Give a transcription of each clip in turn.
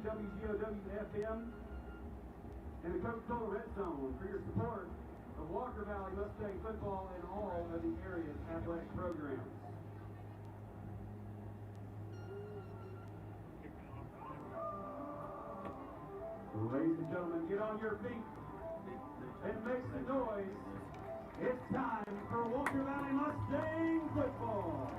WGOW-FM, and the Coca-Cola Red Zone for your support of Walker Valley Mustang football and all of the area's athletic programs. Ladies and gentlemen, get on your feet and make some noise. It's time for Walker Valley Mustang football.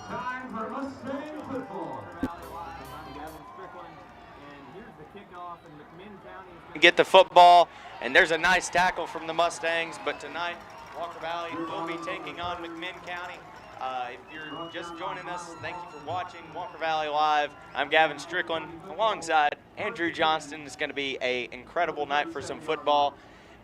Time for Mustang football. I'm Gavin Strickland, and here's the kickoff in McMinn County. Get the football, and there's a nice tackle from the Mustangs, but tonight Walker Valley will be taking on McMinn County. If you're just joining us, thank you for watching Walker Valley Live. I'm Gavin Strickland alongside Andrew Johnston. It's going to be an incredible night for some football,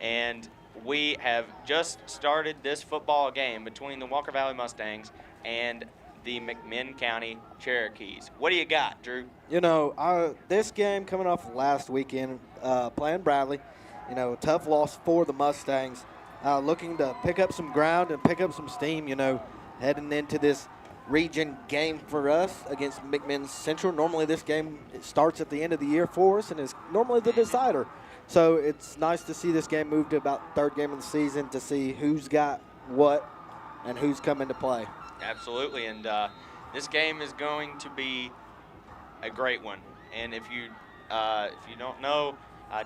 and we have just started this football game between the Walker Valley Mustangs and the McMinn County Cherokees. What do you got, Drew? You know, this game coming off last weekend, playing Bradley, you know, tough loss for the Mustangs, looking to pick up some ground and pick up some steam, you know, heading into this region game for us against McMinn Central. Normally this game starts at the end of the year for us and is normally the decider. So it's nice to see this game move to about third game of the season to see who's got what and who's coming to play. Absolutely, and this game is going to be a great one. And if you don't know,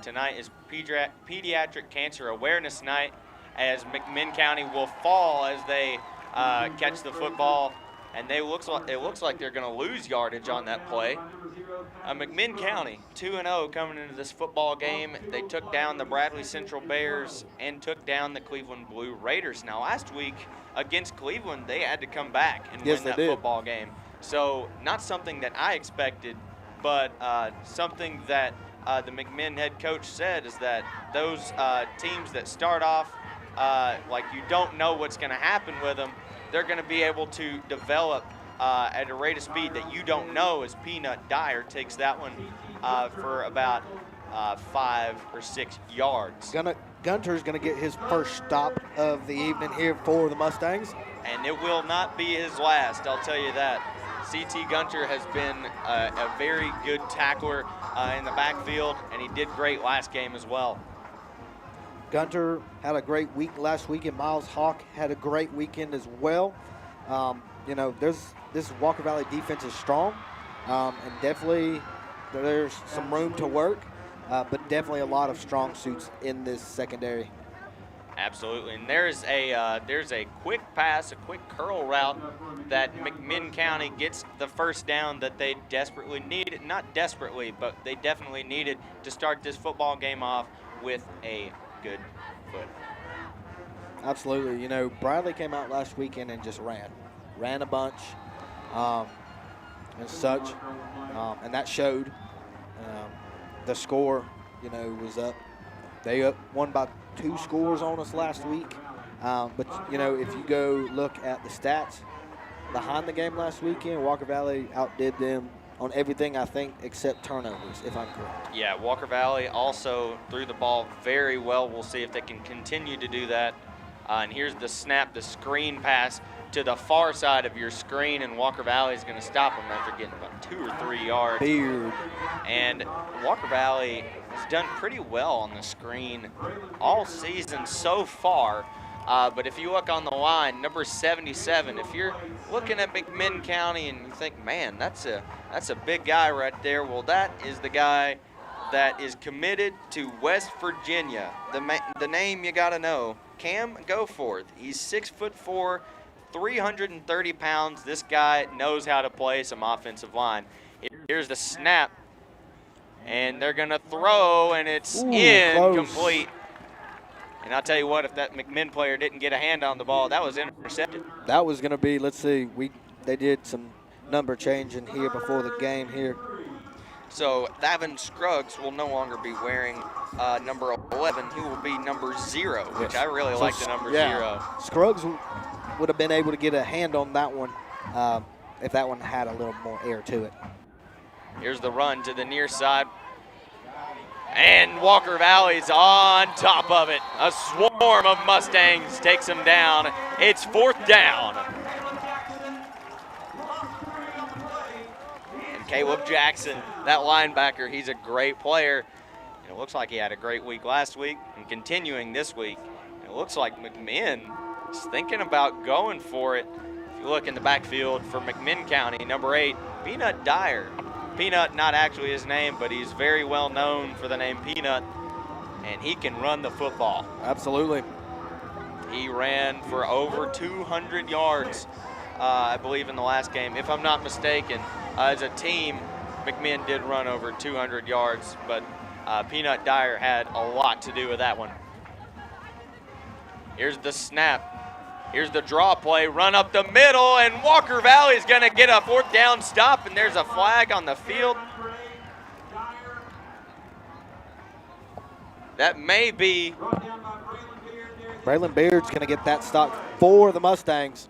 tonight is Pediatric Cancer Awareness Night, as McMinn County will fall as they catch the football, and it looks like they're going to lose yardage on that play. McMinn County 2-0 coming into this football game. They took down the Bradley Central Bears and took down the Cleveland Blue Raiders. Now last week against Cleveland, they had to come back and win that football game. So not something that I expected, but something that the McMinn head coach said is that those teams that start off like you don't know what's going to happen with them, they're going to be able to develop at a rate of speed that you don't know, as Peanut Dyer takes that one for about 5 or 6 yards. Gunter's going to get his first stop of the evening here for the Mustangs. And it will not be his last, I'll tell you that. C.T. Gunter has been a very good tackler in the backfield, and he did great last game as well. Gunter had a great week last week, and Miles Hawk had a great weekend as well. You know, this Walker Valley defense is strong, and definitely there's some room to work, but definitely a lot of strong suits in this secondary. Absolutely, and there's a quick pass, a quick curl route that McMinn County gets the first down that they desperately needed. Not desperately, but they definitely needed to start this football game off with a good foot. Absolutely. You know, Bradley came out last weekend and just ran a bunch and such, and that showed. The score, you know, was up. They won by 2 scores on us last week. But, you know, if you go look at the stats behind the game last weekend, Walker Valley outdid them on everything, I think, except turnovers, if I'm correct. Yeah, Walker Valley also threw the ball very well. We'll see if they can continue to do that. And here's the snap, the screen pass to the far side of your screen, and Walker Valley is going to stop them after getting about 2 or 3 yards. Beard. And Walker Valley has done pretty well on the screen all season so far. But if you look on the line, number 77, if you're looking at McMinn County and you think, man, that's a big guy right there, well, that is the guy that is committed to West Virginia. The name you got to know, Cam Goforth. He's 6'4", 330 pounds. This guy knows how to play some offensive line. Here's the snap, and they're going to throw, and it's incomplete. And I'll tell you what, if that McMinn player didn't get a hand on the ball, that was intercepted. That was going to be, let's see, they did some number changing here before the game here. So Thavin Scruggs will no longer be wearing number 11. He will be number 0, which I really like the number 0. Scruggs would have been able to get a hand on that one if that one had a little more air to it. Here's the run to the near side. And Walker Valley's on top of it. A swarm of Mustangs takes him down. It's 4th down. And Caleb Jackson, that linebacker, he's a great player. And it looks like he had a great week last week and continuing this week. And it looks like McMinn is thinking about going for it. If you look in the backfield for McMinn County, number 8, Peanut Dyer. Peanut, not actually his name, but he's very well known for the name Peanut, and he can run the football. Absolutely. He ran for over 200 yards, I believe, in the last game. If I'm not mistaken, as a team, McMinn did run over 200 yards, but Peanut Dyer had a lot to do with that one. Here's the snap. Here's the draw play, run up the middle, and Walker Valley is going to get a 4th down stop, and there's a flag on the field. That may be. Braylon Beard's going to get that stop for the Mustangs.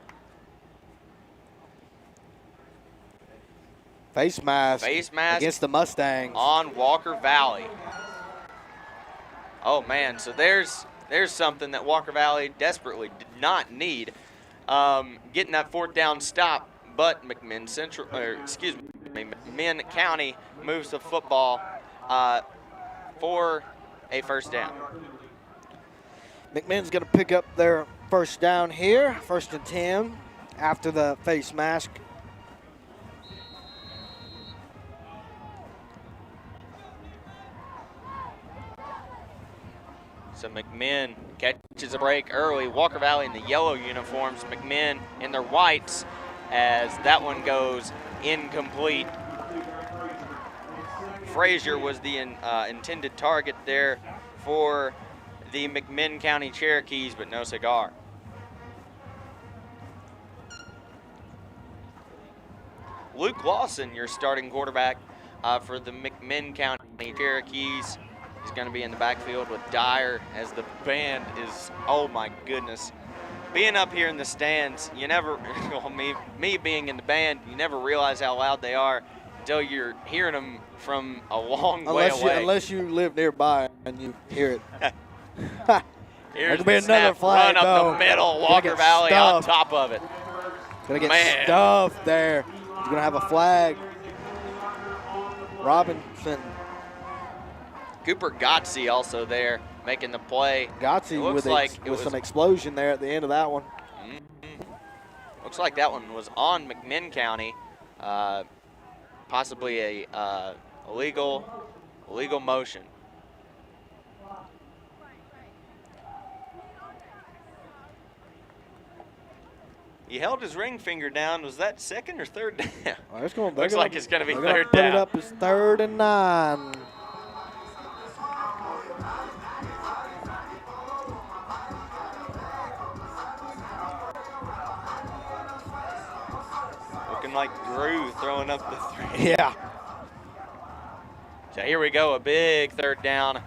Face mask against the Mustangs. On Walker Valley. Oh, man, so there's something that Walker Valley desperately did not need, getting that 4th down stop. But McMinn County moves the football for a 1st down. McMinn's going to pick up their 1st down here, 1st and 10 after the face mask. So McMinn catches a break early. Walker Valley in the yellow uniforms, McMinn in their whites, as that one goes incomplete. Frazier was the intended target there for the McMinn County Cherokees, but no cigar. Luke Lawson, your starting quarterback for the McMinn County Cherokees. He's going to be in the backfield with Dyer as the band is, oh my goodness. Being up here in the stands, you never, well, me being in the band, you never realize how loud they are until you're hearing them from a long way away. Unless you live nearby and you hear it. Here's be another flag, run up the middle, Walker Valley on top of it. Gonna get stuffed there. He's gonna have a flag. Robinson. Cooper Gotze also there making the play. Gotze with some explosion there at the end of that one. Looks like that one was on McMinn County. Possibly a illegal motion. He held his ring finger down. Was that 2nd or 3rd down? Looks like it's going to be 3rd down. Put it up as 3rd and 9. Looking like Drew throwing up the 3. Yeah. So here we go, a big 3rd down.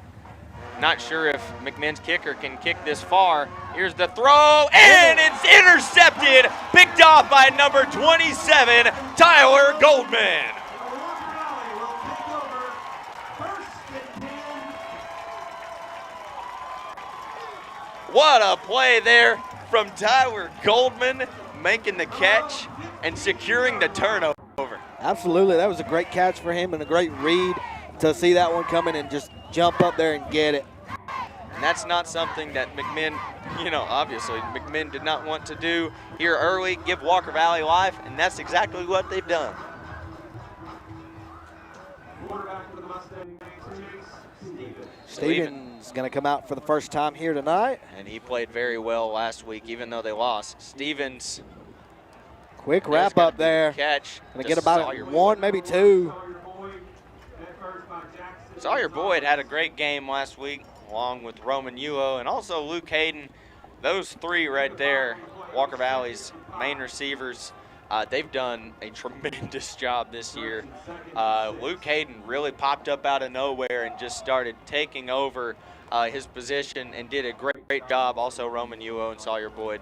Not sure if McMinn's kicker can kick this far. Here's the throw, and it's intercepted. Picked off by number 27, Tyler Goldman. What a play there from Tyler Goldman, making the catch and securing the turnover. Absolutely, that was a great catch for him and a great read to see that one coming and just jump up there and get it. And that's not something that McMinn, obviously McMinn did not want to do here early, give Walker Valley life, and that's exactly what they've done. Quarterback for the Mustangs, Stevens going to come out for the first time here tonight. And he played very well last week, even though they lost. Stevens. Quick wrap up there. Catch. Going to get about one, maybe two. Sawyer Boyd had a great game last week, along with Roman Uo and also Luke Hayden. Those three right there, Walker Valley's main receivers, they've done a tremendous job this year. Luke Hayden really popped up out of nowhere and just started taking over his position and did a great job. Also, Roman Uo and Sawyer Boyd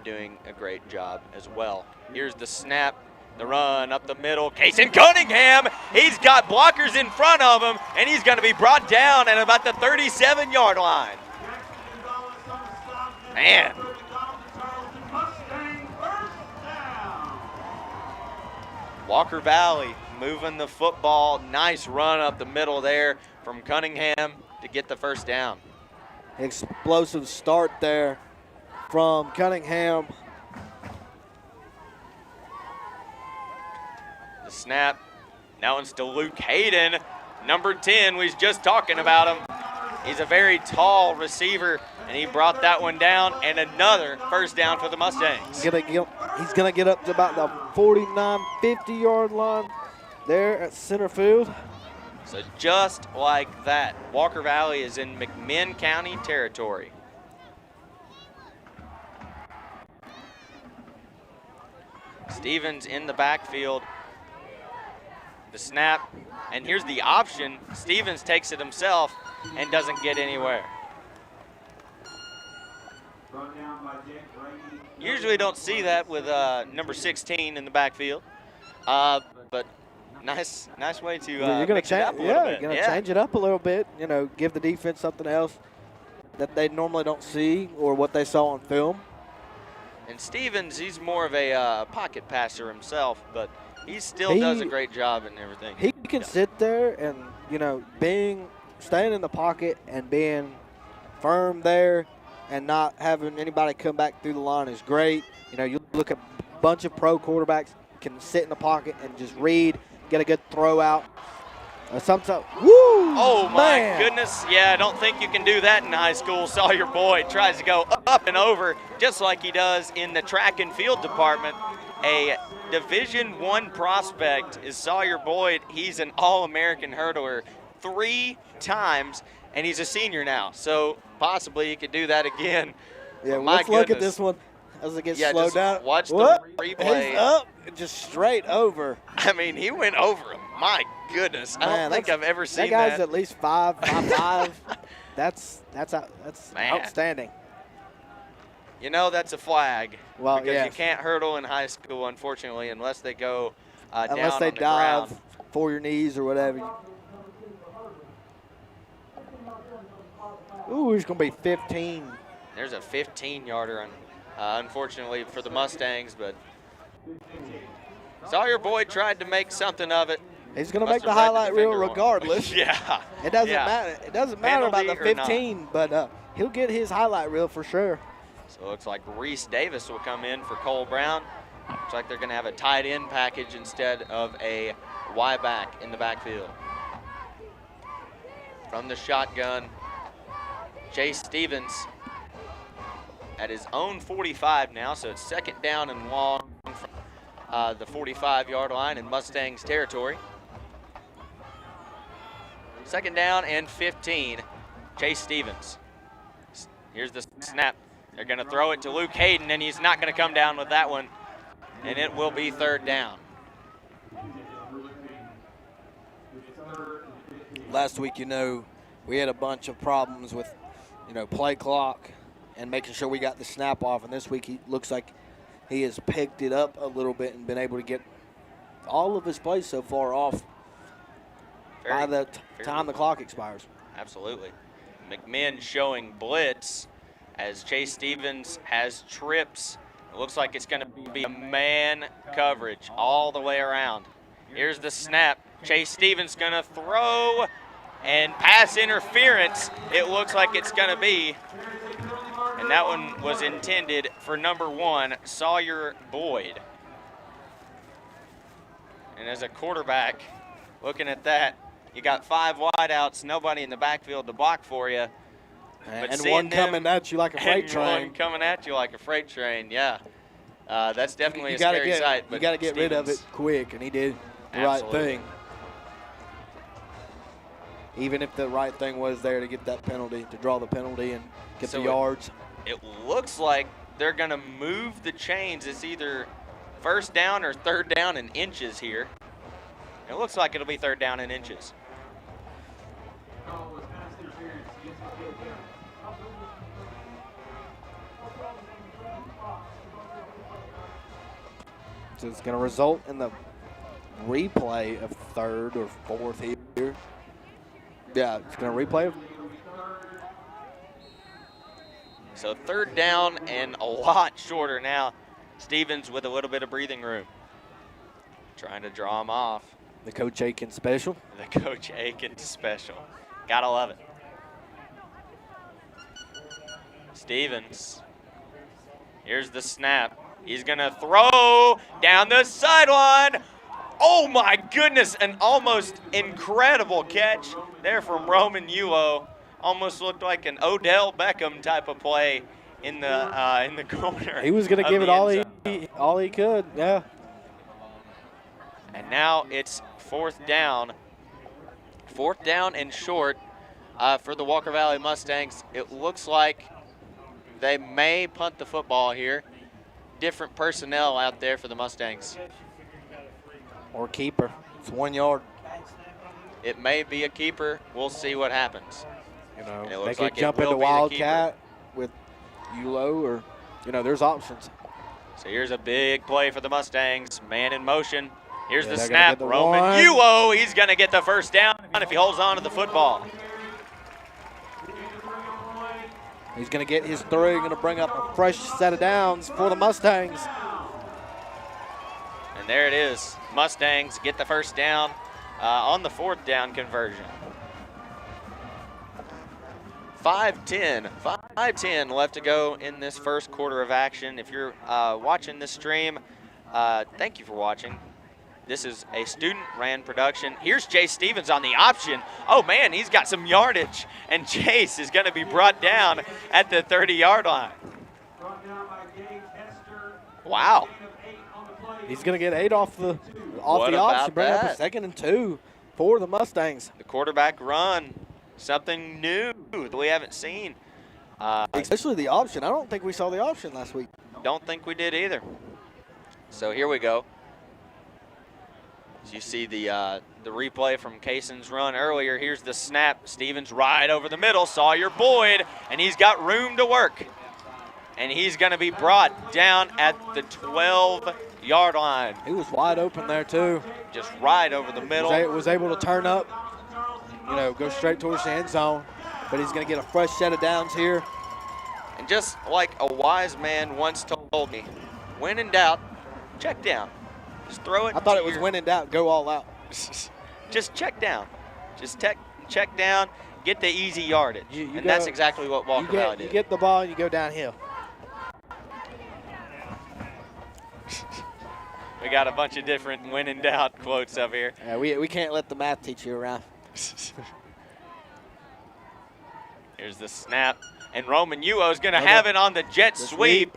doing a great job as well. Here's the snap, the run up the middle. Kason Cunningham, he's got blockers in front of him, and he's going to be brought down at about the 37-yard line. Man. Walker Valley moving the football. Nice run up the middle there from Cunningham to get the first down. Explosive start there from Cunningham. The snap. Now it's to Luke Hayden, number 10. We was just talking about him. He's a very tall receiver, and he brought that one down, and another first down for the Mustangs. He's gonna get up to about the 49, 50-yard line there at center field. So just like that, Walker Valley is in McMinn County territory. Stevens in the backfield. The snap, and here's the option. Stevens takes it himself and doesn't get anywhere. Usually don't see that with number 16 in the backfield, but nice way to you're gonna mix it up a little bit. You're gonna change it up a little bit. You know, give the defense something else that they normally don't see or what they saw on film. And Stevens, he's more of a pocket passer himself, but he still does a great job in everything. He can sit there and, you know, staying in the pocket and being firm there and not having anybody come back through the line is great. You know, you look at a bunch of pro quarterbacks can sit in the pocket and just read, get a good throw out. Sometimes, woo! Oh, my man. goodness. Yeah, I don't think you can do that in high school. Sawyer Boyd tries to go up and over just like he does in the track and field department. A Division I prospect is Sawyer Boyd. He's an All-American hurdler 3 times, and he's a senior now. So possibly he could do that again. Yeah, let's look at this one as it gets slowed down. Watch the replay. He's up, just straight over. I mean, he went over him. My goodness, I don't think I've ever seen that. That guy's at least 5'5". That's outstanding. You know, that's a flag. Well, because you can't hurdle in high school, unfortunately, unless they go down on the unless they dive ground. for your knees or whatever. Ooh, it's going to be 15. There's a 15-yarder, unfortunately, for the Mustangs, but Sawyer Boyd tried to make something of it. He's going to make the highlight reel regardless. Yeah. It doesn't matter. It doesn't matter about the 15, but he'll get his highlight reel for sure. So it looks like Reese Davis will come in for Cole Brown. Looks like they're going to have a tight end package instead of a Y back in the backfield. From the shotgun, Chase Stevens at his own 45 now, so it's second down and long from the 45-yard line in Mustangs territory. Second down and 15, Chase Stevens. Here's the snap. They're going to throw it to Luke Hayden, and he's not going to come down with that one, and it will be third down. Last week, you know, we had a bunch of problems with, you know, play clock and making sure we got the snap off, and this week he looks like he has picked it up a little bit and been able to get all of his plays so far off by the time the clock expires. Absolutely. McMinn showing blitz as Chase Stevens has trips. It looks like it's going to be a man coverage all the way around. Here's the snap. Chase Stevens going to throw, and pass interference it looks like it's going to be. And that one was intended for number 1, Sawyer Boyd. And as a quarterback, looking at that, You got 5 wideouts, nobody in the backfield to block for you. But And one coming at you like a freight train. One coming at you like a freight train, yeah. That's definitely a gotta scary sight. You But got to get rid of it quick, and he did the right thing. Even if the right thing was there to get that penalty, to draw the penalty and get the yards. It looks like they're going to move the chains. It's either first down or third down in inches here. It looks like it'll be third down in inches. So it's going to result in the replay of third or fourth here. Yeah, it's going to replay. So third down and a lot shorter now. Stevens with a little bit of breathing room. Trying to draw him off. The Coach Aiken special. The Coach Aiken special. Gotta love it. Stevens. Here's the snap. He's gonna throw down the sideline. Oh my goodness, an almost incredible catch there from Roman Uo. Almost looked like an Odell Beckham type of play in the corner. He was gonna give it all he could, yeah. And now it's fourth down and short for the Walker Valley Mustangs. It looks like they may punt the football here. Different personnel out there for the Mustangs. Or keeper. It's 1 yard. It may be a keeper. We'll see what happens. You know, they could jump into Wildcat with Ulo, or, you know, there's options. So here's a big play for the Mustangs. Man in motion. Here's the they're snap. Roman Ulo, he's going to get the first down if he holds on to the football. He's going to get his three, going to bring up a fresh set of downs for the Mustangs. And there it is. Mustangs get the first down on the fourth down conversion. 5:10 left to go in this first quarter of action. If you're watching this stream, thank you for watching. This is a student-ran production. Here's Chase Stevens on the option. Oh, man, he's got some yardage, and Chase is going to be brought down at the 30-yard line. Wow. He's going to get 8 off the option, bring up a 2nd and 2 for the Mustangs. The quarterback run, something new that we haven't seen. Especially the option. I don't think we saw the option last week. Don't think we did either. So here we go. As you see the replay from Kaysen's run earlier, here's the snap. Stevens right over the middle, Sawyer Boyd, and he's got room to work. And he's going to be brought down at the 12-yard line. He was wide open there, too. Just right over the middle. Was able to turn up, you know, go straight towards the end zone. But he's going to get a fresh set of downs here. And just like a wise man once told me, when in doubt, check down. Just throw it. I thought it was when in doubt, go all out. Just check down. Just check down, get the easy yardage. And that's exactly what Walker Valley did. You get the ball and you go downhill. We got a bunch of different when in doubt quotes up here. Yeah, we can't let the math teacher around. Here's the snap. And Roman Uo is going to have it on the jet sweep.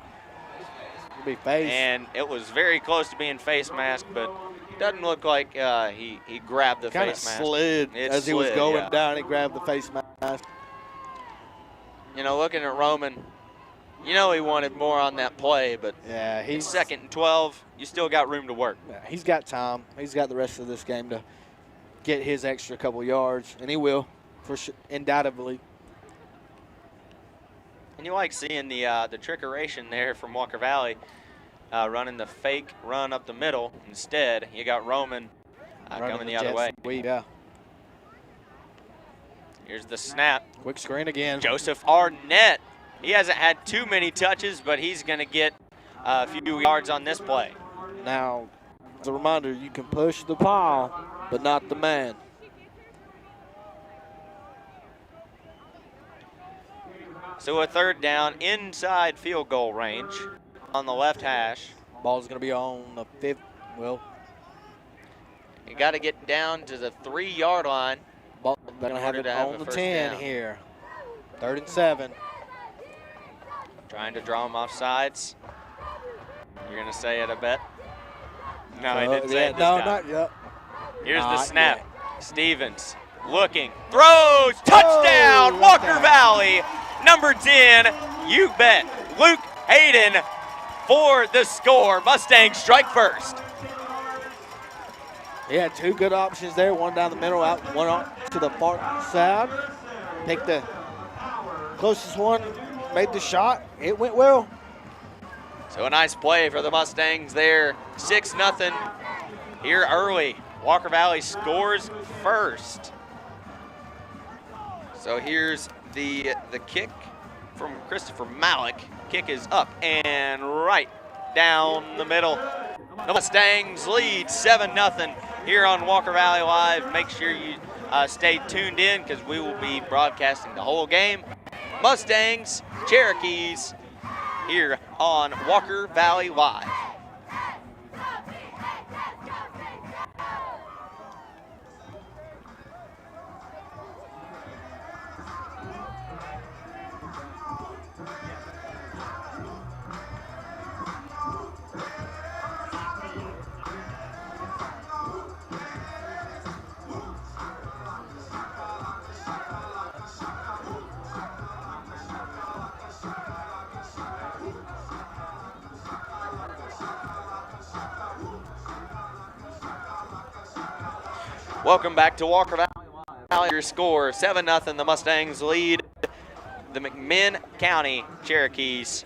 Be face. And it was very close to being face mask, but doesn't look like he grabbed the face mask. Slid as he was going down. He grabbed the face mask. You know, looking at Roman, you know he wanted more on that play, but yeah, he's 2nd and 12. You still got room to work. Yeah, he's got time. He's got the rest of this game to get his extra couple yards, and he will, for sure, undoubtedly. And you like seeing the trickeration there from Walker Valley, running the fake run up the middle. Instead, you got Roman coming the other way. Yeah. Here's the snap. Quick screen again. Joseph Arnett. He hasn't had too many touches, but he's going to get a few yards on this play. Now, as a reminder, you can push the pile, but not the man. So a third down inside field goal range on the left hash. Ball's going to be on the 5th. Well, you got to get down to the 3-yard line. They're going to have it have on a the first 10 down. here. 3rd and 7. Trying to draw him off sides. You're going to say it, I bet? No, he didn't say it this time. Not yet. Here's the Not snap. yet. Stevens looking, throws, touchdown, Oh, Walker touchdown. Valley, number 10, you bet. Luke Hayden for the score. Mustangs strike first. He had 2 good options there, one down the middle, out one out to the far side. Picked the closest one, made the shot. It went well. So a nice play for the Mustangs there. 6-0 here early. Walker Valley scores first. So here's the kick from Christopher Malik. Kick is up and right down the middle. The Mustangs lead 7-0 here on Walker Valley Live. Make sure you stay tuned in because we will be broadcasting the whole game. Mustangs, Cherokees here on Walker Valley Live. Welcome back to Walker Valley. Your score 7-0. The Mustangs lead the McMinn County Cherokees.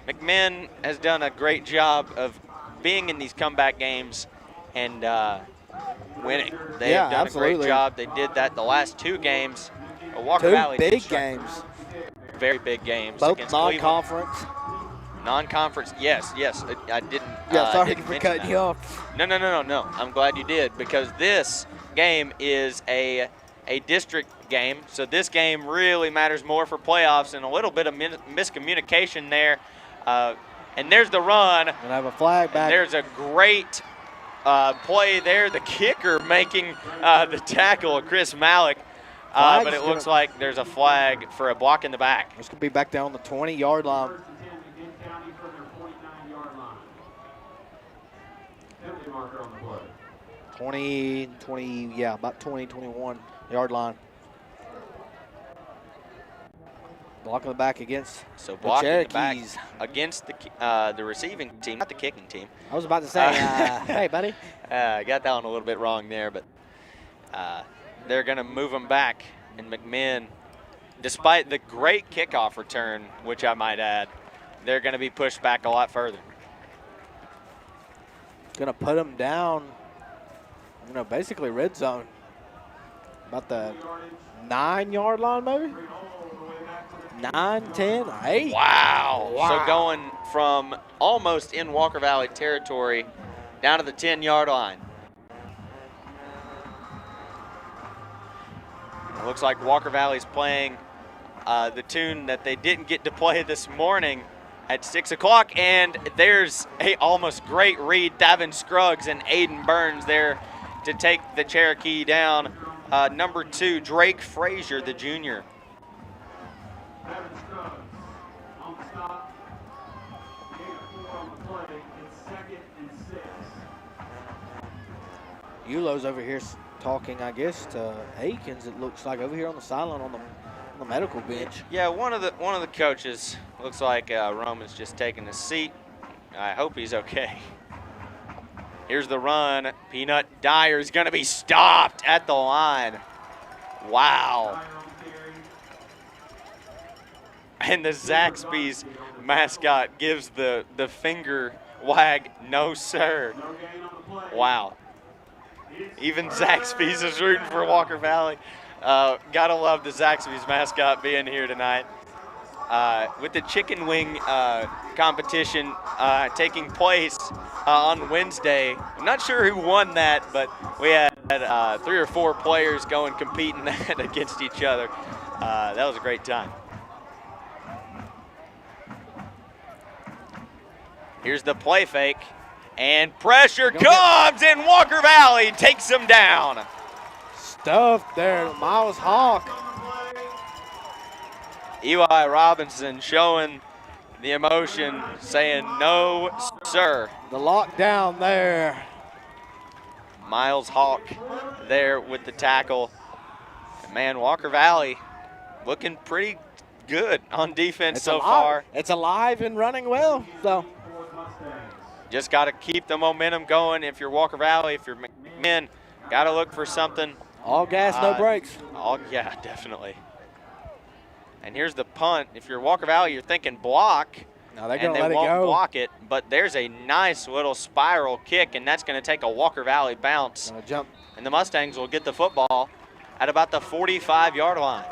McMinn has done a great job of being in these comeback games and winning. They have done absolutely. a great job. They did that the last 2 games. Walker 2 Valley did big strike games. Very big games. Both against Cleveland. non-conference. Non-conference, yes. I didn't. Yeah, sorry didn't for mention cutting that. you off. No. I'm glad you did because this game is a district game. So this game really matters more for playoffs and a little bit of miscommunication there. And there's the run. And I have a flag back. There's a great play there. The kicker making the tackle, Chris Malik. But it looks like there's a flag for a block in the back. It's going to be back down on the 20-yard line. 20, about 20, 21-yard line. Block in the back against So the blocking the back Cherokees. against the receiving team, not the kicking team. I was about to say, hey, buddy. I got that one a little bit wrong there, but they're going to move them back. And McMinn, despite the great kickoff return, which I might add, they're going to be pushed back a lot further. Going to put them down, basically red zone. About the 9-yard line, maybe? 9, 10, 8. Wow. So going from almost in Walker Valley territory down to the 10-yard line. It looks like Walker Valley's playing the tune that they didn't get to play this morning at 6 o'clock, and there's a almost great read. Davin Scruggs and Aiden Burns there to take the Cherokee down. Number 2, Drake Frazier, the junior. Eulo's over here talking, I guess, to Aikens. It looks like over here on the sideline on the medical bench. Yeah, one of the coaches looks like Roman's just taking a seat. I hope he's okay. Here's the run. Peanut Dyer's going to be stopped at the line. Wow. And the Zaxby's mascot gives the finger wag, no sir. Wow. Even Zaxby's is rooting for Walker Valley. Gotta love the Zaxby's mascot being here tonight. With the chicken wing competition taking place on Wednesday. I'm not sure who won that, but we had 3 or 4 players going competing that against each other. That was a great time. Here's the play fake, and pressure comes, and Walker Valley takes them down. stuff there. Miles Hawk. Eli Robinson showing the emotion, saying no, sir. The lockdown there. Miles Hawk there with the tackle. And man, Walker Valley looking pretty good on defense so far. It's alive and running well. So just got to keep the momentum going. If you're Walker Valley, if you're McMinn, got to look for something. All gas, no brakes. Yeah, definitely. And here's the punt. If you're Walker Valley, you're thinking block. No, they're and going to let it won't go. block it, but there's a nice little spiral kick, and that's going to take a Walker Valley bounce. Gonna jump. And the Mustangs will get the football at about the 45-yard line.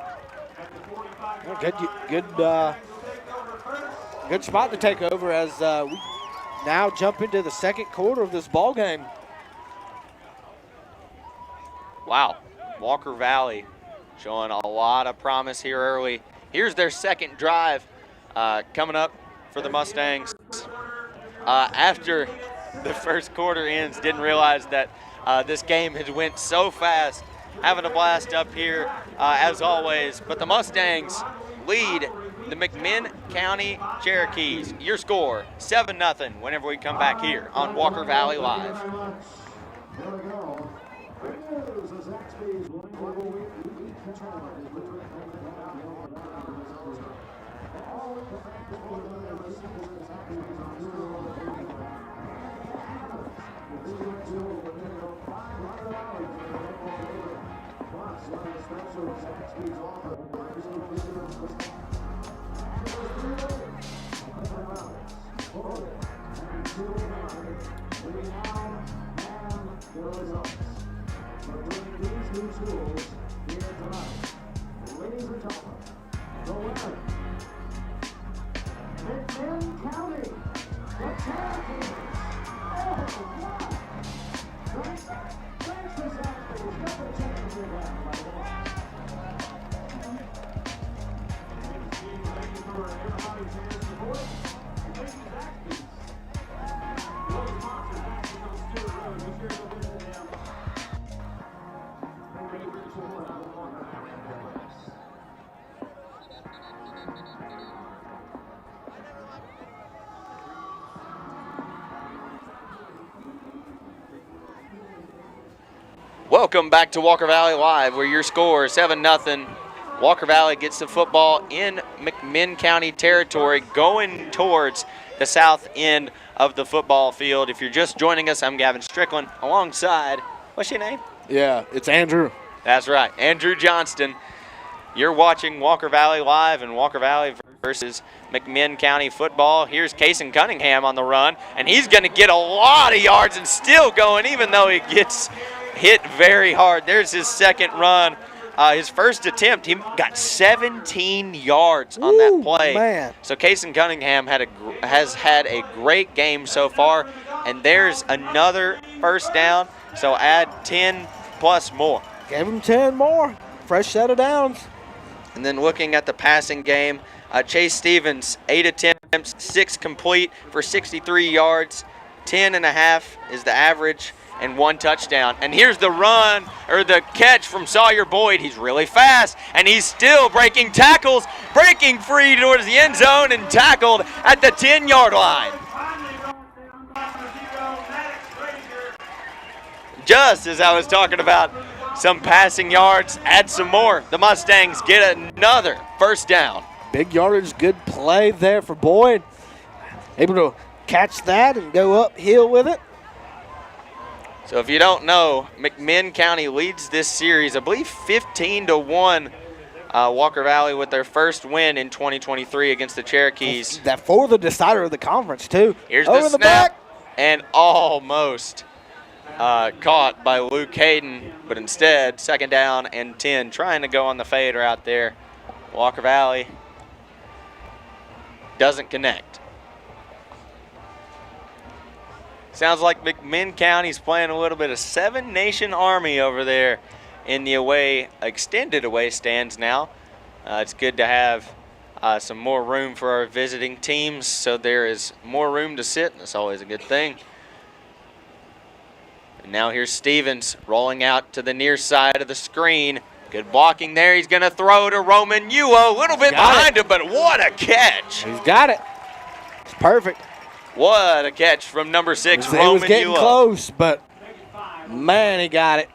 Good spot to take over as we now jump into the second quarter of this ball game. Wow, Walker Valley showing a lot of promise here early. Here's their second drive coming up for the Mustangs. After the first quarter ends, didn't realize that this game had went so fast. Having a blast up here as always, but the Mustangs lead the McMinn County Cherokees. Your score, 7-0 whenever we come back here on Walker Valley Live. There we go. Here's the Zaxby's global week McMinn County, the Cherokees. Oh, wow. Thanks to Zaxby's. Got the chicken for that, by the way. Thank you for everybody's here support. Thank you, Zaxby's. Your sponsor, Zaxby's on Stewart Road. Be sure to go visit them. Thank you for your support on the Walker Valley Athletics. Welcome back to Walker Valley Live, where your score is 7-0. Walker Valley gets the football in McMinn County territory, going towards the south end of the football field. If you're just joining us, I'm Gavin Strickland, alongside, what's your name? Yeah, it's Andrew. That's right, Andrew Johnston. You're watching Walker Valley Live and Walker Valley versus McMinn County football. Here's Cason Cunningham on the run, and he's going to get a lot of yards and still going, even though he gets hit very hard. There's his second run. His first attempt, he got 17 yards on that play. Man. So Cason Cunningham has had a great game so far, and there's another first down. So add 10 plus more. Gave him 10 more. Fresh set of downs. And then looking at the passing game, Chase Stevens, 8 attempts, 6 complete for 63 yards. 10.5 is the average, and 1 touchdown. And here's the run, or the catch from Sawyer Boyd. He's really fast, and he's still breaking tackles, breaking free towards the end zone, and tackled at the 10-yard line. Just as I was talking about some passing yards, add some more. The Mustangs get another first down. Big yardage, good play there for Boyd. Able to catch that and go uphill with it. So if you don't know, McMinn County leads this series, I believe 15-1. Walker Valley with their first win in 2023 against the Cherokees. That for the decider of the conference too. Here's Over the snap, back. And almost caught by Luke Hayden, but instead, second down and 10, trying to go on the fade route there. Walker Valley doesn't connect. Sounds like McMinn County's playing a little bit of Seven Nation Army over there in the extended away stands now. It's good to have some more room for our visiting teams, so there is more room to sit, and that's always a good thing. And now here's Stevens rolling out to the near side of the screen. Good blocking there. He's going to throw to Roman Yuo. A little bit behind him, but what a catch. He's got it. It's perfect. What a catch from number 6, Roman Yuo. He was getting close, but, man, he got it.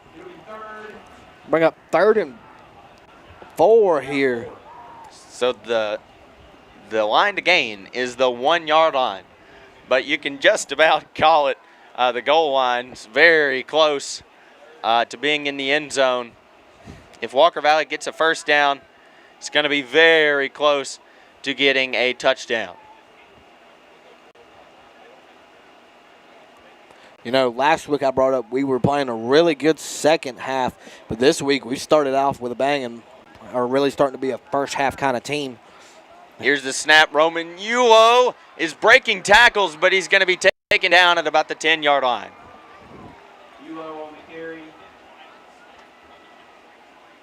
Bring up 3rd and 4 here. So the line to gain is the 1 yard line, but you can just about call it the goal line. It's very close to being in the end zone. If Walker Valley gets a first down, it's going to be very close to getting a touchdown. You know, last week I brought up we were playing a really good second half, but this week we started off with a bang and are really starting to be a first half kind of team. Here's the snap. Roman Yulo is breaking tackles, but he's going to be taken down at about the 10-yard line. Yulo on the carry.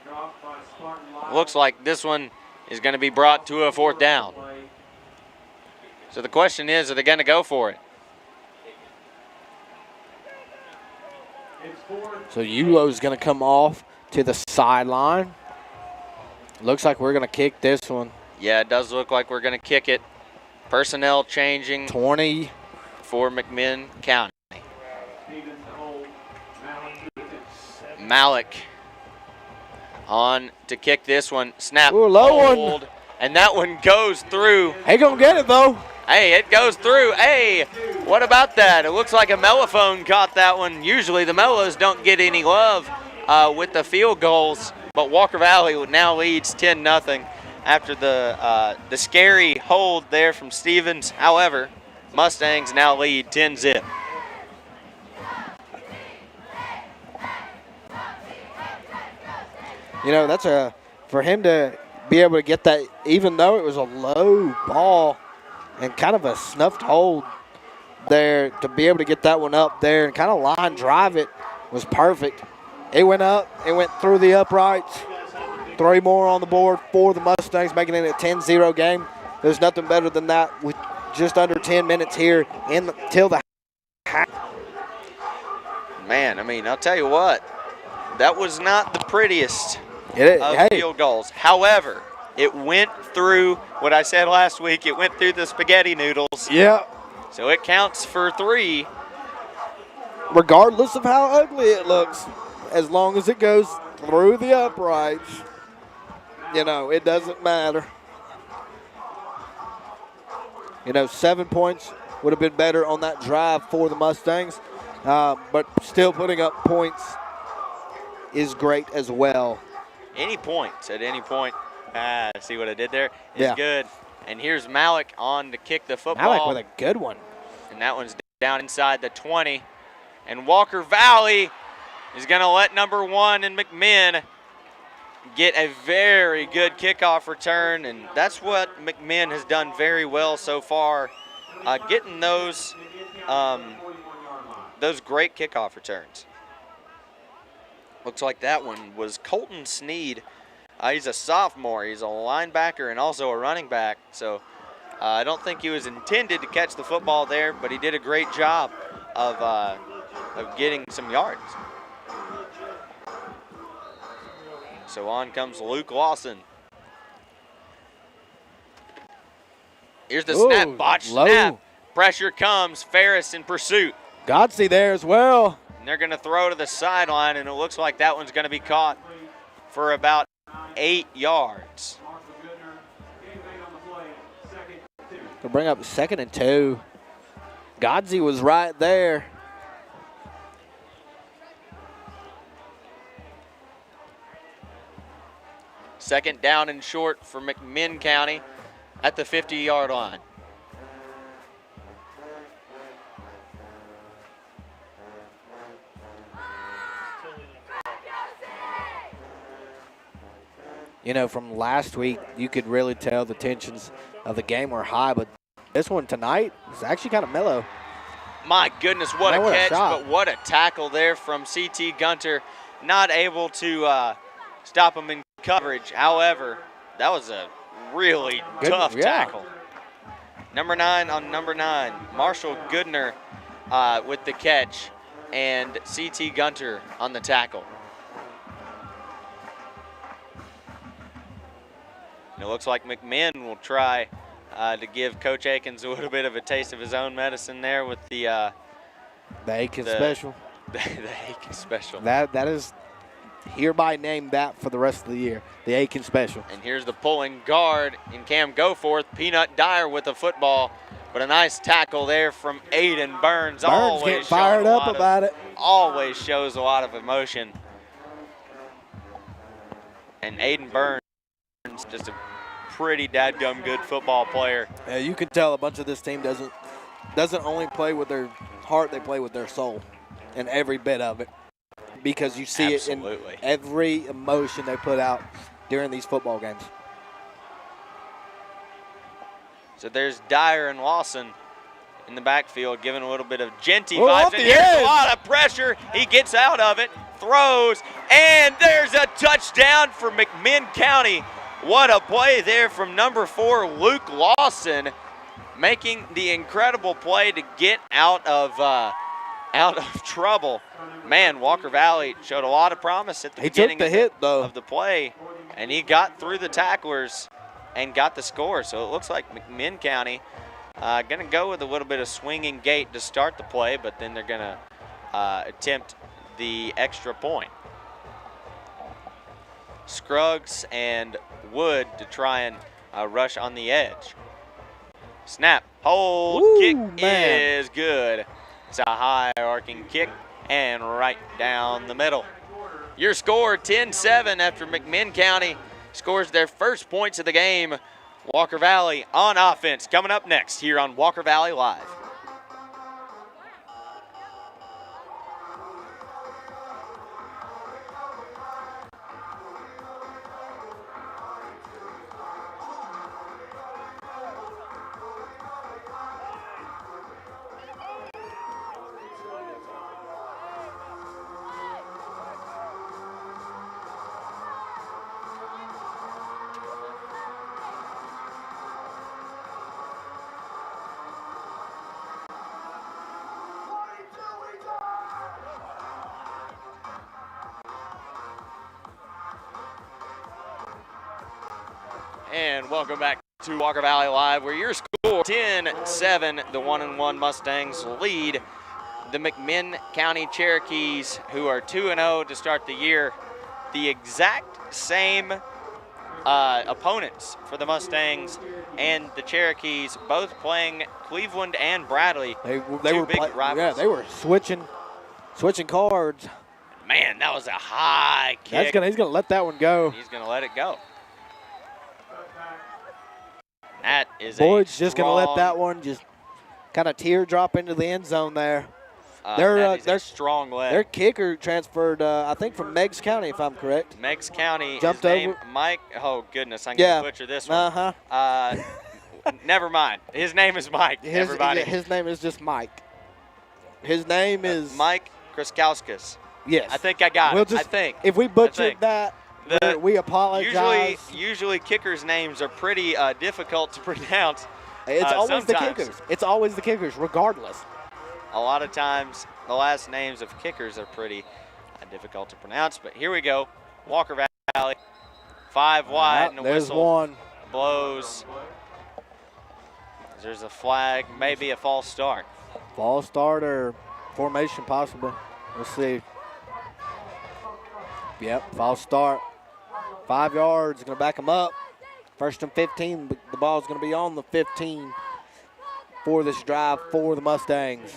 Dropped by Spartan Lyle. Looks like this one is going to be brought to a 4th down. So the question is, are they going to go for it? So Yulo's going to come off to the sideline. Looks like we're going to kick this one. Yeah, it does look like we're going to kick it. Personnel changing 20 for McMinn County. Malik on to kick this one. Snap. Ooh, low hold, one. And that one goes through. He going to get it, though. Hey, it goes through. Hey, what about that? It looks like a mellophone caught that one. Usually the mellows don't get any love with the field goals, but Walker Valley now leads 10-0 after the scary hold there from Stevens. However, Mustangs now lead 10-0. You know, that's for him to be able to get that, even though it was a low ball and kind of a snuffed hold there, to be able to get that one up there and kind of line drive it was perfect. It went up, it went through the uprights. 3 more on the board for the Mustangs, making it a 10-0 game. There's nothing better than that with just under 10 minutes here till the half. Man, I mean, I'll tell you what, that was not the prettiest field goals. However, it went through what I said last week. It went through the spaghetti noodles. Yeah. So it counts for 3. Regardless of how ugly it looks, as long as it goes through the uprights, you know, it doesn't matter. You know, 7 points would have been better on that drive for the Mustangs, but still putting up points is great as well. Any points at any point. See what I did there? Is good. And here's Malik on to kick the football. Malik with a good one. And that one's down inside the 20. And Walker Valley is going to let number 1 in McMinn get a very good kickoff return. And that's what McMinn has done very well so far, getting those great kickoff returns. Looks like that one was Colton Sneed. He's a sophomore. He's a linebacker and also a running back. So I don't think he was intended to catch the football there, but he did a great job of getting some yards. So on comes Luke Lawson. Here's the snap, botch snap. Pressure comes. Ferris in pursuit. Godsey there as well. And they're going to throw to the sideline, and it looks like that one's going to be caught for about 8 yards. To bring up 2nd and 2. Godsey was right there. Second down and short for McMinn County at the 50-yard line. You know, from last week, you could really tell the tensions of the game were high, but this one tonight is actually kind of mellow. My goodness, what a catch, but what a tackle there from C.T. Gunter. Not able to stop him in coverage. However, that was a really tough tackle. Number 9 on number 9, Marshall Goodner with the catch. and C.T. Gunter on the tackle. And it looks like McMinn will try to give Coach Akins a little bit of a taste of his own medicine there with the Akins special. The Akins special. That is hereby named that for the rest of the year, the Akins special. And here's the pulling guard in Cam Goforth. Peanut Dyer with the football, but a nice tackle there from Aiden Burns. Burns getting fired up about it. Always shows a lot of emotion. And Aiden Burns, just a pretty dadgum good football player. Yeah, you can tell a bunch of this team doesn't only play with their heart, they play with their soul, and every bit of it. Because you see Absolutely. it in every emotion they put out during these football games. So there's Dyer and Lawson in the backfield giving a little bit of Genty off vibes. And the here's edge. a lot of pressure. He gets out of it, throws, and there's a touchdown for McMinn County. What a play there from number 4, Luke Lawson, making the incredible play to get out of trouble. Man, Walker Valley showed a lot of promise at the beginning of the play, and he got through the tacklers and got the score. So it looks like McMinn County going to go with a little bit of swinging gait to start the play, but then they're going to attempt the extra point. Scruggs and Wood to try and rush on the edge. Snap, hold, kick is good. It's a high arcing kick and right down the middle. Your score 10-7 after McMinn County scores their first points of the game. Walker Valley on offense coming up next here on Walker Valley Live. And welcome back to Walker Valley Live, where your score 10-7, the 1-1 Mustangs lead the McMinn County Cherokees, who are 2-0 to start the year. The exact same opponents for the Mustangs and the Cherokees, both playing Cleveland and Bradley. They were big rivals. Yeah, they were switching cards. Man, that was a high kick. He's gonna let that one go. He's gonna let it go. That is Boyd's just going to let that one just kind of teardrop into the end zone there. They're strong leg. Their kicker transferred, I think, from Meigs County, if I'm correct. Meigs County. Jumped his name, over. Mike. Oh, goodness. I'm going to butcher this one. Never mind. His name is Mike, everybody. His name is just Mike. His name is Mike Kraskauskas. Yes. I think I got it. I think. If we butchered that, we apologize. Usually kickers' names are pretty difficult to pronounce. It's always the sometimes. kickers. It's always the kickers, regardless. A lot of times, the last names of kickers are pretty difficult to pronounce. But here we go. Walker Valley, 5 wide, and a there's whistle one. Blows. There's a flag, maybe a false start. False start or formation possible. We'll see. Yep, false start. 5 yards, going to back them up. 1st and 15, but the ball's going to be on the 15 for this drive for the Mustangs.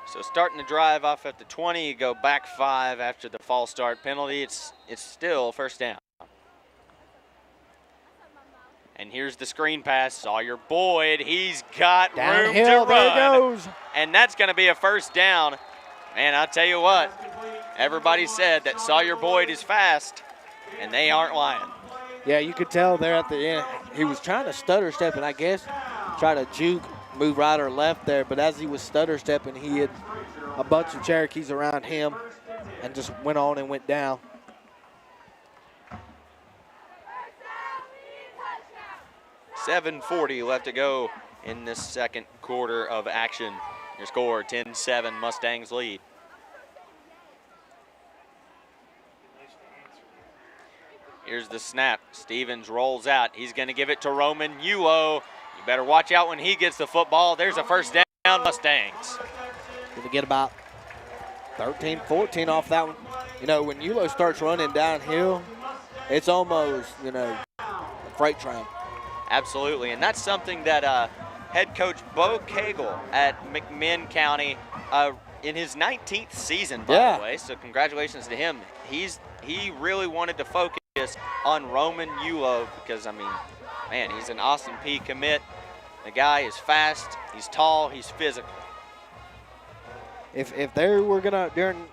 So starting the drive off at the 20, you go back 5 after the false start penalty. It's still first down. And here's the screen pass. Sawyer Boyd, he's got room to run. There he goes. And that's going to be a first down. Man, I'll tell you what, everybody said that Sawyer Boyd is fast, and they aren't lying. Yeah, you could tell there at the end. He was trying to stutter step, and I guess try to juke, move right or left there. But as he was stutter stepping, he had a bunch of Cherokees around him and just went on and went down. .740 left to go in this second quarter of action. Your score, 10-7, Mustangs lead. Here's the snap. Stevens rolls out. He's going to give it to Roman Yulo. You better watch out when he gets the football. There's a first down, Mustangs. Going to get about 13, 14 off that one. You know, when Yulo starts running downhill, it's almost, you know, a freight train. Absolutely, and that's something that head coach Bo Cagle at McMinn County in his 19th season, by the way, so congratulations to him. He really wanted to focus on Roman Yulo because, I mean, man, he's an Austin P commit. The guy is fast, he's tall, he's physical. If they were going to, during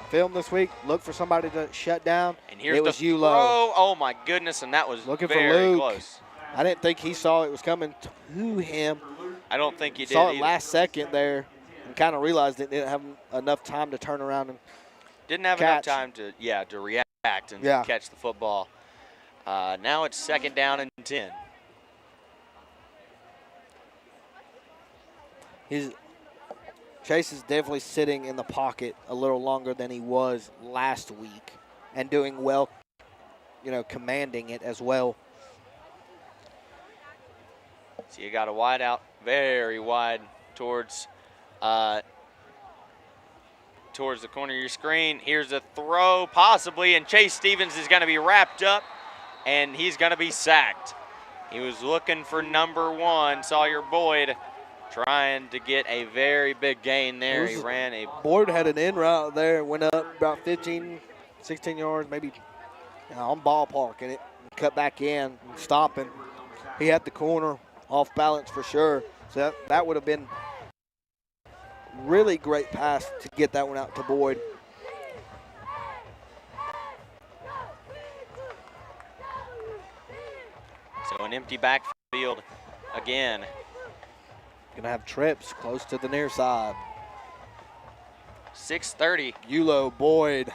film this week, look for somebody to shut down, and here's it was the Yulo. Oh, my goodness, and that was looking very for Luke. Close. I didn't think he saw it was coming to him. I don't think he did Saw it either. last second there and kind of realized it didn't have enough time to turn around and didn't have catch. enough time to react and catch the football. Now it's 2nd down and 10. Chase is definitely sitting in the pocket a little longer than he was last week and doing well, you know, commanding it as well. So you got a wide out, very wide towards the corner of your screen. Here's a throw, possibly, and Chase Stevens is going to be wrapped up, and he's going to be sacked. He was looking for number 1, Sawyer Boyd, trying to get a very big gain there. He ran a... Boyd had an in route there, went up about 15, 16 yards, maybe on ballpark, and it cut back in and stopping. He had the corner off balance for sure. So that would have been really great pass to get that one out to Boyd. So an empty backfield again. Gonna have trips close to the near side. 6:30. Yulo, Boyd.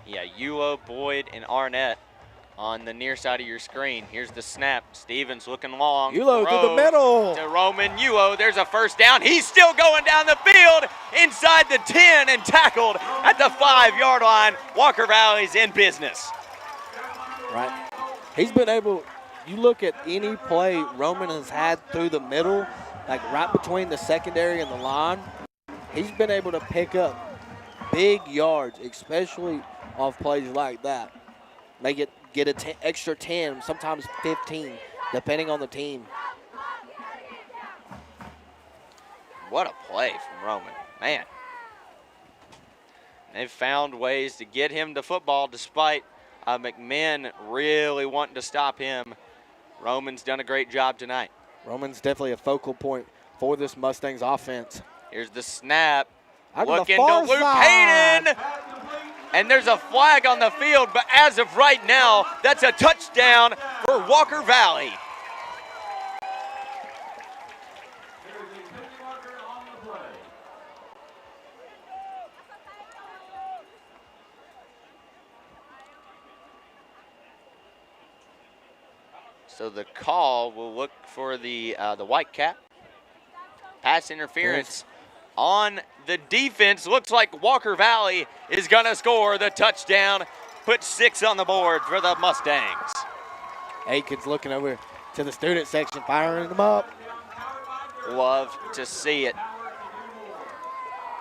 Yeah, Yulo, Boyd, and Arnett on the near side of your screen. Here's the snap. Stevens looking long. Yulo to the middle. To Roman Yulo. There's a first down. He's still going down the field inside the 10 and tackled at the 5-yard line. Walker Valley's in business. Right. He's been able, you look at any play Roman has had through the middle, like right between the secondary and the line, he's been able to pick up big yards, especially off plays like that. They get an extra 10, sometimes 15, depending on the team. What a play from Roman, man. They've found ways to get him to football despite McMinn really wanting to stop him. Roman's done a great job tonight. Roman's definitely a focal point for this Mustangs offense. Here's the snap. Out Looking to the far to Luke side. Hayden. And there's a flag on the field, but as of right now, that's a touchdown for Walker Valley. So the call will look for the white cap. Pass interference on the defense. Looks like Walker Valley is going to score the touchdown. Put 6 on the board for the Mustangs. Aikens looking over to the student section, firing them up. Love to see it.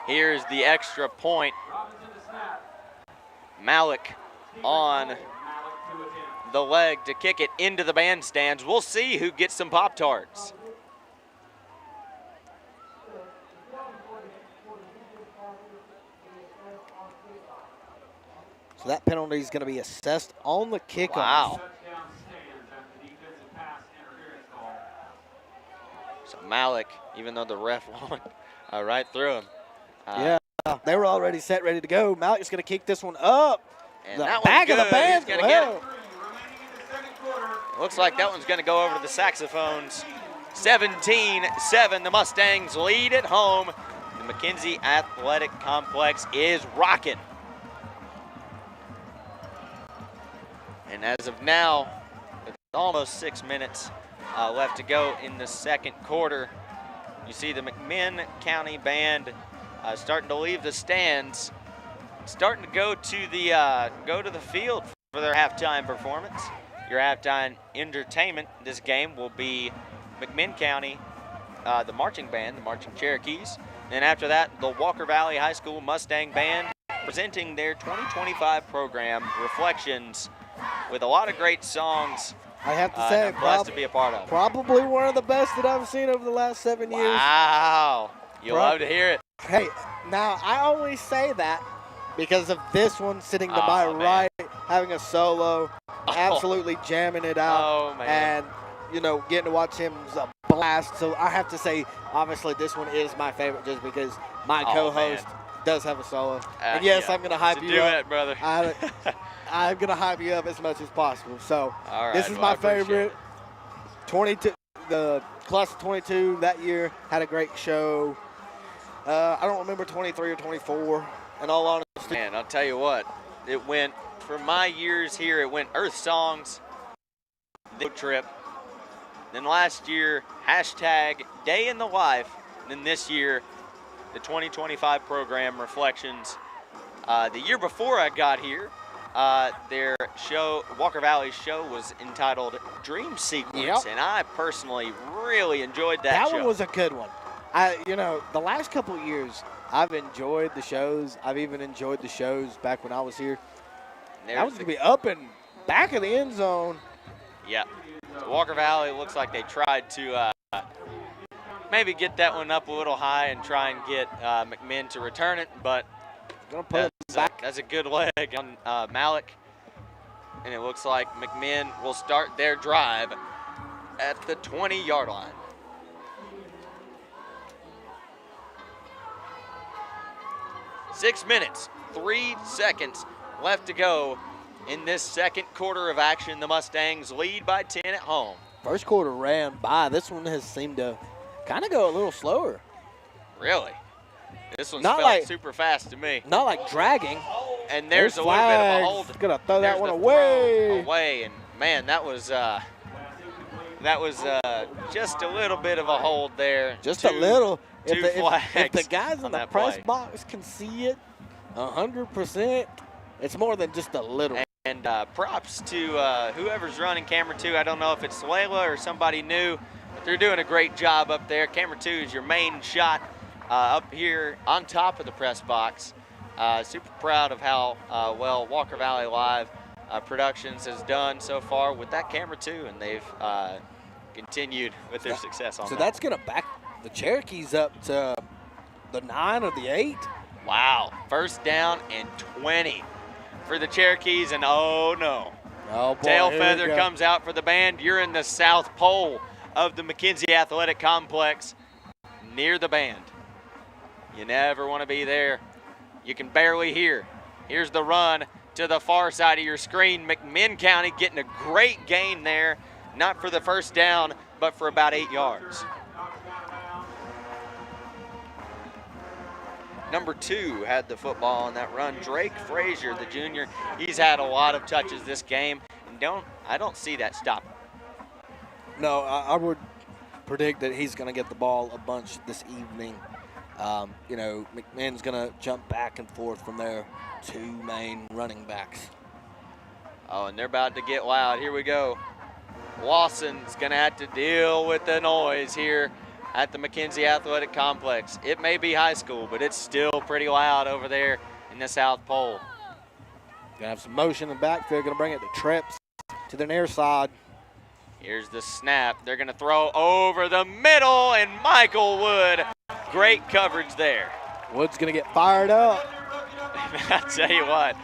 Here's the extra point. Malik on the leg to kick it into the bandstands. We'll see who gets some Pop-Tarts. So that penalty is going to be assessed on the kickoff. Wow. So Malik, even though the ref went right through him. Yeah, they were already set, ready to go. Malik's going to kick this one up. And the that back one's of the good. band. He's gonna get it. Looks like that one's going to go over to the saxophones. 17-7, the Mustangs lead at home. The McKenzie Athletic Complex is rocking. And as of now, with almost 6 minutes left to go in the second quarter, You see the McMinn County band starting to leave the stands, starting to go to the field for their halftime performance. Your halftime entertainment this game will be McMinn County, the marching band, the Marching Cherokees. And after that, the Walker Valley High School Mustang Band presenting their 2025 program, Reflections, with a lot of great songs. I have to say, I'm blessed to be a part of. Probably one of the best that I've seen over the last 7 years. Wow. You love to hear it. Hey, now I always say that because of this one sitting to my right, having a solo, absolutely jamming it out. Oh, man. And, you know, getting to watch him is a blast. So I have to say, obviously, this one is my favorite just because my co-host does have a solo. And yes, I'm going to hype you up. Do it, brother. I'm going to hype you up as much as possible. So all right, this is my favorite. 22, the class of 22 that year had a great show. I don't remember 23 or 24, in all honesty. Man, I'll tell you what. It went, for my years here, it went Earth Songs, the trip. Then last year, hashtag Day in the Life. And then this year, the 2025 program, Reflections. The year before I got here, their show, Walker Valley's show, was entitled Dream Sequence, and I personally really enjoyed that show. That one was a good one. You know, the last couple of years, I've enjoyed the shows. I've even enjoyed the shows back when I was here. I was going to be up and back of the end zone. Yeah. So Walker Valley looks like they tried to maybe get that one up a little high and try and get McMinn to return it, but that's a good leg on Malik. And it looks like McMinn will start their drive at the 20-yard line. Six minutes, 3 seconds left to go in this second quarter of action. The Mustangs lead by 10 at home. First quarter ran by. This one has seemed to kind of go a little slower. Really? This one's not felt like, super fast to me. Not like dragging. And there's a little bit of a hold. Gonna throw that one away. And man, that was just a little bit of a hold there. Just a little. If the guys in the press box can see it 100%, it's more than just a little. And props to whoever's running camera 2. I don't know if it's Layla or somebody new, but they're doing a great job up there. Camera 2 is your main shot up here on top of the press box. Super proud of how well Walker Valley Live Productions has done so far with that camera 2, and they've continued with their success on that. So that's going to back the Cherokees up to the 9 or the 8. Wow. First down and 20 for the Cherokees, and oh no. Oh boy, tail feather comes out for the band. You're in the south pole of the McKenzie Athletic Complex near the band. You never want to be there. You can barely hear. Here's the run to the far side of your screen. McMinn County getting a great gain there, not for the first down, but for about 8 yards. Number 2 had the football on that run. Drake Frazier, the junior, he's had a lot of touches this game, and I don't see that stopping. No, I would predict that he's going to get the ball a bunch this evening. You know, McMinn's going to jump back and forth from their 2 main running backs. Oh, and they're about to get loud. Here we go. Lawson's going to have to deal with the noise here at the McKenzie Athletic Complex. It may be high school, but it's still pretty loud over there in the South Pole. Going to have some motion in the backfield. Going to bring it to Trips to the near side. Here's the snap. They're going to throw over the middle, and Michael Wood. Great coverage there. Wood's going to get fired up. I tell you what,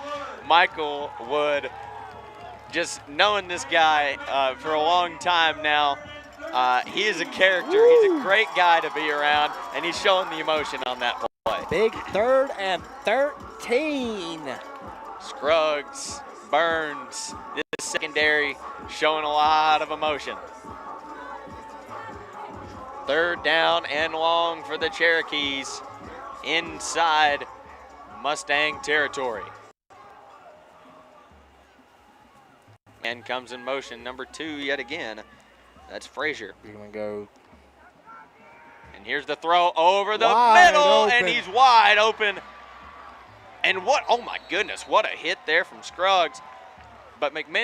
Michael Wood, just knowing this guy for a long time now, he is a character. Woo. He's a great guy to be around, and he's showing the emotion on that play. Big 3rd and 13. Scruggs, Burns, this secondary showing a lot of emotion. 3rd down and long for the Cherokees inside Mustang territory. And comes in motion, number 2 yet again. That's Frazier. You're going to go. And here's the throw over the Wide middle, open. and he's wide open. And what, oh my goodness, what a hit there from Scruggs. But McMinn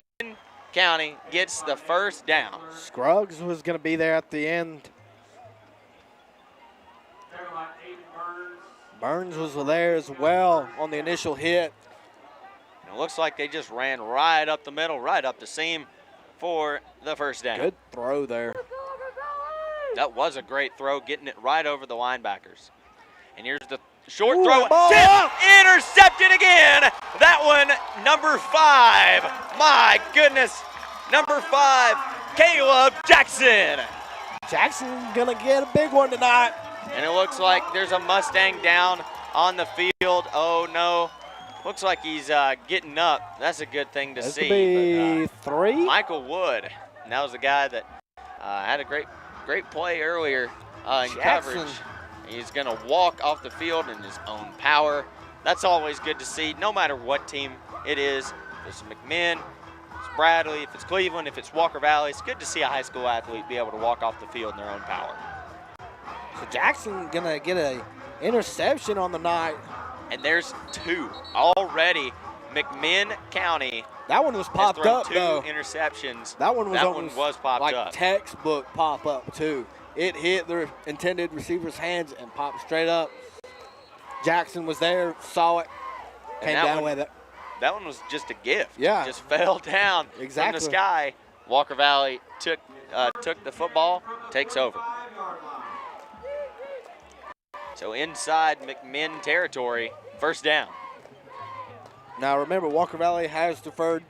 County gets the first down. Scruggs was going to be there at the end. Burns was there as well on the initial hit. And it looks like they just ran right up the middle, right up the seam for the first down. Good throw there. That was a great throw, getting it right over the linebackers. And here's the short Ooh, throw. ball Tip, up. intercepted again. That one, number 5. My goodness, number 5, Caleb Jackson. Jackson going to get a big one tonight. And it looks like there's a Mustang down on the field. Oh, no. Looks like he's getting up. That's a good thing to This see. could be But, 3. Michael Wood, and that was the guy that had a great play earlier in Jackson. coverage. He's going to walk off the field in his own power. That's always good to see, no matter what team it is. If it's McMinn, if it's Bradley, if it's Cleveland, if it's Walker Valley, it's good to see a high school athlete be able to walk off the field in their own power. So Jackson going to get a interception on the night. And there's 2 already. McMinn County That one was has popped thrown up, 2 though. interceptions. That one was popped like up. textbook pop up, too. It hit the intended receiver's hands and popped straight up. Jackson was there, saw it, And came that down one- with it. That one was just a gift. Yeah. Just fell down Exactly. from the sky. Walker Valley took the football, takes over. So inside McMinn territory, first down. Now, remember, Walker Valley has deferred,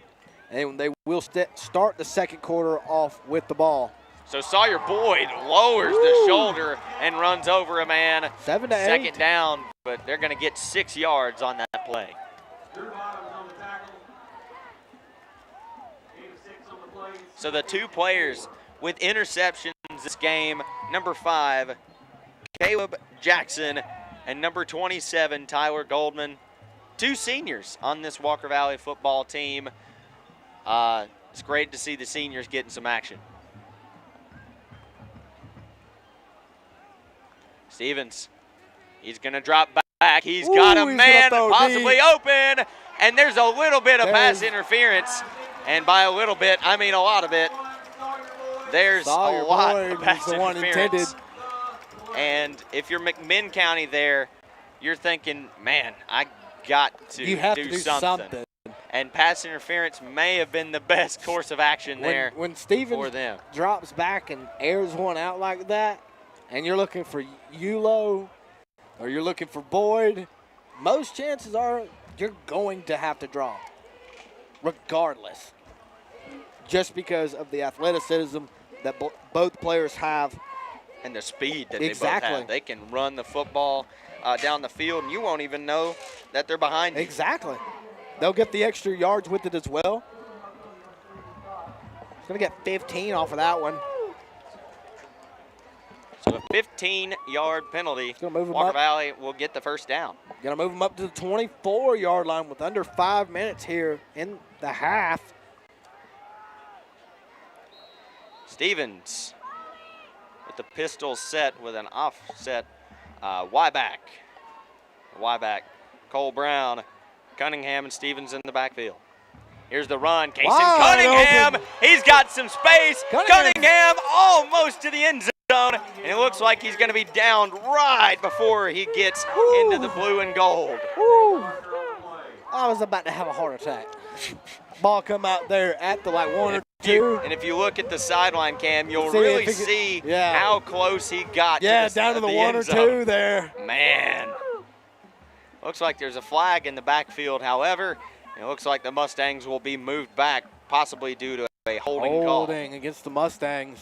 and they will start the second quarter off with the ball. So Sawyer Boyd lowers the shoulder and runs over a man. 7 to 8. Second down, but they're going to get 6 yards on that play. So the 2 players with interceptions this game, number 5, Caleb Jackson, and number 27, Tyler Goldman. 2 seniors on this Walker Valley football team. It's great to see the seniors getting some action. Stevens, he's going to drop back. He's got a he's man gonna throw possibly deep. open, and there's a little bit of pass There's- interference. And by a little bit, I mean a lot of it. There's Sawyer a lot Boyd of was pass the one interference. And if you're McMinn County there, you're thinking, man, I got to You have do to do something. something. And pass interference may have been the best course of action there When for Stevens them. drops back and airs one out like that, and you're looking for Yulo or you're looking for Boyd, most chances are you're going to have to draw, regardless. Just because of the athleticism that both players have. And the speed that Exactly. they both have. They can run the football down the field, and you won't even know that they're behind you. Exactly. They'll get the extra yards with it as well. He's going to get 15 off of that one. So a 15-yard penalty. gonna move 'em Walker up. Valley will get the first down. Going to move them up to the 24-yard line with under 5 minutes here in the half. Stevens with the pistol set with an offset Y-back. Y-back. Cole Brown, Cunningham, and Stevens in the backfield. Here's the run. Casey Wide Cunningham. open. He's got some space. Cunningham. Cunningham almost to the end zone. And it looks like he's going to be down right before he gets into the blue and gold. Woo. I was about to have a heart attack. Ball come out there at the 1 or 2. And if you look at the sideline cam, you'll See really if he could- see yeah. how close he got Yeah, to down to the 1 end or zone. 2 there. Man. Looks like there's a flag in the backfield. However, it looks like the Mustangs will be moved back, possibly due to a holding call. Holding against the Mustangs.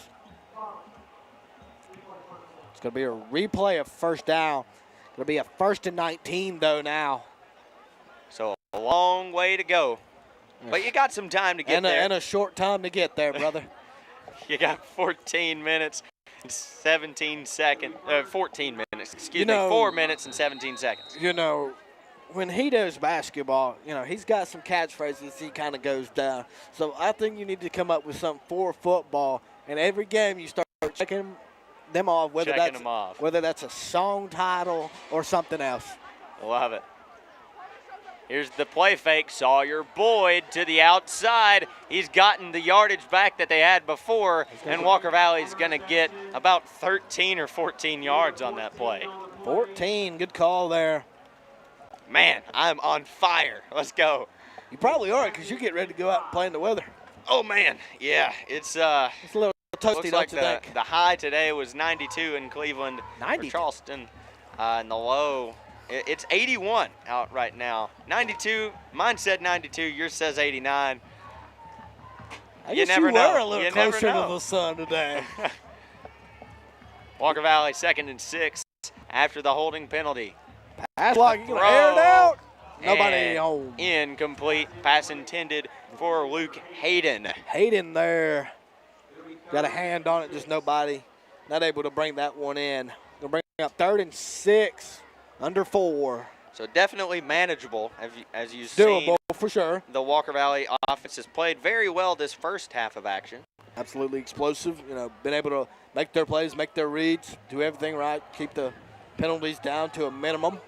It's going to be a replay of first down. Going to be a 1st and 19, though, now. So a long way to go. But you got some time to get there. And a short time to get there, brother. You got 14 minutes and 17 seconds. 14 minutes, excuse me. 4 minutes and 17 seconds. You know, when he does basketball, he's got some catchphrases he kind of goes down. So I think you need to come up with something for football. And every game you start checking them off, whether Checking that's a song title or something else. Love it. Here's the play fake. Sawyer Boyd to the outside. He's gotten the yardage back that they had before, and Walker Valley's going to get about 13 or 14 yards on that play. 14, good call there. Man, I'm on fire. Let's go. You probably are because you get ready to go out and play in the weather. Oh, man. Yeah, it's a little toasty, looks don't like you think? the high today was 92 in Cleveland. 90. For Charleston, and the low, it's 81 out right now. 92, mine said 92, yours says 89. I guess you were a little closer to the sun today. Walker Valley 2nd and 6 after the holding penalty. Pass block, you can air it out. Nobody home. Incomplete. Pass intended for Luke Hayden. Hayden there. Got a hand on it, just nobody. Not able to bring that one in. Gonna bring up 3rd and 6, under 4. So definitely manageable, as you've seen. Doable for sure. The Walker Valley offense has played very well this first half of action. Absolutely explosive. You know, been able to make their plays, make their reads, do everything right, keep the penalties down to a minimum.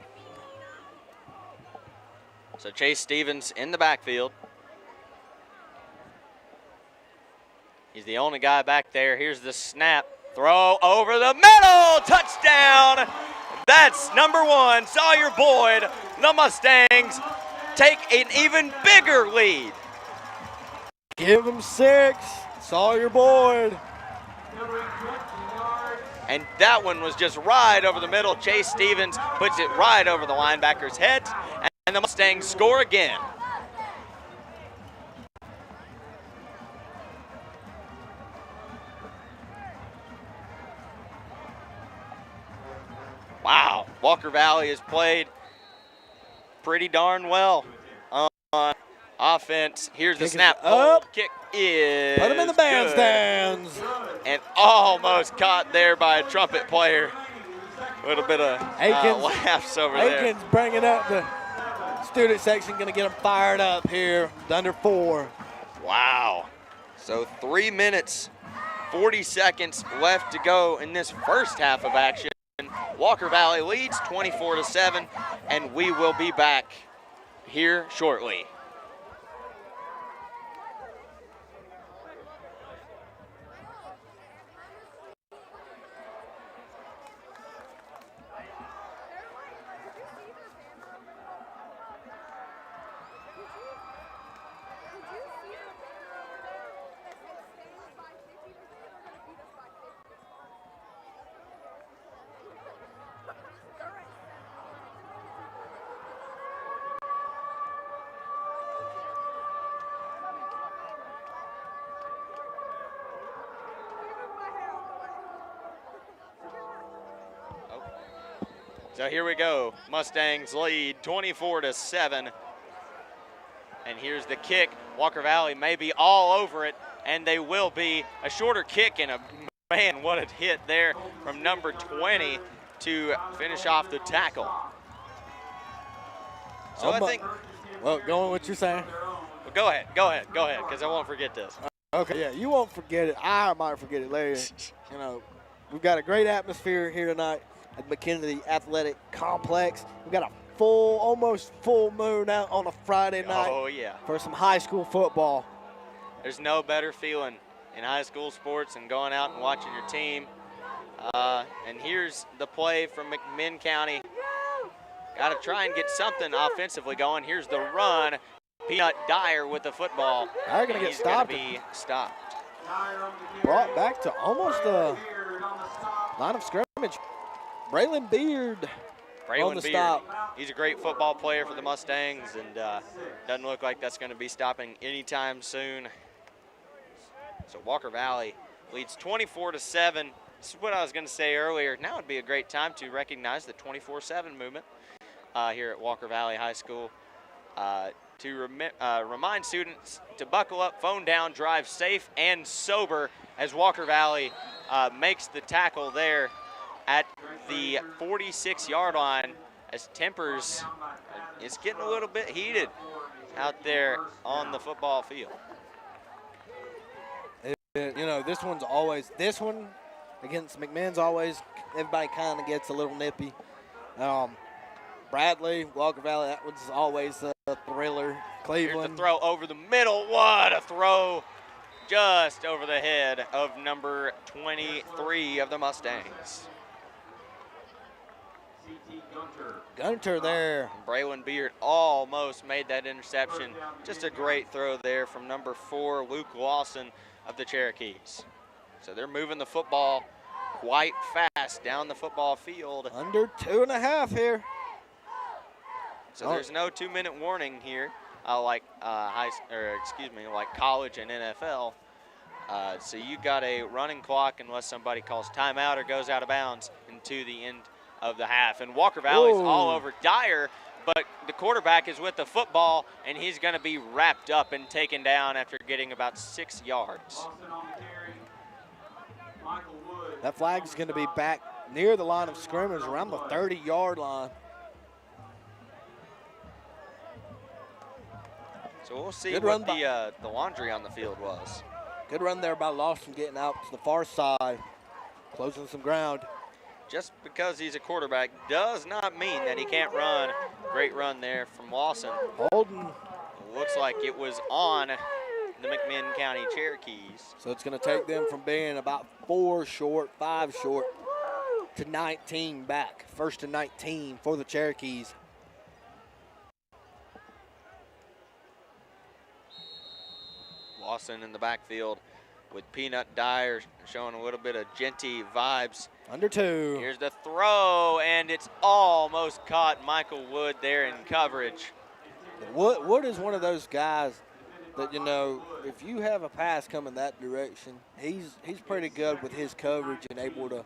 So Chase Stevens in the backfield. He's the only guy back there. Here's the snap. Throw over the middle. Touchdown. That's number 1, Sawyer Boyd. The Mustangs take an even bigger lead. Give him 6. Sawyer Boyd. And that one was just right over the middle. Chase Stevens puts it right over the linebacker's head. And the Mustangs score again. Wow, Walker Valley has played pretty darn well on offense. Here's the snap. Up. Kick is Put him in the bandstands. And almost caught there by a trumpet player. A little bit of laughs over there. Aiken's bringing up the student section, going to get them fired up here. Under 4. Wow. So 3 minutes, 40 seconds left to go in this first half of action. Walker Valley leads 24-7, and we will be back here shortly. So here we go. Mustangs lead 24-7. And here's the kick. Walker Valley may be all over it, and they will be. A shorter kick, and man, what a hit there from number 20 to finish off the tackle. So I think. Well, go on what you're saying. Well, go ahead, because I won't forget this. Okay, yeah, you won't forget it. I might forget it later. You know, we've got a great atmosphere here tonight at McKinney Athletic Complex. We've got a almost full moon out on a Friday night. Oh, yeah. For some high school football. There's no better feeling in high school sports than going out and watching your team. And here's the play from McMinn County. Got to try and get something offensively going. Here's the run. Peanut Dyer with the football. They're going to get stopped. He's going to be stopped. Brought back to almost the line of scrimmage. Braylon Beard on the stop. He's a great football player for the Mustangs, and doesn't look like that's going to be stopping anytime soon. So Walker Valley leads 24-7. This is what I was going to say earlier. Now would be a great time to recognize the 24/7 movement here at Walker Valley High School. To remind students to buckle up, phone down, drive safe and sober as Walker Valley makes the tackle there at the 46-yard line as tempers, it's getting a little bit heated out there on the football field. You know, this one against McMinn's always, everybody kind of gets a little nippy. Bradley, Walker Valley, that was always a thriller. Cleveland. Here's the throw over the middle. What a throw. Just over the head of number 23 of the Mustangs. Gunter there. And Braylon Beard almost made that interception. Just a great throw there from number 4, Luke Lawson of the Cherokees. So they're moving the football quite fast down the football field. Under 2.5 here. So there's no 2-minute warning here, like college and NFL. So you got a running clock unless somebody calls timeout or goes out of bounds into the end of the half. And Walker Valley's all over Dyer, but the quarterback is with the football, and he's going to be wrapped up and taken down after getting about 6 yards. That flag's going to be back near the line of scrimmage, around the 30-yard line. So we'll see what the laundry on the field was. Good run there by Lawson, getting out to the far side, closing some ground. Just because he's a quarterback does not mean that he can't run. Great run there from Lawson. Holden. Looks like it was on the McMinn County Cherokees. So it's going to take them from being about 5 short, to 19 back. 1st and 19 for the Cherokees. Lawson in the backfield with Peanut Dyer showing a little bit of Genty vibes. Under 2. Here's the throw, and it's almost caught Michael Wood there in coverage. Wood is one of those guys that, you know, if you have a pass coming that direction, he's pretty good with his coverage and able to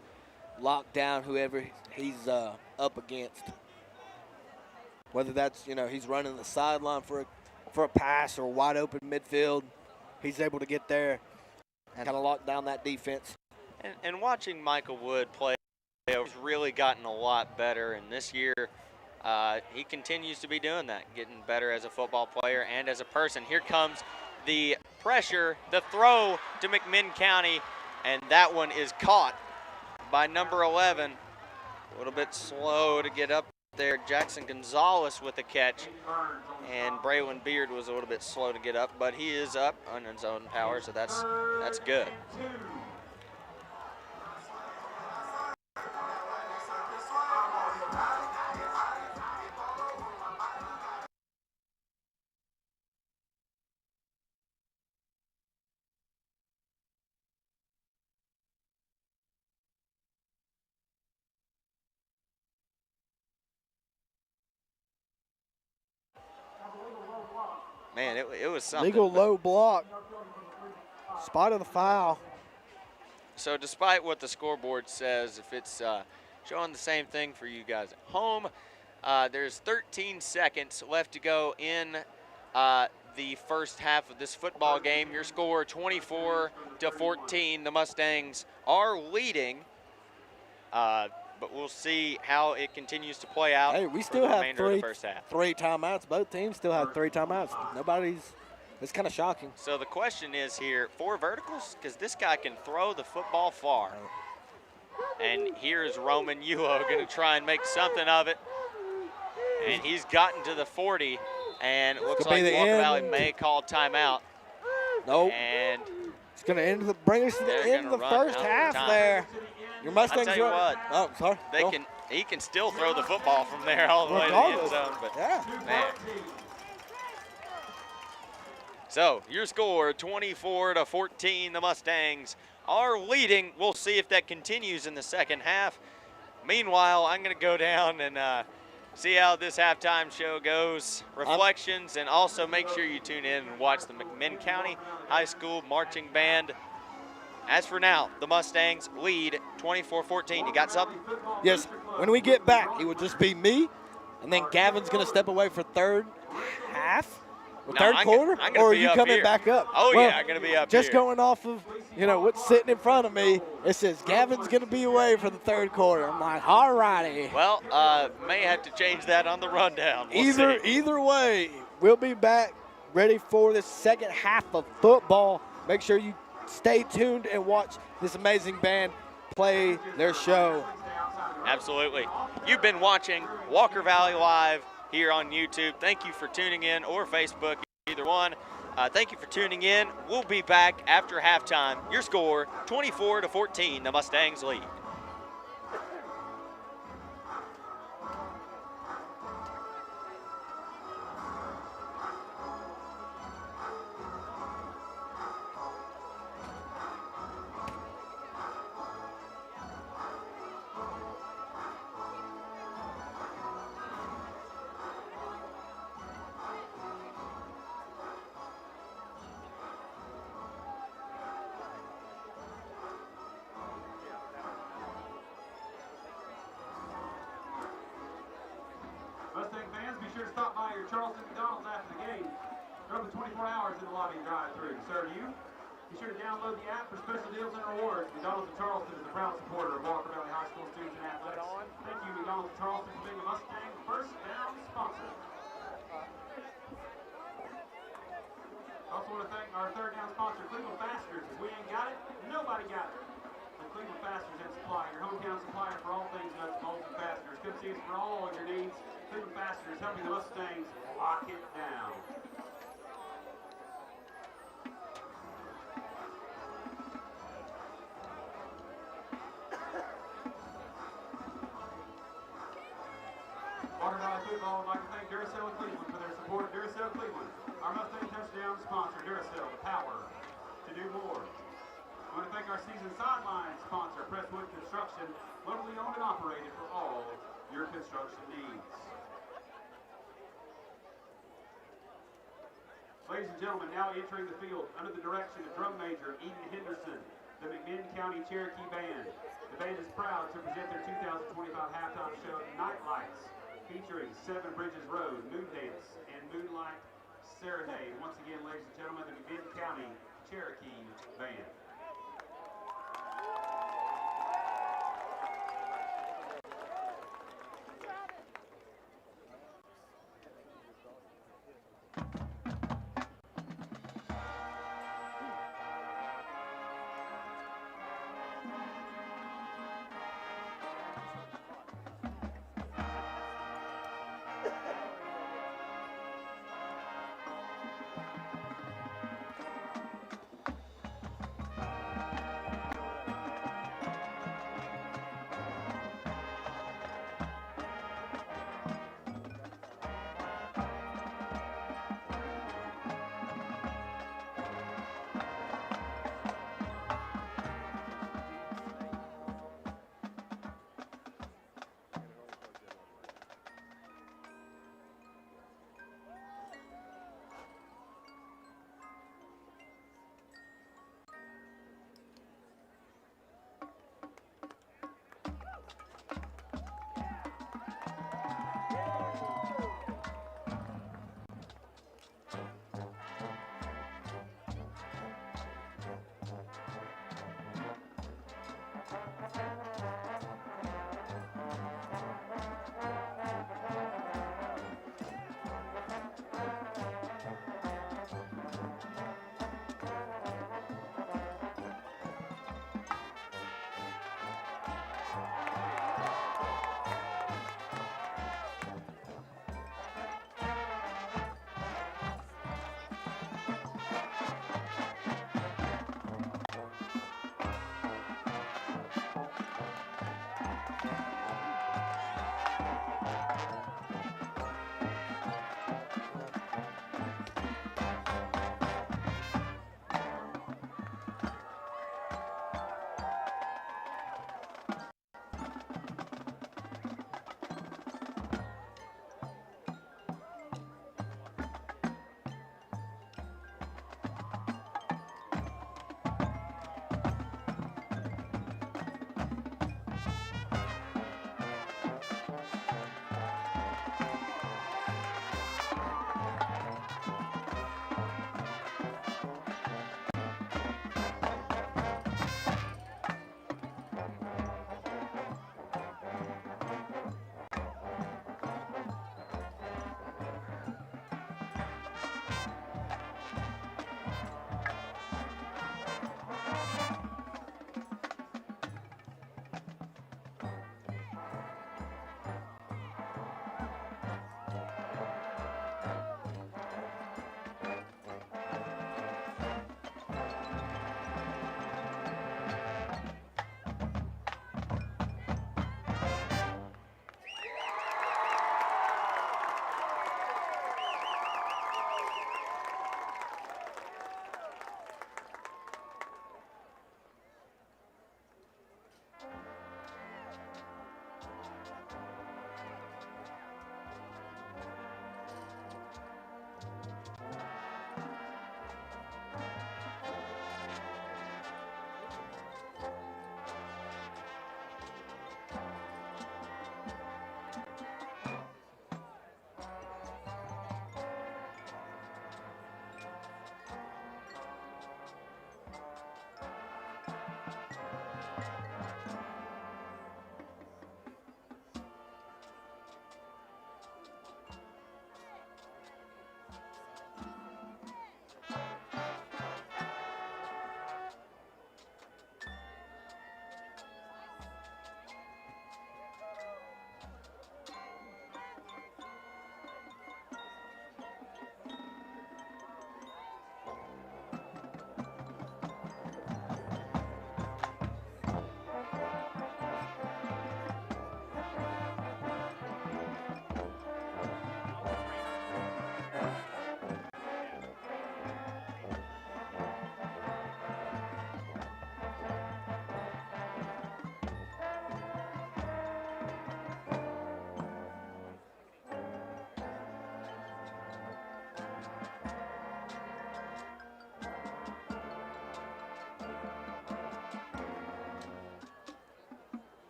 lock down whoever he's up against. Whether that's, you know, he's running the sideline for a pass or wide open midfield, he's able to get there and kind of lock down that defense. And watching Michael Wood play, he's really gotten a lot better. And this year, he continues to be doing that, getting better as a football player and as a person. Here comes the pressure, the throw to McMinn County, and that one is caught by number 11. A little bit slow to get up there. Jackson Gonzalez with the catch, and Braylon Beard was a little bit slow to get up, but he is up on his own power, so that's good. Man, it was something. Legal low block. Spot of the foul. So despite what the scoreboard says, if it's showing the same thing for you guys at home, there's 13 seconds left to go in the first half of this football game. Your score 24-14. The Mustangs are leading, but we'll see how it continues to play out. Hey, we still have three timeouts. Both teams still have 3 timeouts. It's kind of shocking. So the question is here, 4 verticals? Because this guy can throw the football far. And here's Roman Yulo going to try and make something of it. And he's gotten to the 40, and it looks like Walker Valley may call timeout. Nope. And it's going to bring us to the end of the first half there. Your Mustangs I'll tell you what. Oh, sorry. He can still throw the football from there all the way to the end zone. But yeah. Man. So your score 24-14. The Mustangs are leading. We'll see if that continues in the second half. Meanwhile, I'm going to go down and see how this halftime show goes, reflections, and also make sure you tune in and watch the McMinn County High School Marching Band. As for now, the Mustangs lead 24-14. You got something? Yes. When we get back, it will just be me, and then Gavin's going to step away for third half, or third quarter, or are you coming back up? Oh, yeah, I'm going to be up just here. Going off of, what's sitting in front of me, it says Gavin's going to be away for the third quarter. I'm like, all righty. Well, may have to change that on the rundown. Either way, we'll be back ready for the second half of football. Make sure you stay tuned and watch this amazing band play their show. Absolutely. You've been watching Walker Valley Live here on YouTube. Thank you for tuning in, or Facebook, either one. Thank you for tuning in. We'll be back after halftime. Your score, 24-14, the Mustangs lead. Mustang fans, be sure to stop by your Charleston McDonald's after the game. They're open 24 hours in the lobby and drive-through to serve you. Be sure to download the app for special deals and rewards. McDonald's of Charleston is a proud supporter of Walker Valley High School students and athletics. Thank you, McDonald's of Charleston, for being a Mustang first down sponsor. Also want to thank our third down sponsor, Cleveland Fasteners. If we ain't got it, nobody got it. The Cleveland Fasteners and Supply, your hometown supplier for all things nuts, bolts, and fasteners. Come see us for all of your needs. Cleveland Fasteners, helping the Mustangs lock it down. Walker Valley Football would like to thank Duracell and Cleveland for their support. Duracell Cleveland, our Mustang touchdown sponsor. Duracell, the power to do more. I want to thank our season sideline sponsor, Presswood Construction, locally owned and operated for all your construction needs. Ladies and gentlemen, now entering the field under the direction of drum major Eden Henderson, the McMinn County Cherokee Band. The band is proud to present their 2025 halftime show, Night Lights, featuring Seven Bridges Road, Moon Dance, and Moonlight Serenade. Once again, ladies and gentlemen, the McMinn County Cherokee Band.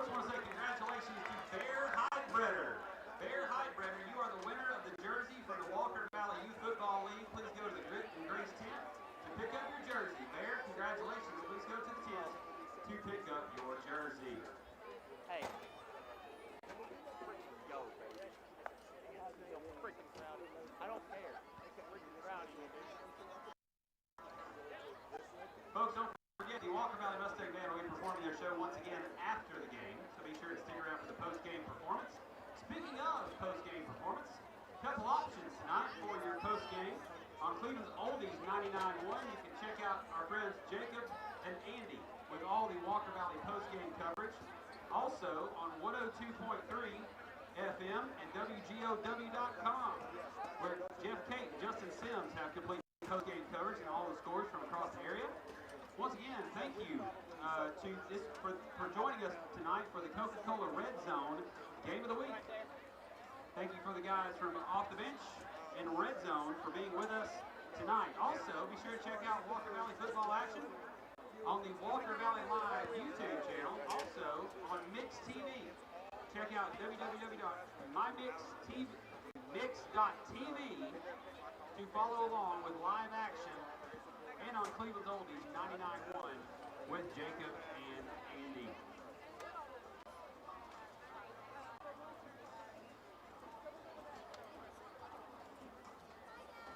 Folks, I want to say congratulations to Bear Heidbreder. Bear Heidbreder, you are the winner of the jersey from the Walker Valley Youth Football League. Please go to the Grit and Grace tent to pick up your jersey. Bear, congratulations. Please go to the tent to pick up your jersey. Hey. I don't care. Folks, don't forget the Walker Valley Mustang Band will be performing their show once again after the game, so be sure to stick around for the post-game performance. Speaking of post-game performance, a couple options tonight for your post-game. On Cleveland's Oldies 99.1, you can check out our friends Jacob and Andy with all the Walker Valley post-game coverage. Also on 102.3 FM and WGOW.com, where Jeff Kate and Justin Sims have complete post-game coverage and all the scores from across the area. Once again, thank you for joining us tonight for the Coca-Cola Red Zone Game of the Week. Thank you for the guys from Off the Bench and Red Zone for being with us tonight. Also, be sure to check out Walker Valley football action on the Walker Valley Live YouTube channel, also on Mix TV. Check out www.mymix.tv to follow along with live action, and on Cleveland's Oldies 99.1 with Jacob and Andy.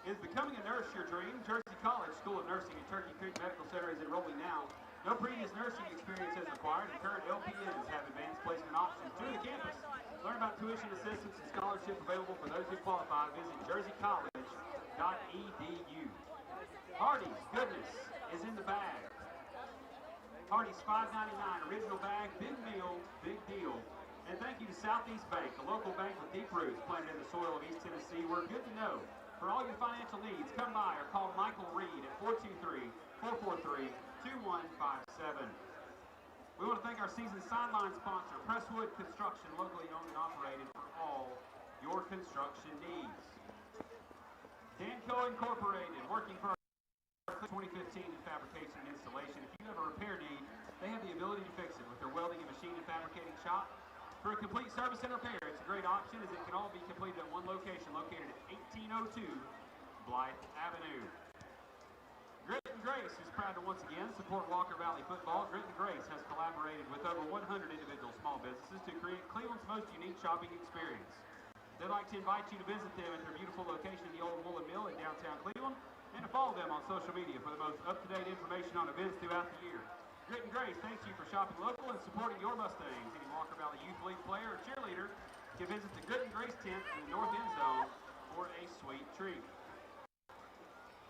Is becoming a nurse your dream? Jersey College School of Nursing at Turkey Creek Medical Center is enrolling now. No previous nursing experience is required, and current LPNs have advanced placement options to the campus. Learn about tuition assistance and scholarship available for those who qualify. Visit jerseycollege.edu. Hardee's goodness is in the bag. Hardee's $5.99 original bag, big meal, big deal. And thank you to Southeast Bank, a local bank with deep roots planted in the soil of East Tennessee. We're good to know. For all your financial needs, come by or call Michael Reed at 423-443-2157. We want to thank our season sideline sponsor, Presswood Construction, locally owned and operated for all your construction needs. Danco Incorporated, working for our 2015 in fabrication and installation. If you have a repair need, they have the ability to fix it with their welding and machine and fabricating shop. For a complete service and repair, it's a great option as it can all be completed at one location located at 1802 Blythe Avenue. Grit and Grace is proud to once again support Walker Valley football. Grit and Grace has collaborated with over 100 individual small businesses to create Cleveland's most unique shopping experience. They'd like to invite you to visit them at their beautiful location in the Old Woolen Mill in downtown Cleveland and to follow them on social media for the most up-to-date information on events throughout the year. Grit and Grace thanks you for shopping local and supporting your Mustangs. Any Walker Valley Youth League player or cheerleader can visit the Grit and Grace tent in the north end zone for a sweet treat.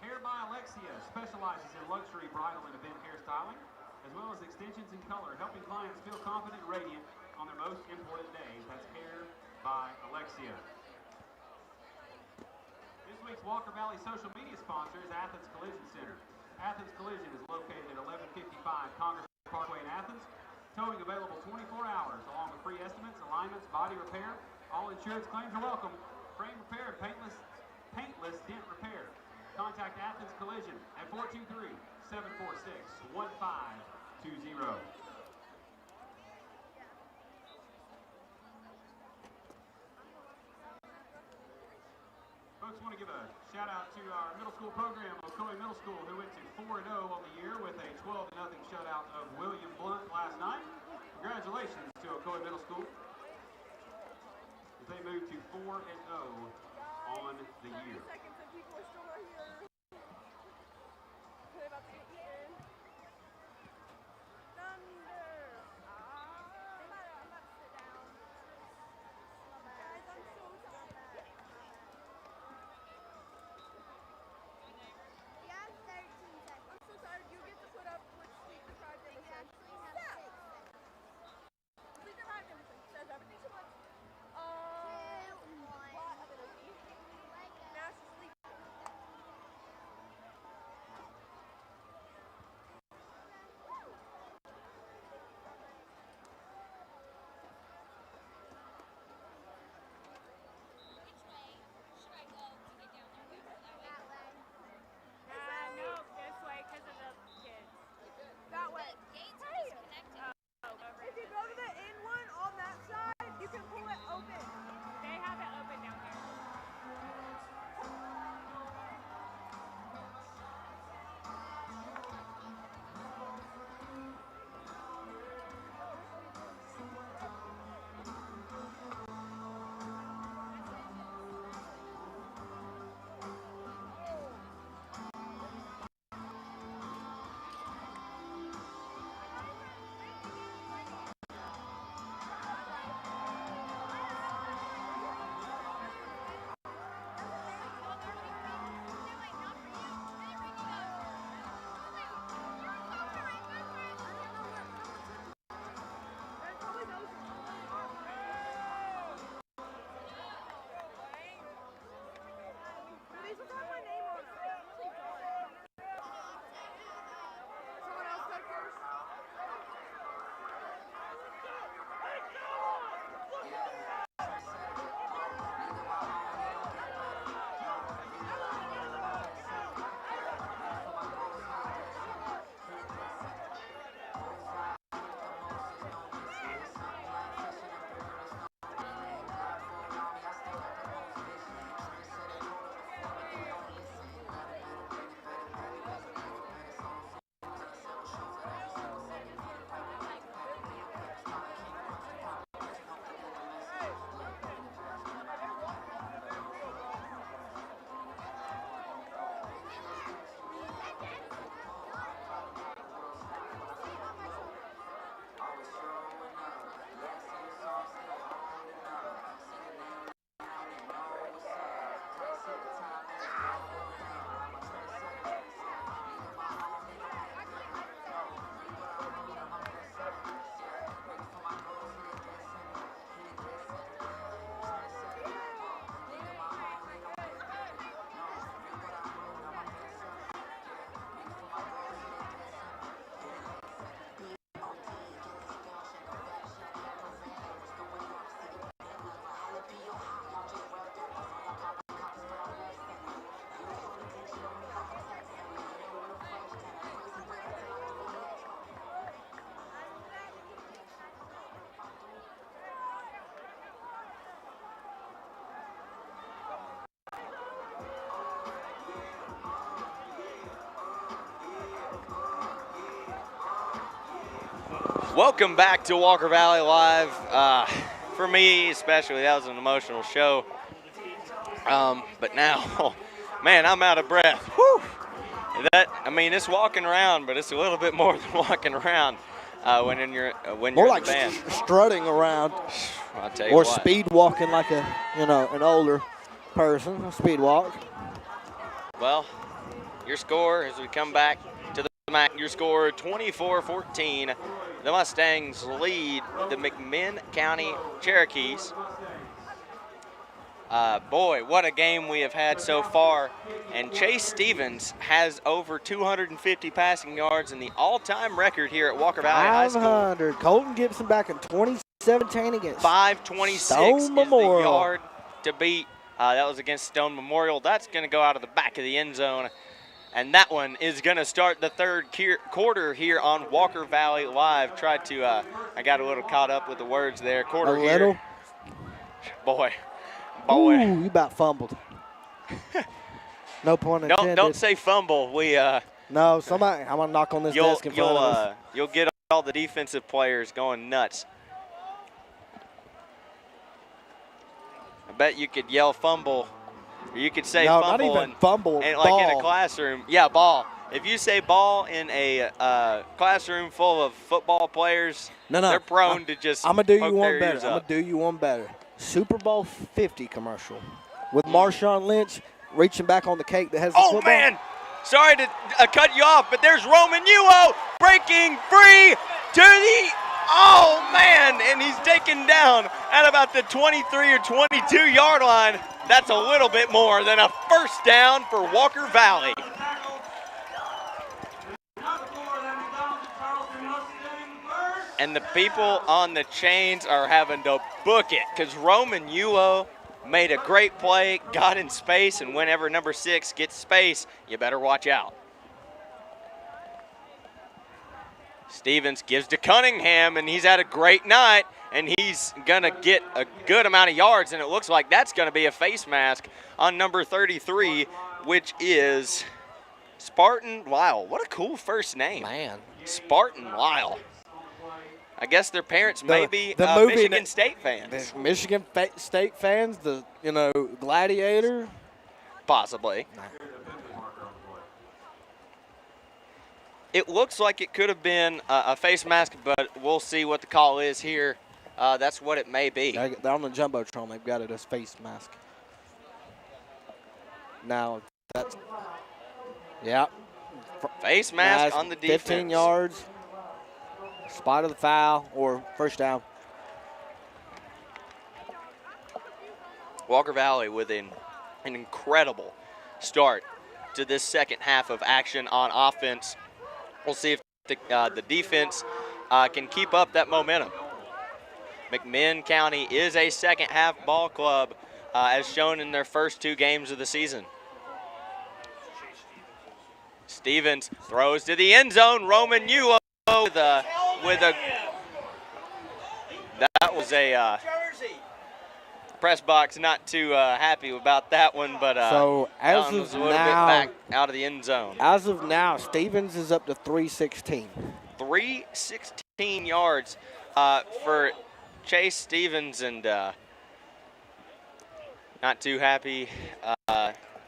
Hair by Alexia specializes in luxury bridal and event hairstyling, as well as extensions in color, helping clients feel confident and radiant on their most important days. That's Hair by Alexia. This week's Walker Valley social media sponsor is Athens Collision Center. Athens Collision is located at 1155 Congress Parkway in Athens. Towing available 24 hours, along with free estimates, alignments, body repair. All insurance claims are welcome. Frame repair and paintless dent repair. Contact Athens Collision at 423-746-1520. Folks, want to give a shout out to our middle school program, Ocoee Middle School, who went to 4-0 on the year with a 12-0 shutout of William Blunt last night. Congratulations to Ocoee Middle School as they moved to 4-0 on the year. Welcome back to Walker Valley Live. For me especially, that was an emotional show. But now, man, I'm out of breath. Whew. It's walking around, but it's a little bit more than walking around when you're More like in the band. strutting around, I'll tell you or what. speed walking like an older person. A speed walk. Well, your score as we come back to the mat, your score 24-14. The Mustangs lead the McMinn County Cherokees. Boy, what a game we have had so far. And Chase Stevens has over 250 passing yards and the all-time record here at Walker Valley High School. 500. Colton Gibson back in 2017 against 526 Stone is Memorial. the yard to beat. That was against Stone Memorial. That's going to go out of the back of the end zone. And that one is going to start the third quarter here on Walker Valley Live. I got a little caught up with the words there. Quarter here. Little. Boy. Ooh, you about fumbled. No point intended. Don't say fumble. No, somebody. I'm gonna knock on this desk in front of us. You'll get all the defensive players going nuts. I bet you could yell fumble, or you could say no, fumble. not even fumble. And ball. like in a classroom. Yeah, ball. If you say ball in a classroom full of football players, they're prone to just. I'm gonna do you one better. Super Bowl 50 commercial with Marshawn Lynch reaching back on the cake that has the football. Oh, man. Sorry to cut you off, but there's Roman Uo breaking free to the – oh, man, and he's taken down at about the 23 or 22-yard line. That's a little bit more than a first down for Walker Valley. And the people on the chains are having to book it because Roman Uo made a great play, got in space, and whenever number 6 gets space, you better watch out. Stevens gives to Cunningham, and he's had a great night, and he's going to get a good amount of yards, and it looks like that's going to be a face mask on number 33, which is Spartan Lyle. What a cool first name. Man. Spartan Lyle. I guess their parents may be Michigan State fans. Michigan State fans, Gladiator. Possibly. It looks like it could have been a face mask, but we'll see what the call is here. That's what it may be. They're on the Jumbotron. They've got it as face mask. Now, that's, yeah. Face mask on the defense. 15 yards. Spot of the foul or first down. Walker Valley with an incredible start to this second half of action on offense. We'll see if the defense can keep up that momentum. McMinn County is a second half ball club as shown in their first 2 games of the season. Stevens throws to the end zone. Roman Uo that was a press box not too happy about that one, but so as was a of little bit now, back out of the end zone. As of now, Stevens is up to 316. 316 yards for Chase Stevens, and not too happy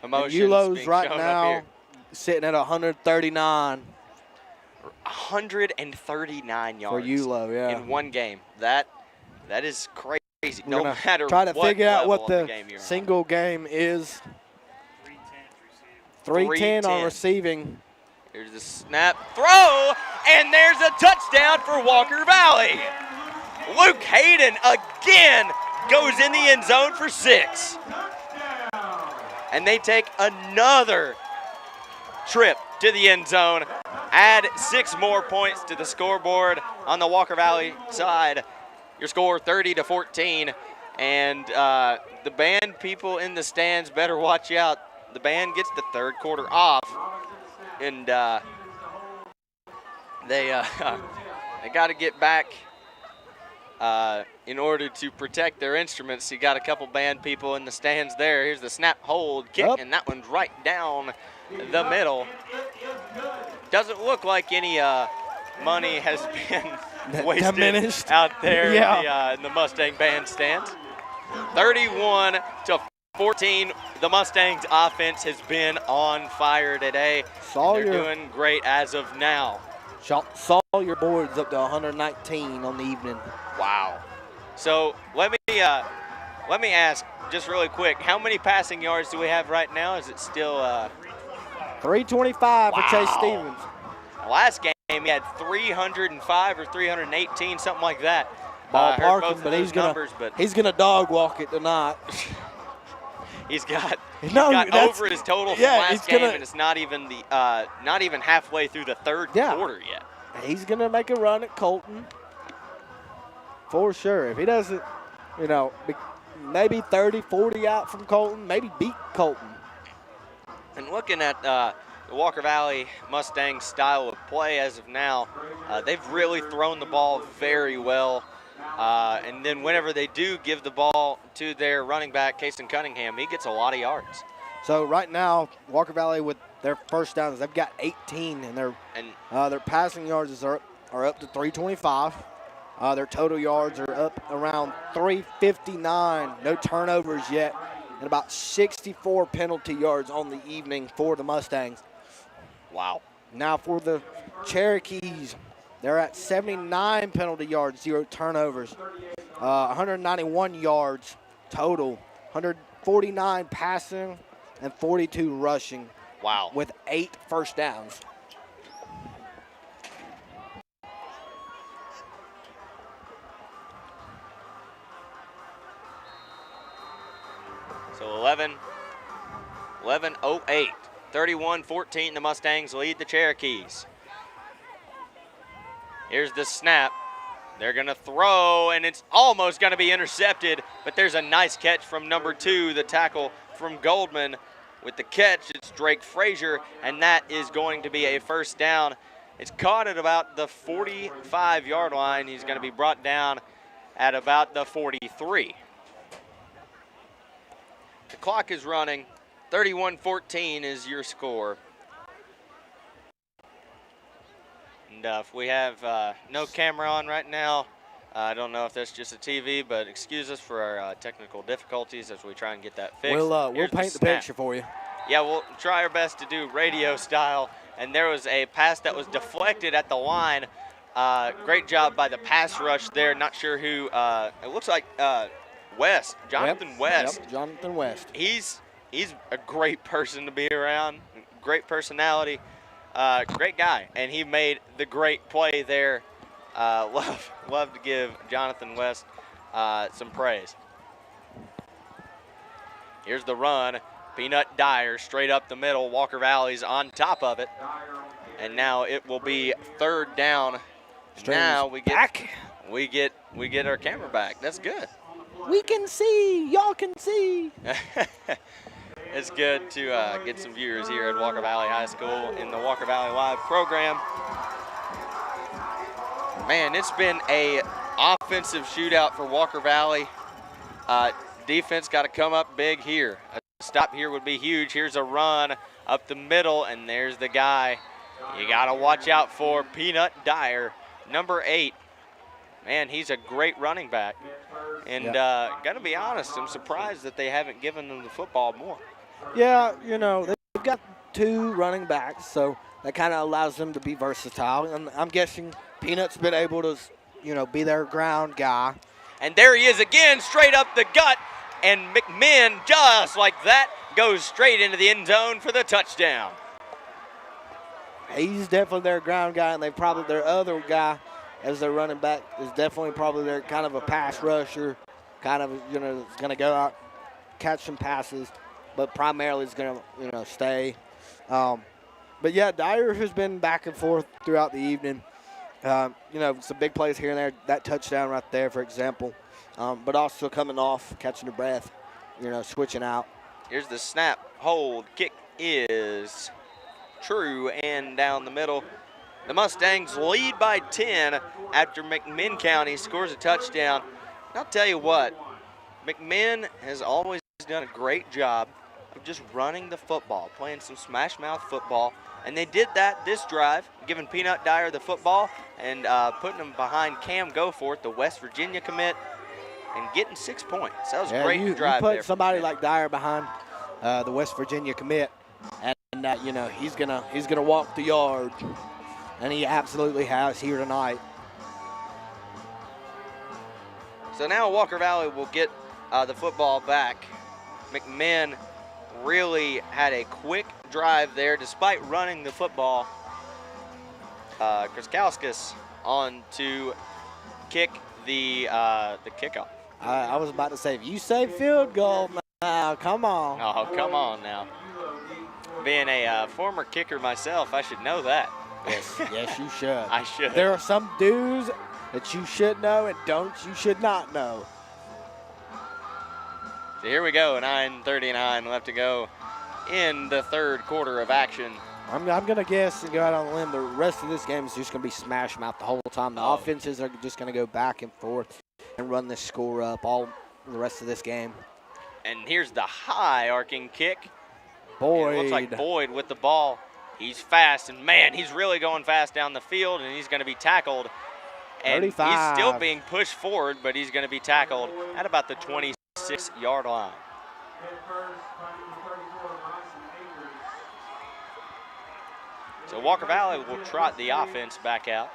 emotions. Ulo's being right shown now up here. sitting at 139. 139 yards for Ulo, yeah. in one game. That is crazy. We're No gonna matter try to what figure out level what of the game you're single game is. 310 on receiving. Here's the snap, throw, and there's a touchdown for Walker Valley. Luke Hayden again goes in the end zone for 6. And they take another trip to the end zone, add 6 more points to the scoreboard on the Walker Valley side. Your score 30-14, and the band people in the stands better watch out. The band gets the third quarter off, and they got to get back in order to protect their instruments. You got a couple band people in the stands there. Here's the snap, hold, kick, and that one's right down the middle. Doesn't look like any money has been wasted diminished out there Yeah. in the Mustang bandstand. 31-14. The Mustangs offense has been on fire today. They're doing great as of now. Sawyer boards up to 119 on the evening. Wow. So let me ask just really quick, how many passing yards do we have right now? Is it still 325 for Chase Stevens. Last game he had 305 or 318, something like that. Ballparking, but he's gonna dog walk it tonight. He's got that's over his total from last game, and it's not even halfway through the third quarter yet. He's gonna make a run at Colton for sure. If he doesn't, maybe 30, 40 out from Colton, maybe beat Colton. And looking at the Walker Valley Mustangs style of play as of now, they've really thrown the ball very well. And then whenever they do give the ball to their running back, Kason Cunningham, he gets a lot of yards. So right now, Walker Valley with their first downs, they've got 18, and their passing yards are up to 325. Their total yards are up around 359. No turnovers yet, and about 64 penalty yards on the evening for the Mustangs. Wow. Now for the Cherokees, they're at 79 penalty yards, 0 turnovers, 191 yards total, 149 passing, and 42 rushing. Wow. With 8 first downs. So 11:08, 31-14, the Mustangs lead the Cherokees. Here's the snap. They're going to throw, and it's almost going to be intercepted, but there's a nice catch from number 2, the tackle from Goldman. With the catch, it's Drake Frazier, and that is going to be a first down. It's caught at about the 45-yard line. He's going to be brought down at about the 43. The clock is running. 31-14 is your score. And if we have no camera on right now, I don't know if that's just a TV, but excuse us for our technical difficulties as we try and get that fixed. We'll paint the picture for you. Yeah, we'll try our best to do radio style. And there was a pass that was deflected at the line. Great job by the pass rush there. Not sure who. It looks like West, Jonathan West. Yep, Jonathan West. He's a great person to be around. Great personality. Great guy, and he made the great play there. Love to give Jonathan West some praise. Here's the run. Peanut Dyer straight up the middle. Walker Valley's on top of it, and now it will be third down. Now we get our camera back. That's good. We can see. Y'all can see. It's good to get some viewers here at Walker Valley High School in the Walker Valley Live program. Man, it's been a offensive shootout for Walker Valley. Defense got to come up big here. A stop here would be huge. Here's a run up the middle, and there's the guy you got to watch out for, Peanut Dyer, number 8. Man, he's a great running back. And got to be honest, I'm surprised that they haven't given them the football more. Yeah, they've got 2 running backs, so that kind of allows them to be versatile. And I'm guessing Peanut's been able to, be their ground guy. And there he is again, straight up the gut. And McMinn, just like that, goes straight into the end zone for the touchdown. He's definitely their ground guy, and their other guy as their running back is definitely probably their kind of a pass rusher, kind of, is going to go out, catch some passes, but primarily is going to, stay. But, yeah, Dyer has been back and forth throughout the evening. Some big plays here and there, that touchdown right there, for example, but also coming off, catching the breath, switching out. Here's the snap, hold, kick is true and down the middle. The Mustangs lead by 10 after McMinn County scores a touchdown. And I'll tell you what, McMinn has always done a great job of just running the football, playing some smash mouth football, And they did that this drive, giving Peanut Dyer the football and putting him behind Cam Goforth, the West Virginia commit, and getting 6 points. That was a great drive you there. put somebody like Dyer behind the West Virginia commit, and you know, he's gonna walk the yard, and he absolutely has here tonight. So now Walker Valley will get the football back. McMinn really had a quick drive there despite running the football. Kriskauskas on to kick the kickoff. I was about to say, if you say field goal now, come on. Oh, come on now. Being a former kicker myself, I should know that. Yes, you should. I should. There are some dudes that you should know and you should not know. So here we go, 9:39 left to go in the third quarter of action. I'm going to guess and go out on a limb. The rest of this game is just going to be smash mouth the whole time. The offenses are just going to go back and forth and run this score up all the rest of this game. And here's the high arcing kick. Boyd. It looks like Boyd with the ball. He's fast, and man, he's really going fast down the field, and he's going to be tackled. And 35. He's still being pushed forward, but he's going to be tackled at about the 26-yard line. So Walker Valley will trot the offense back out,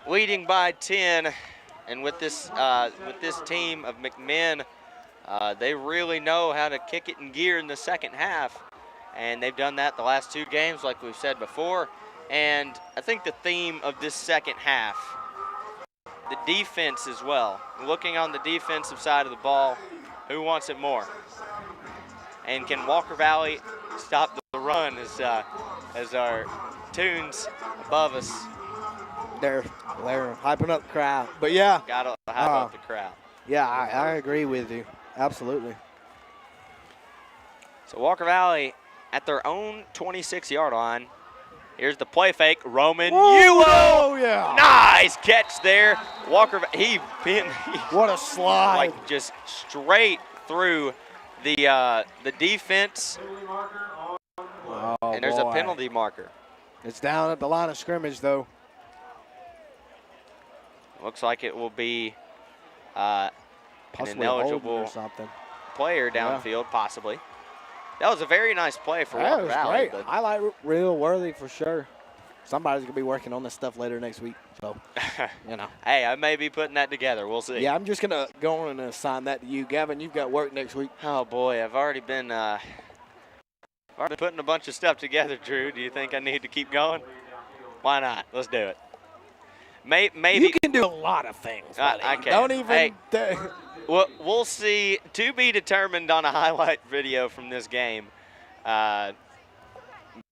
leading by 10. And with this team of McMinn, they really know how to kick it in gear in the second half. And they've done that the last two games, like we've said before. And I think the theme of this second half, the defense as well. Looking on the defensive side of the ball, who wants it more? And can Walker Valley stop the run as our tunes above us? They're hyping up the crowd. But yeah. Got to hype up the crowd. Yeah, I agree with you. Absolutely. So Walker Valley at their own 26-yard line. Here's the play fake. Roman Yulo. Oh, yeah. Nice catch there. Walker, what a slide. Like just straight through the defense. Oh, and there's a penalty marker. It's down at the line of scrimmage, though. Looks like it will be an Possibly ineligible or something. player downfield, possibly. That was a very nice play for Walker Valley. Great. Highlight reel worthy for sure. Somebody's going to be working on this stuff later next week. So, you know. Hey, I may be putting that together. We'll see. Yeah, I'm just going to go on and assign that to you. Gavin, you've got work next week. Oh, boy. I've already been putting a bunch of stuff together, Drew. Do you think I need to keep going? Why not? Let's do it. Maybe. You can do a lot of things, buddy. I can. Don't even. Hey, we'll see. To be determined on a highlight video from this game.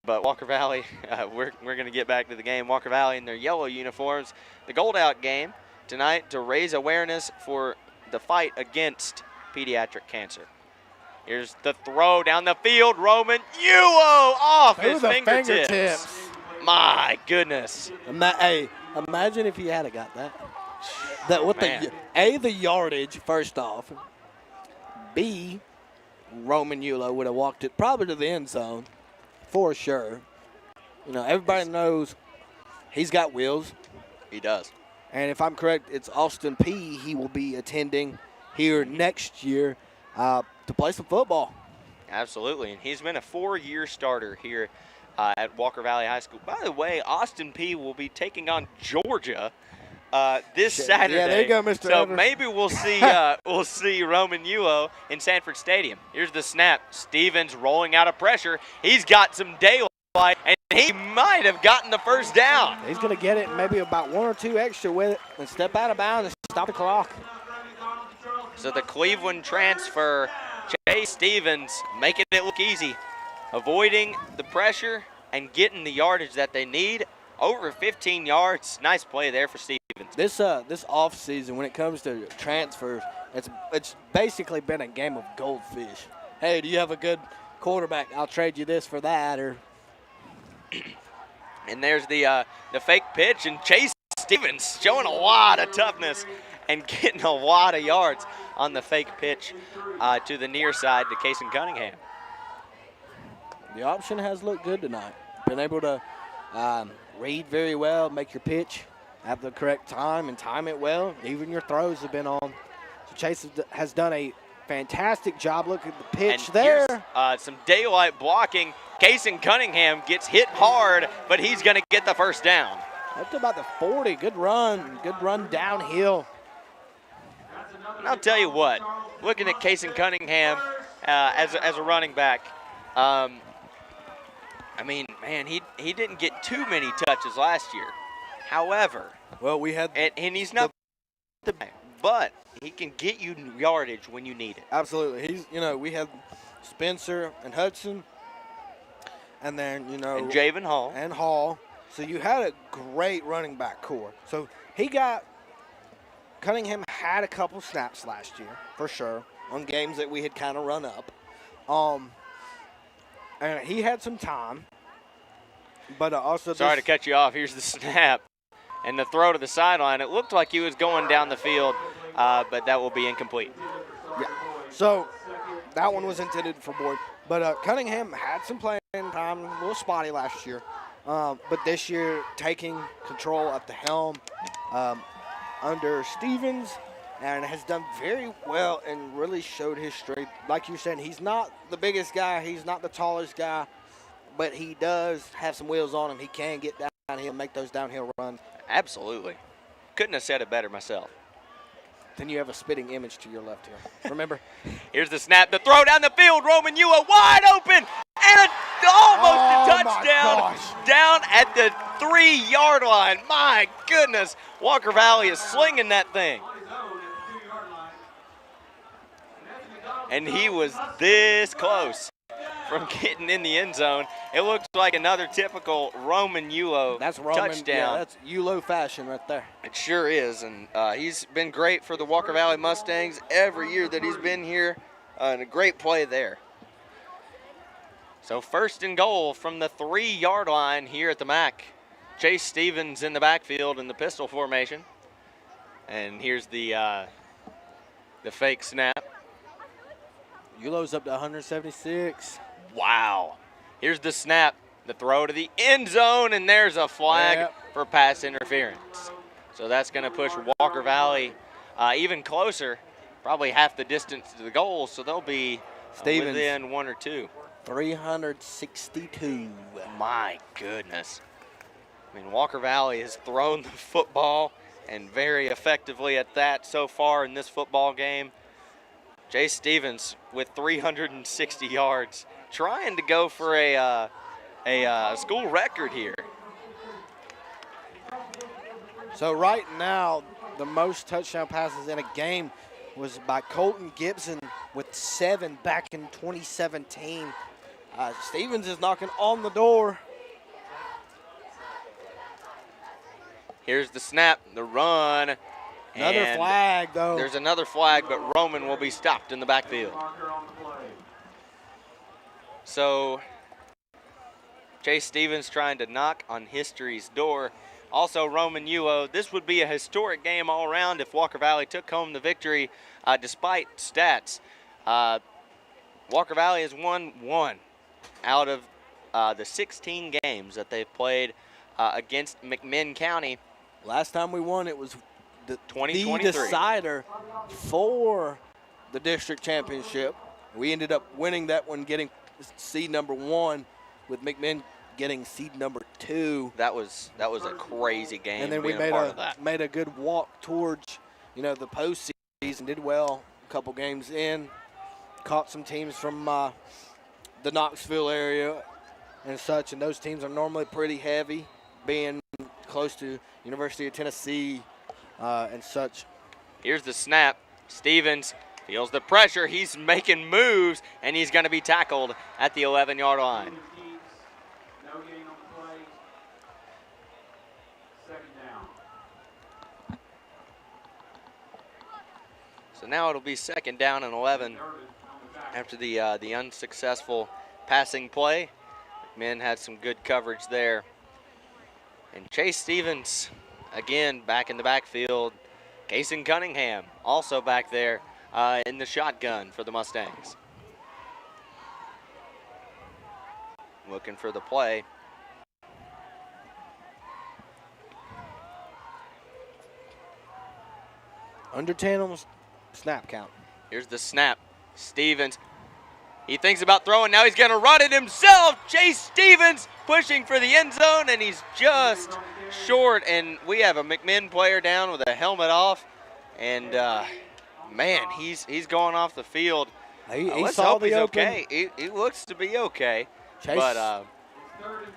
But Walker Valley, we're going to get back to the game. Walker Valley in their yellow uniforms. The Gold Out game tonight to raise awareness for the fight against pediatric cancer. Here's the throw down the field. Roman Yulo off his fingertips. My goodness. Imagine if he had got that. The yardage, first off. B, Roman Yulo would have walked it probably to the end zone for sure. You know, everybody knows he's got wheels. He does. And if I'm correct, it's Austin P. He will be attending here next year to play some football. Absolutely. And he's been a 4-year starter here at Walker Valley High School. By the way, Austin P. will be taking on Georgia this Saturday. Yeah, there you go, Mr. So Evers. maybe we'll see Roman Yulo in Sanford Stadium. Here's the snap. Stevens rolling out of pressure. He's got some daylight, and he might have gotten the first down. He's going to get it, maybe about 1 or 2 extra with it, and step out of bounds and stop the clock. So the Cleveland transfer, Chase Stevens, making it look easy, avoiding the pressure and getting the yardage that they need. Over 15 yards. Nice play there for Stevens. This off season, when it comes to transfers, it's basically been a game of goldfish. Hey, do you have a good quarterback? I'll trade you this for that. Or and there's the fake pitch, and Chase Stevens showing a lot of toughness and getting a lot of yards on the fake pitch to the near side to Cason Cunningham. The option has looked good tonight. been able to read very well, make your pitch at the correct time and time it well. Even your throws have been on. So Chase has done a fantastic job. Look at the pitch And there. Here's, some daylight blocking. Kason Cunningham gets hit hard, but he's going to get the first down. Up to about the 40. Good run downhill. And I'll tell you what, looking at Kason Cunningham as a running back, I mean, man, he didn't get too many touches last year. However, well, we had and he's not the but he can get you yardage when you need it. Absolutely. We had Spencer and Hudson, and then and Javen Hall and Hall. So you had a great running back core. So Cunningham had a couple snaps last year for sure on games that we had kind of run up. And he had some time, but also sorry to cut you off. Here's the snap and the throw to the sideline. It looked like he was going down the field, but that will be incomplete. Yeah. So that one was intended for Boyd, but Cunningham had some playing time, a little spotty last year, but this year taking control at the helm under Stevens, and has done very well and really showed his strength. Like you said, he's not the biggest guy, he's not the tallest guy, but he does have some wheels on him. He can get downhill and make those downhill runs. Absolutely. Couldn't have said it better myself. Then you have a spitting image to your left here. Remember? Here's the snap, the throw down the field. Roman Ewa wide open, and almost a touchdown down at the 3-yard line. My goodness, Walker Valley is slinging that thing. And he was this close from getting in the end zone. It looks like another typical Roman Ewa touchdown. Yeah, that's Ewa fashion right there. It sure is, and he's been great for the Walker Valley Mustangs every year that he's been here, and a great play there. So 1st and goal from the 3-yard line here at the MAC. Chase Stevens in the backfield in the pistol formation. And here's the fake snap. Ewa's up to 176. Wow. Here's the snap, the throw to the end zone, and there's a flag for pass interference. So that's going to push Walker Valley even closer, probably half the distance to the goal, so they'll be within 1 or 2. 362. My goodness. I mean, Walker Valley has thrown the football, and very effectively at that so far in this football game. Jay Stevens with 360 yards, trying to go for a school record here. So right now, the most touchdown passes in a game was by Colton Gibson with 7 back in 2017. Stevens is knocking on the door. Here's the snap, the run. Another flag, though. There's another flag, but Roman will be stopped in the backfield. So Chase Stevens trying to knock on history's door. Also, Roman Ewa, this would be a historic game all around if Walker Valley took home the victory despite stats. Walker Valley has won 1 out of the 16 games that they've played against McMinn County. Last time we won, it was the 2023 decider for the district championship. We ended up winning that one, getting seed number 1, with McMinn getting seed number 2. That was a crazy game. And then we made a good walk towards, the postseason. Did well a couple games in, caught some teams from the Knoxville area and such, and those teams are normally pretty heavy, being close to University of Tennessee and such. Here's the snap. Stevens feels the pressure. He's making moves, and he's going to be tackled at the 11-yard line. No gain on the play. 2nd down. So now it'll be 2nd down and 11 after the unsuccessful passing play. McMinn had some good coverage there. And Chase Stevens, again, back in the backfield. Kason Cunningham also back there in the shotgun for the Mustangs. Looking for the play. Under 10 on the snap count. Here's the snap. Stevens. He thinks about throwing. Now he's going to run it himself. Chase Stevens pushing for the end zone, and he's just short. And we have a McMinn player down with a helmet off. And, man, he's going off the field. Let's hope he's okay. He looks to be okay. Chase. But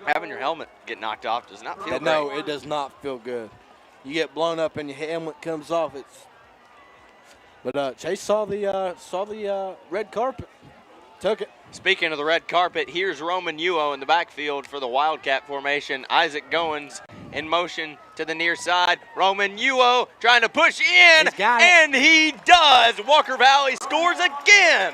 having your helmet get knocked off does not feel No, great. it does not feel good. You get blown up and your helmet comes off. But Chase saw the red carpet, took it. Speaking of the red carpet, here's Roman Uo in the backfield for the Wildcat formation. Isaac Goins in motion to the near side. Roman Uo trying to push in, He's got it. and he does. Walker Valley scores again.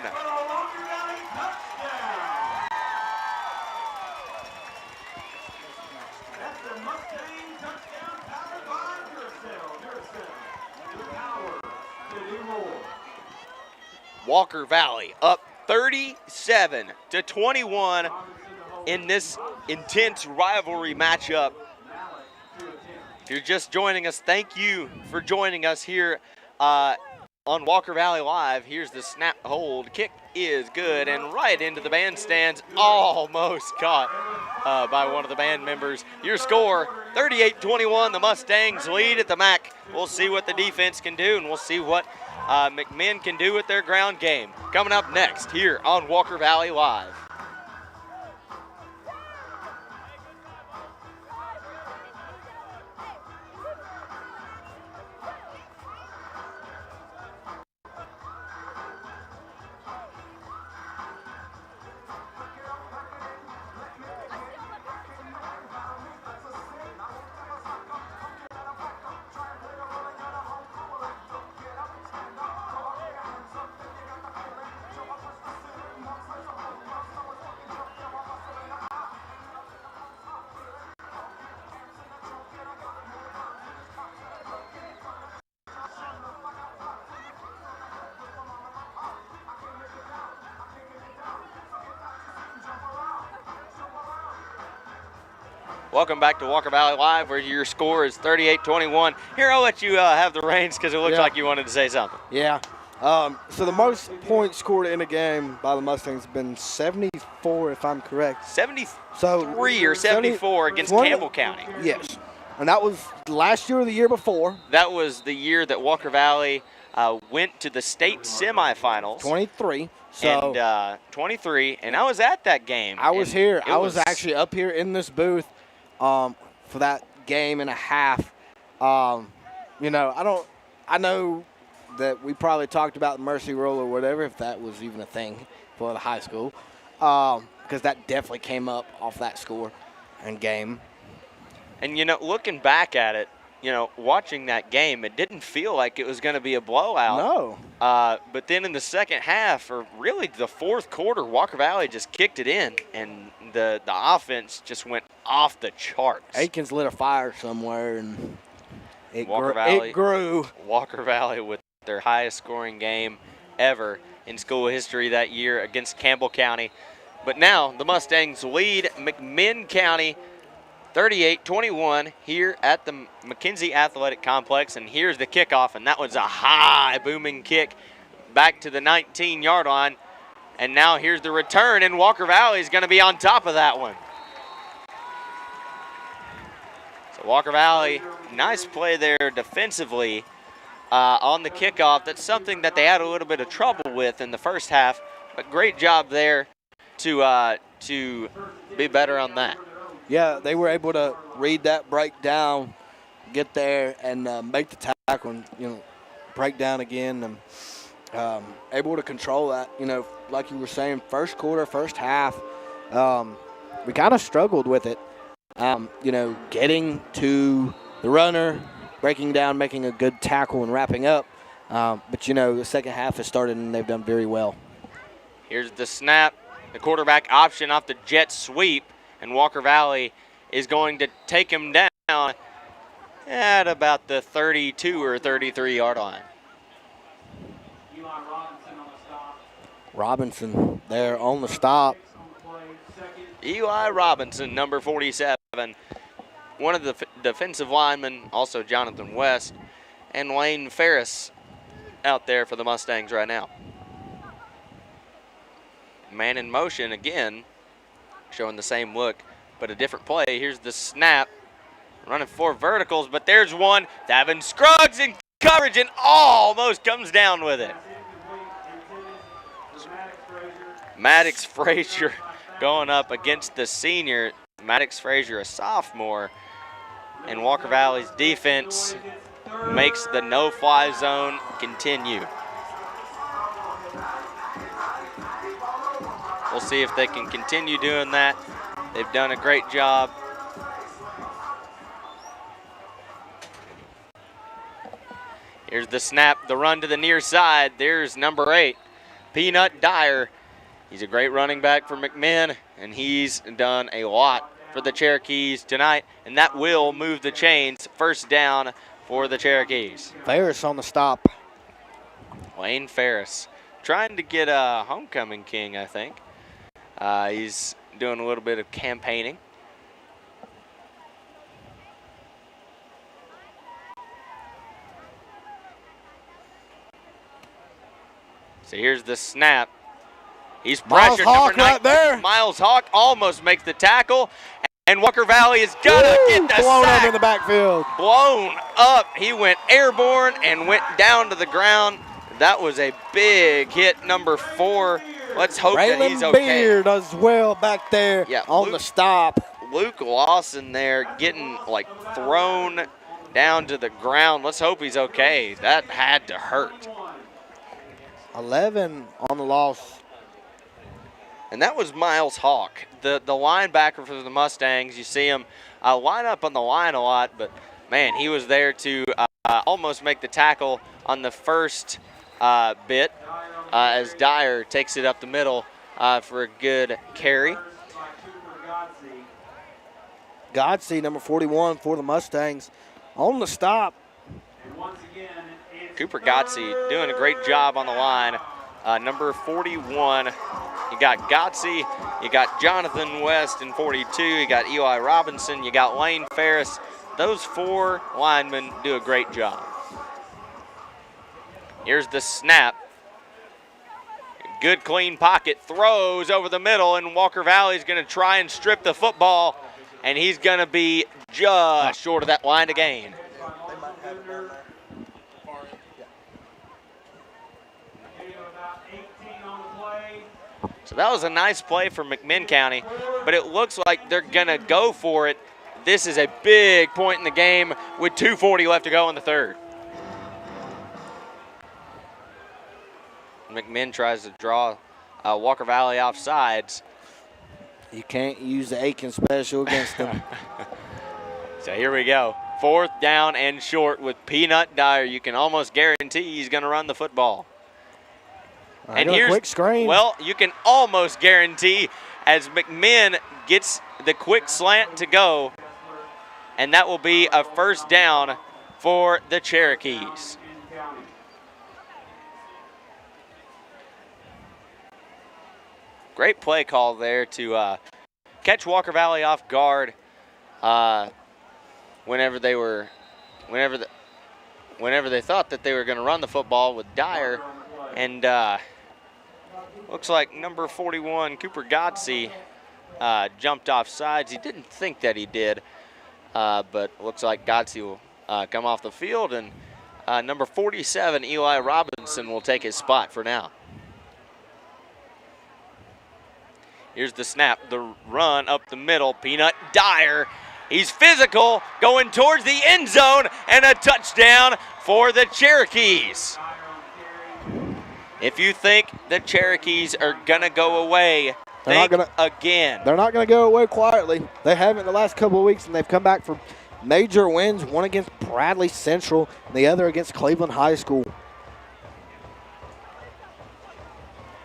That's the Mustang touchdown powered by Duracell. The power to do more. Walker Valley up 37-21 in this intense rivalry matchup. If you're just joining us, thank you for joining us here on Walker Valley Live. Here's the snap hold. Kick is good and right into the bandstands. Almost caught by one of the band members. Your score, 38-21. The Mustangs lead at the MAC. We'll see what the defense can do, and we'll see what McMinn can do with their ground game. Coming up next here on Walker Valley Live. Welcome back to Walker Valley Live, where your score is 38-21. Here, I'll let you have the reins because it looks like you wanted to say something. Yeah. So the most points scored in a game by the Mustangs have been 74, if I'm correct. 73 or 74 against Campbell County. Yes. And that was last year or the year before. That was the year that Walker Valley went to the state semifinals. 23. So And 23, and I was at that game. I was here. I was was actually up here in this booth for that game and a half. You know, I know that we probably talked about the mercy rule or whatever, if that was even a thing for the high school, because that definitely came up off that score and game. And, you know, looking back at it, you know, watching that game, it didn't feel like it was going to be a blowout. No. But then in the second half, or really the fourth quarter, Walker Valley just kicked it in, and the offense just went off the charts. Aikens lit a fire somewhere, and it Valley, grew. Walker Valley with their highest scoring game ever in school history that year against Campbell County. But now the Mustangs lead McMinn County 38-21 here at the McKenzie Athletic Complex, and here's the kickoff, and that was a high booming kick back to the 19-yard line. And now here's the return, and Walker Valley is going to be on top of that one. So Walker Valley, nice play there defensively on the kickoff. That's something that they had a little bit of trouble with in the first half, but great job there to be better on that. Yeah, they were able to read that breakdown, get there, and make the tackle, and, you know, break down again, and able to control that. You know, like you were saying, first quarter, first half, we kind of struggled with it. You know, getting to the runner, breaking down, making a good tackle, and wrapping up. But, you know, the second half has started, and they've done very well. Here's the snap, the quarterback option off the jet sweep. And Walker Valley is going to take him down at about the 32 or 33-yard line. Robinson there on the stop. Eli Robinson, number 47, one of the defensive linemen, also Jonathan West, and Lane Ferris out there for the Mustangs right now. Man in motion again, showing the same look, but a different play. Here's the snap, running 4 verticals, but there's one. Davin Scruggs in coverage and almost comes down with it. Maddox Frazier going up against the senior. Maddox Frazier, a sophomore, and Walker Valley's defense makes the no-fly zone continue. We'll see if they can continue doing that. They've done a great job. Here's the snap, the run to the near side. There's number 8, Peanut Dyer. He's a great running back for McMinn, and he's done a lot for the Cherokees tonight, and that will move the chains. First down for the Cherokees. Ferris on the stop. Wayne Ferris trying to get a homecoming king, I think. He's doing a little bit of campaigning. So here's the snap. He's pressured. Miles Hawk right there. Miles Hawk almost makes the tackle, and Walker Valley is gonna get the blown sack. up in the backfield. Blown up. He went airborne and went down to the ground. That was a big hit, number 4. Let's hope that he's okay. Beard as well back there on the stop. Luke Lawson there getting like thrown down to the ground. Let's hope he's okay. That had to hurt. 11 on the loss. And that was Miles Hawk, the linebacker for the Mustangs. You see him line up on the line a lot, but, man, he was there to almost make the tackle on the first bit as Dyer takes it up the middle for a good carry. Godsey, number 41 for the Mustangs, on the stop. Cooper Godsey doing a great job on the line. Number 41, you got Godsey, you got Jonathan West in 42, you got Eli Robinson, you got Wayne Ferris. Those 4 linemen do a great job. Here's the snap. Good clean pocket, throws over the middle, and Walker Valley's gonna try and strip the football, and he's gonna be just short of that line to gain. So that was a nice play for McMinn County, but it looks like they're gonna go for it. This is a big point in the game with 2:40 left to go in the third. McMinn tries to draw Walker Valley off sides. You can't use the Aiken special against them. So here we go. 4th down and short with Peanut Dyer. You can almost guarantee he's going to run the football. And here's a quick screen. Well, you can almost guarantee as McMinn gets the quick slant to go, and that will be a first down for the Cherokees. Great play call there to catch Walker Valley off guard whenever they thought that they were going to run the football with Dyer, and looks like number 41 Cooper Godsey jumped off sides. He didn't think that he did, but looks like Godsey will come off the field, and number 47 Eli Robinson will take his spot for now. Here's the snap, the run up the middle. Peanut Dyer, he's physical, going towards the end zone, and a touchdown for the Cherokees. If you think the Cherokees are going to go away, think again. They're not going to go away quietly. They haven't the last couple of weeks, and they've come back for major wins, one against Bradley Central and the other against Cleveland High School.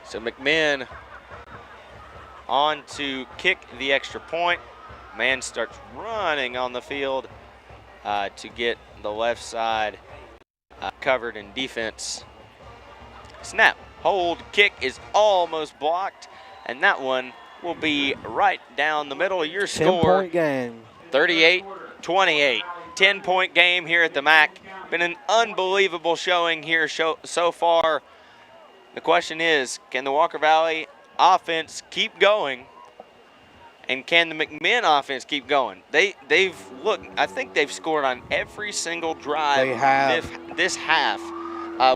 So McMinn on to kick the extra point. Man starts running on the field to get the left side covered in defense. Snap, hold, kick is almost blocked, and that one will be right down the middle. Your score, 10-point game. 38-28. 10-point game here at the MAC. Been an unbelievable showing here so far. The question is, can the Walker Valley offense keep going? And can the McMinn offense keep going? They've looked. I think they've scored on every single drive They have. this half,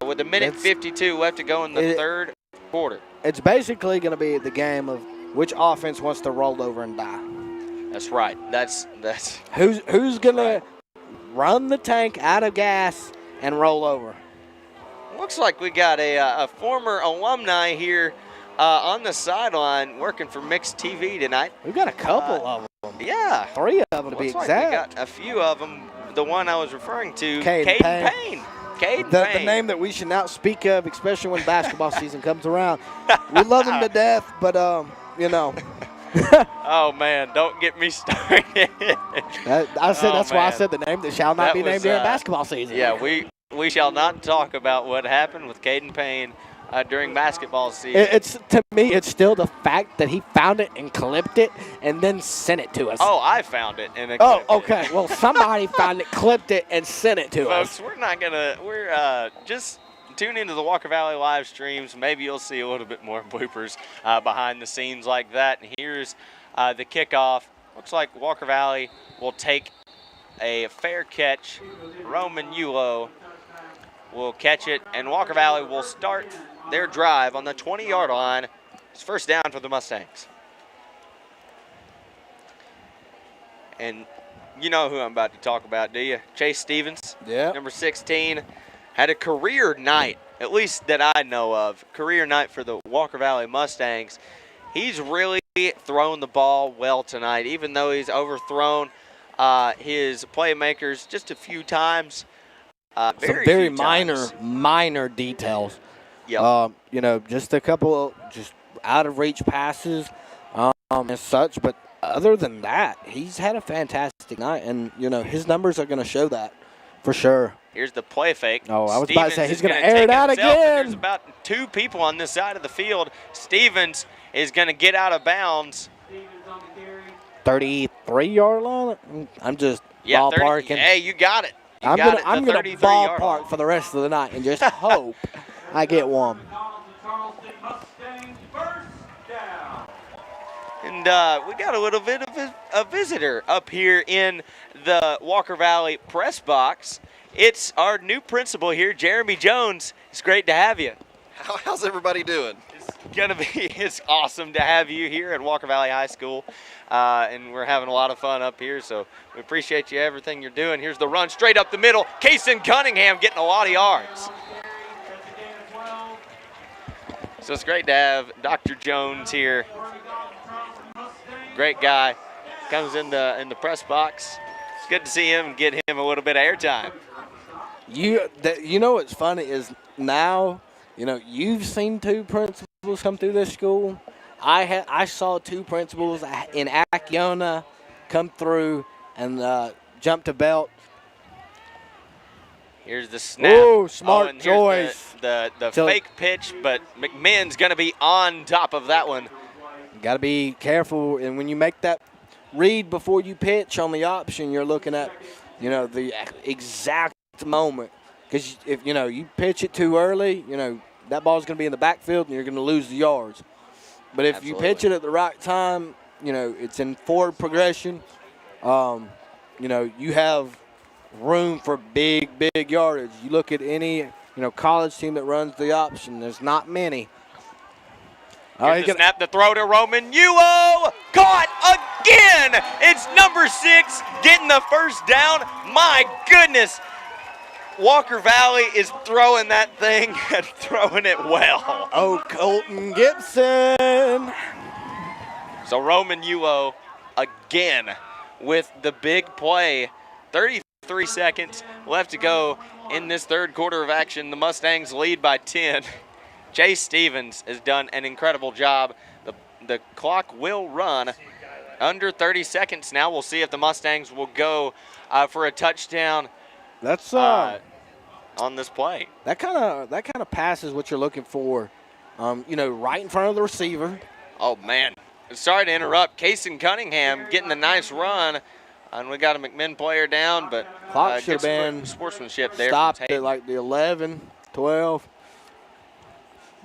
with a minute 52 left to go in the third quarter. It's basically going to be the game of which offense wants to roll over and die. That's right. That's Who's going to run the tank out of gas and roll over? Looks like we got a former alumni here on the sideline working for Mixed TV tonight. We've got a couple of them. Yeah. 3 of them to be Looks exact. like we got a few of them. The one I was referring to, Caden Payne. Caden The Payne. name that we should not speak of, especially when basketball season comes around. We love him to death, but, you know. Oh, man, don't get me started. That's why I said the name that shall not be named during basketball season. Yeah, we shall not talk about what happened with Caden Payne during basketball season. To me, it's still the fact that he found it and clipped it and then sent it to us. Oh, I found it and Oh, okay. Well, somebody found it, clipped it, and sent it to us. Folks, we're just tune into the Walker Valley live streams. Maybe you'll see a little bit more bloopers behind the scenes like that. And here's the kickoff. Looks like Walker Valley will take a fair catch. Roman Yulo will catch it, and Walker Valley will start their drive on the 20-yard line. It's first down for the Mustangs. And you know who I'm about to talk about, do you? Chase Stevens, number 16, had a career night, at least that I know of, career night for the Walker Valley Mustangs. He's really thrown the ball well tonight, even though he's overthrown his playmakers just a few times. Some very minor details. Yep. You know, just a couple just out of reach passes and such. But other than that, he's had a fantastic night, and you know his numbers are going to show that for sure. Here's the play fake. Oh, I was Stevens about to say he's going to take air it out himself, and again. There's about 2 people on this side of the field. Stevens is going to get out of bounds. 33-yard line. I'm just ballparking. Hey, you got it. I'm gonna ballpark for the rest of the night and just hope I get one. And we got a little bit of a visitor up here in the Walker Valley press box. It's our new principal here, Jeremy Jones. It's great to have you. How's everybody doing? It's awesome to have you here at Walker Valley High School. And we're having a lot of fun up here, so we appreciate you, everything you're doing. Here's the run straight up the middle. Kason Cunningham getting a lot of yards. So it's great to have Dr. Jones here. Great guy. Comes in the press box. It's good to see him and get him a little bit of airtime. You know what's funny is now, you know, you've seen 2 principals come through this school. I saw 2 principals in Acciona come through and jump to belt. Here's the snap. Oh, smart choice. The fake pitch, but McMinn's going to be on top of that one. Got to be careful, and when you make that read before you pitch on the option, you're looking at, you know, the exact moment. Because if you pitch it too early, you know that ball's going to be in the backfield and you're going to lose the yards. But if you pitch it at the right time, you know, it's in forward progression. You know, you have room for big yardage. You look at any, college team that runs the option, there's not many. Here's the snap, the throw to Roman Yulo. Caught again. It's number 6 getting the first down. My goodness. Walker Valley is throwing that thing and throwing it well. Oh, Colton Gibson. So Roman Yulo again with the big play. 33 seconds left to go in this third quarter of action. The Mustangs lead by 10. Chase Stevens has done an incredible job. The clock will run under 30 seconds now. We'll see if the Mustangs will go for a touchdown. That's on this play. That kind of pass is what you're looking for. Right in front of the receiver. Oh man, sorry to interrupt. Kason Cunningham getting a nice run And we got a McMinn player down, but Clock should good have been sportsmanship there. stopped from at Hayden. like the 11, 12.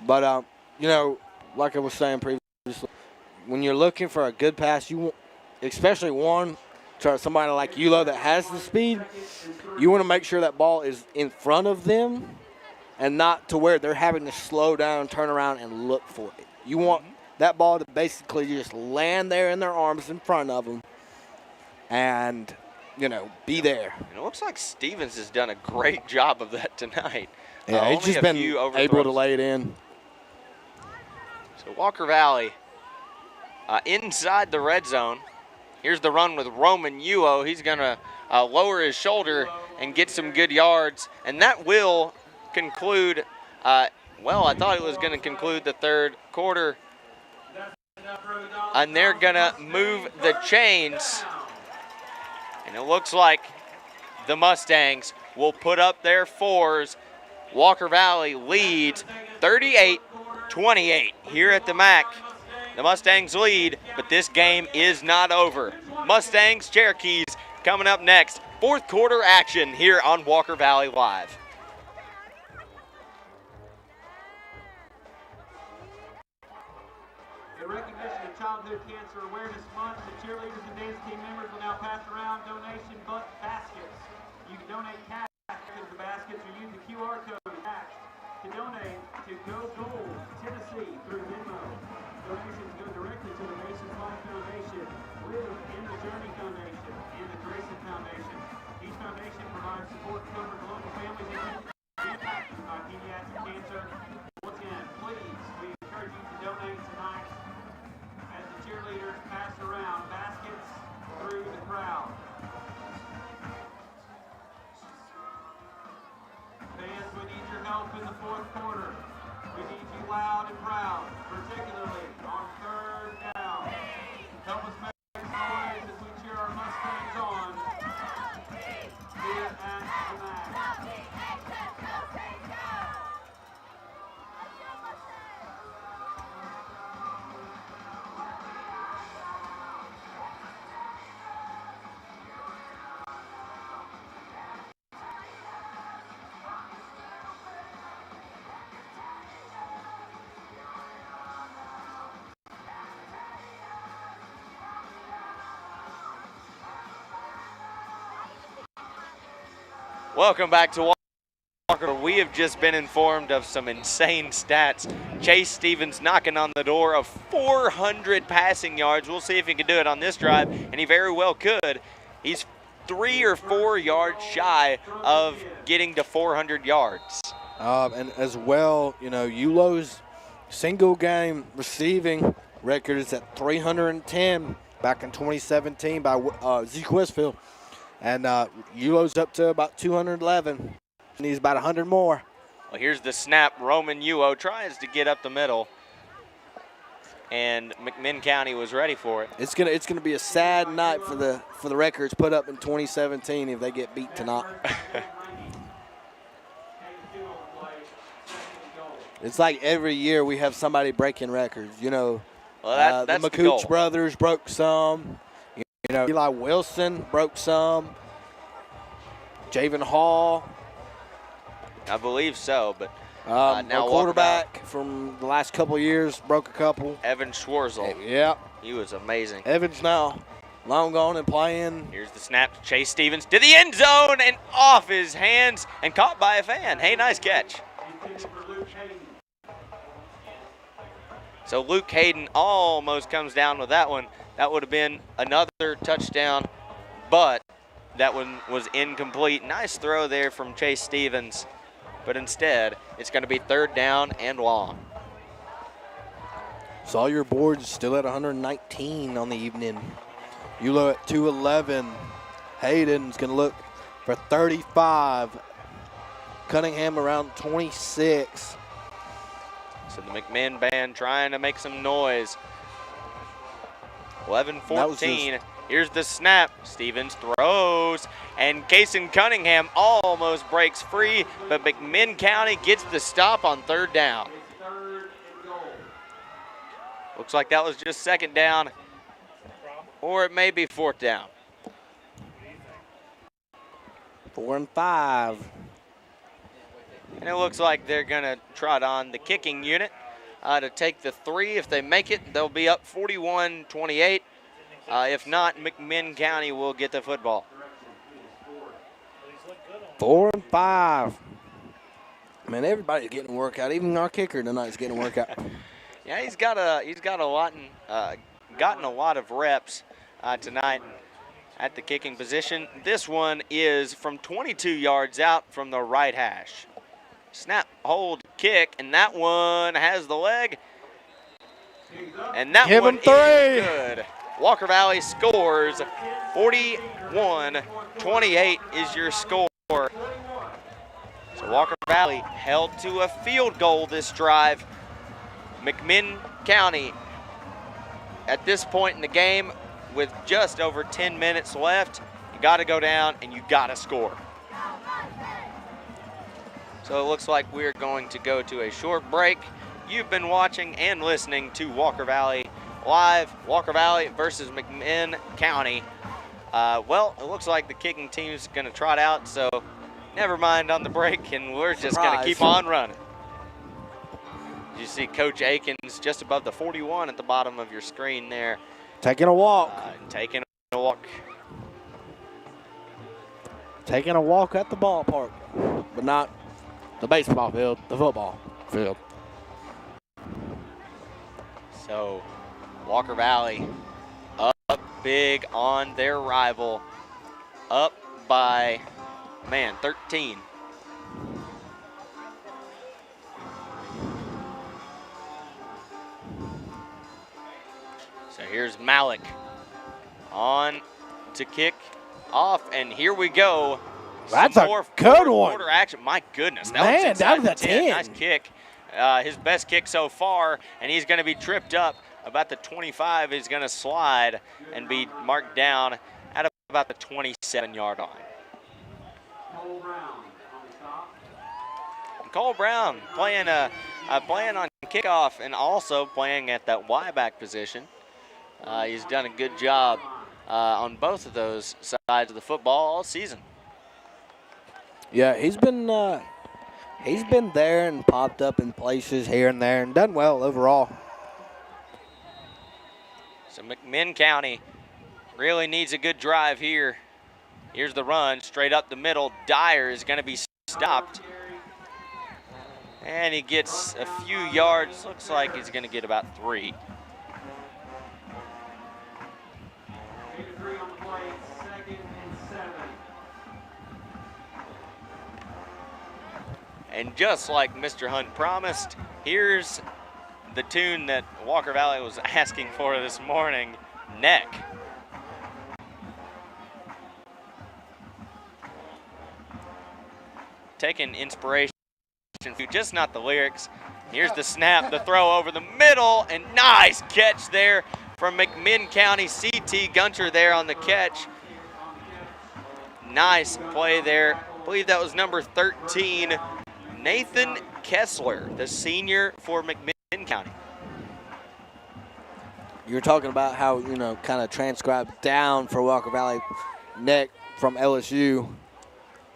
But, you know, like I was saying previously, when you're looking for a good pass, you want, especially one to somebody like Yulo that has the speed, you want to make sure that ball is in front of them and not to where they're having to slow down, turn around, and look for it. You want that ball to basically just land there in their arms in front of them and, you know, be there. And it looks like Stevens has done a great job of that tonight. Yeah, he's Only just a been few able to overthrows. lay it in. So Walker Valley inside the red zone. Here's the run with Roman Uo. He's going to lower his shoulder and get some good yards. And that will conclude, well, I thought it was going to conclude the third quarter. And they're going to move the chains. And it looks like the Mustangs will put up their fours. Walker Valley leads 38-28 here at the MAC. The Mustangs lead, but this game is not over. Mustangs, Cherokees coming up next. Fourth quarter action here on Walker Valley Live. In recognition of Childhood Cancer Awareness Month, the cheerleaders and dance team members will now pass around donation baskets. You can donate cash to the baskets or use the QR code attached to donate to Go Gold Tennessee through Venmo. Donations go directly to the Nation's Life Foundation, Live in the Journey Foundation, and the Grayson Foundation. Each foundation provides support and comfort to local families impacted by pediatric cancer. Once again, please, we encourage you to donate tonight as the cheerleaders pass around baskets through the crowd. Fans, we need your help in the fourth quarter. We need you loud and proud, particularly on third down. Help us make some noise as we cheer our Mustangs on here at the MAC. Welcome back to Walker. We have just been informed of some insane stats. Chase Stevens knocking on the door of 400 passing yards. We'll see if he can do it on this drive, and he very well could. He's 3 or 4 yards shy of getting to 400 yards. And as well, you know, Yulo's single game receiving record is at 310 back in 2017 by Zeke Westfield. And Yulo's up to about 211. Needs about 100 more. Well, here's the snap. Roman Uo tries to get up the middle, and McMinn County was ready for it. It's gonna be a sad night for the records put up in 2017 if they get beat tonight. It's like every year we have somebody breaking records. You know, Well, that's the the goal. McCooch brothers broke some. You know, Eli Wilson broke some. Javen Hall. I believe so, but now Our Walker quarterback from the last couple of years broke a couple. Evan Schwarzel. Yep. He was amazing. Evans now long gone and playing. Here's the snap to Chase Stevens to the end zone and off his hands and caught by a fan. Hey, nice catch. So Luke Hayden almost comes down with that one. That would have been another touchdown, but that one was incomplete. Nice throw there from Chase Stevens, but instead it's going to be third down and long. Saw your boards still at 119 on the evening. Yulo at 211. Hayden's going to look for 35. Cunningham around 26. So the McMinn band trying to make some noise. 11-14. Here's the snap. Stevens throws, and Kason Cunningham almost breaks free, but McMinn County gets the stop on third down. Looks like that was just second down, or it may be fourth down. 4 and 5. And it looks like they're going to trot on the kicking unit to take the 3. If they make it, they'll be up 41-28. If not, McMinn County will get the football. 4 and 5. Man, everybody's getting a workout. Even our kicker tonight's getting a workout. Yeah, he's got a lot gotten a lot of reps tonight at the kicking position. This one is from 22 yards out from the right hash. Snap, hold, kick, and that one has the leg. And that Give one him 3. is good. Walker Valley scores. 41-28 is your score. So Walker Valley held to a field goal this drive. McMinn County at this point in the game with just over 10 minutes left, you got to go down and you got to score. So it looks like we're going to go to a short break. You've been watching and listening to Walker Valley Live. Walker Valley versus McMinn County. Well, it looks like the kicking team's going to trot out, so never mind on the break, and we're just going to keep on running. You see Coach Akins just above the 41 at the bottom of your screen there. Taking a walk. Taking a walk. Taking a walk at the ballpark, but not the baseball field, the football field. So Walker Valley up big on their rival, up by, 13. So here's Malik on to kick off, and here we go. That's Some a more good fourth one. quarter action. My goodness, that Man, was inside that was the a 10. Nice kick. His best kick so far, and he's going to be tripped up about the 25. He's going to slide and be marked down at about the 27-yard line. Cole Brown playing on kickoff and also playing at that Y-back position. He's done a good job on both of those sides of the football all season. Yeah, he's been there and popped up in places here and there and done well overall. So McMinn County really needs a good drive here. Here's the run straight up the middle. Dyer is going to be stopped. And he gets a few yards. Looks like he's going to get about 3. And just like Mr. Hunt promised, here's the tune that Walker Valley was asking for this morning, Neck. Taking inspiration, just not the lyrics. Here's the snap, the throw over the middle, and nice catch there from McMinn County. CT Gunter there on the catch. Nice play there. I believe that was number 13, Nathan Kessler, the senior for McMinn County. You were talking about how, kind of transcribed down for Walker Valley. Neck from LSU.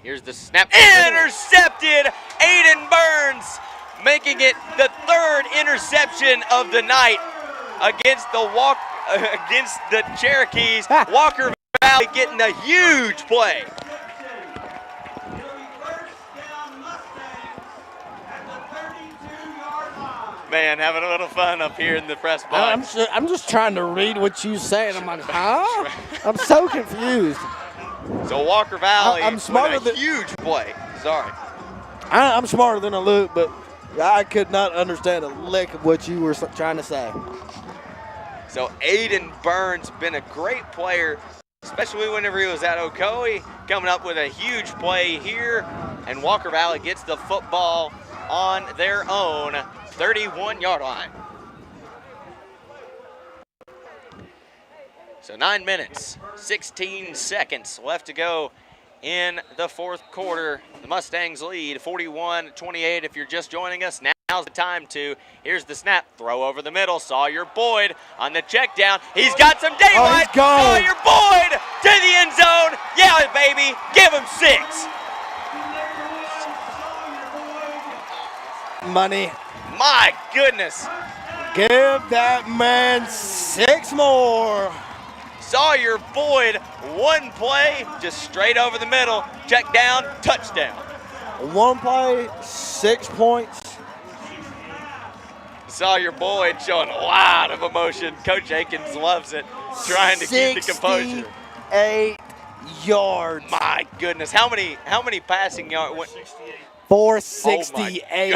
Here's the snap, intercepted. Aiden Burns making it the 3rd interception of the night against the Cherokees. Walker Valley getting a huge play. Man, having a little fun up here in the press box. I'm just trying to read what you say, and I'm like, huh? I'm so confused. So Walker Valley I'm smarter with a huge play. Sorry. I'm smarter than I look, but I could not understand a lick of what you were trying to say. So Aiden Burns been a great player, especially whenever he was at Ocoee, coming up with a huge play here, and Walker Valley gets the football on their own 31-yard line. So 9 minutes, 16 seconds left to go in the 4th quarter. The Mustangs lead 41-28 if you're just joining us now. now's the time to. Here's the snap. Throw over the middle. Sawyer Boyd on the check down. He's got some daylight. he's gone. Sawyer Boyd to the end zone. Yeah, baby. Give him 6. Money. My goodness. Give that man 6 more. Sawyer Boyd, one play, just straight over the middle. Check down, touchdown. 1 play, 6 points. Sawyer Boyd showing a lot of emotion. Coach Akins loves it, trying to keep the composure. 8 yards. My goodness, how many passing yards? 468.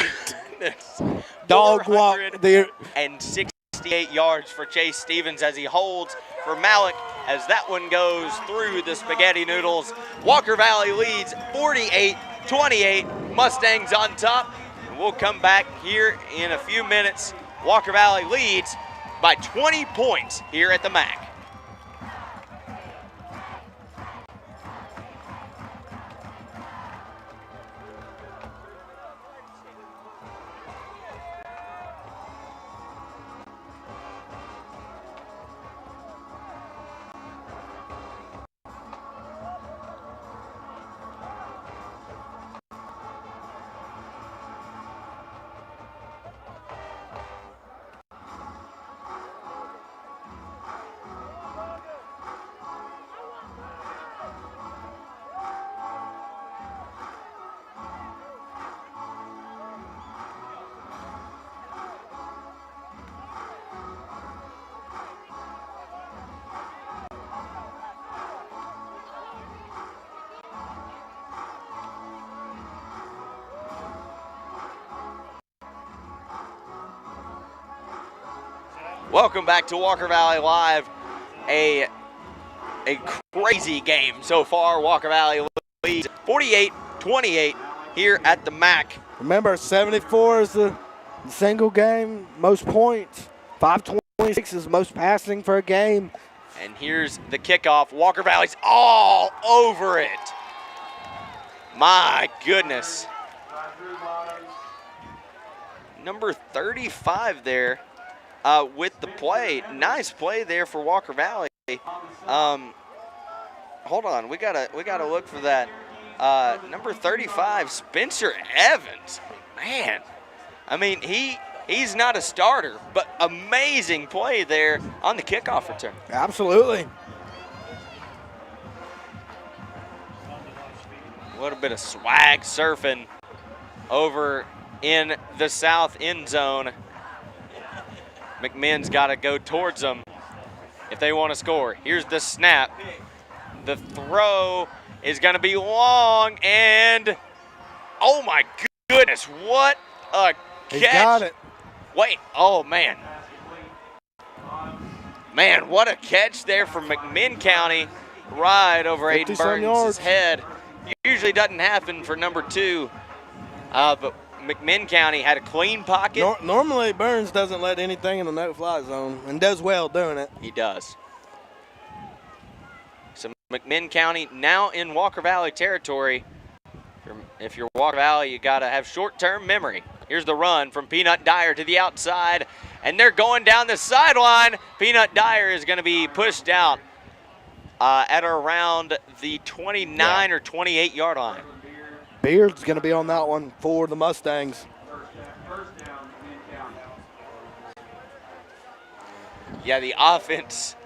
Oh Dog walk there. And 68 yards for Chase Stevens as he holds for Malik as that one goes through the spaghetti noodles. Walker Valley leads 48-28. Mustangs on top. And we'll come back here in a few minutes. Walker Valley leads by 20 points here at the MAC. Welcome back to Walker Valley Live. A crazy game so far. Walker Valley leads 48-28 here at the MAC. Remember, 74 is the single game most points. 526 is most passing for a game. And here's the kickoff. Walker Valley's all over it. My goodness. Number 35 there. With the play. Nice play there for Walker Valley. Hold on, we gotta look for that. Number 35, Spencer Evans. Man, I mean he's not a starter, but amazing play there on the kickoff return. Absolutely. A little bit of swag surfing over in the south end zone. McMinn's got to go towards them if they want to score. Here's the snap. The throw is going to be long, and oh my goodness, what a catch. He got it. Wait, oh man. Man, what a catch there from McMinn County right over Aiden Burns' head. Usually doesn't happen for number 2, but McMinn County had a clean pocket. Normally, Burns doesn't let anything in the no-fly zone and does well doing it. He does. So McMinn County now in Walker Valley territory. If you're Walker Valley, you got to have short-term memory. Here's the run from Peanut Dyer to the outside, and they're going down the sideline. Peanut Dyer is going to be pushed out at around the 29 or 28-yard line. Beard's going to be on that one for the Mustangs. Yeah, the offense,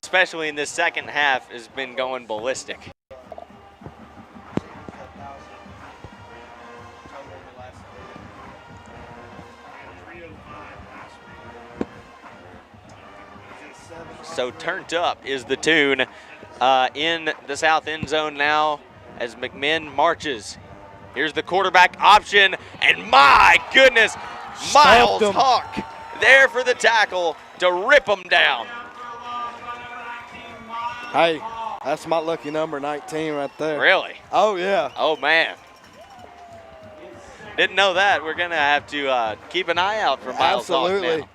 especially in this second half, has been going ballistic. So turned up is the tune in the south end zone now as McMinn marches. Here's the quarterback option, and my goodness, Miles Hawk there for the tackle to rip him down. Hey, that's my lucky number 19 right there. Really? Oh, yeah. Oh, man. Didn't know that. We're going to have to keep an eye out for Miles Hawk now.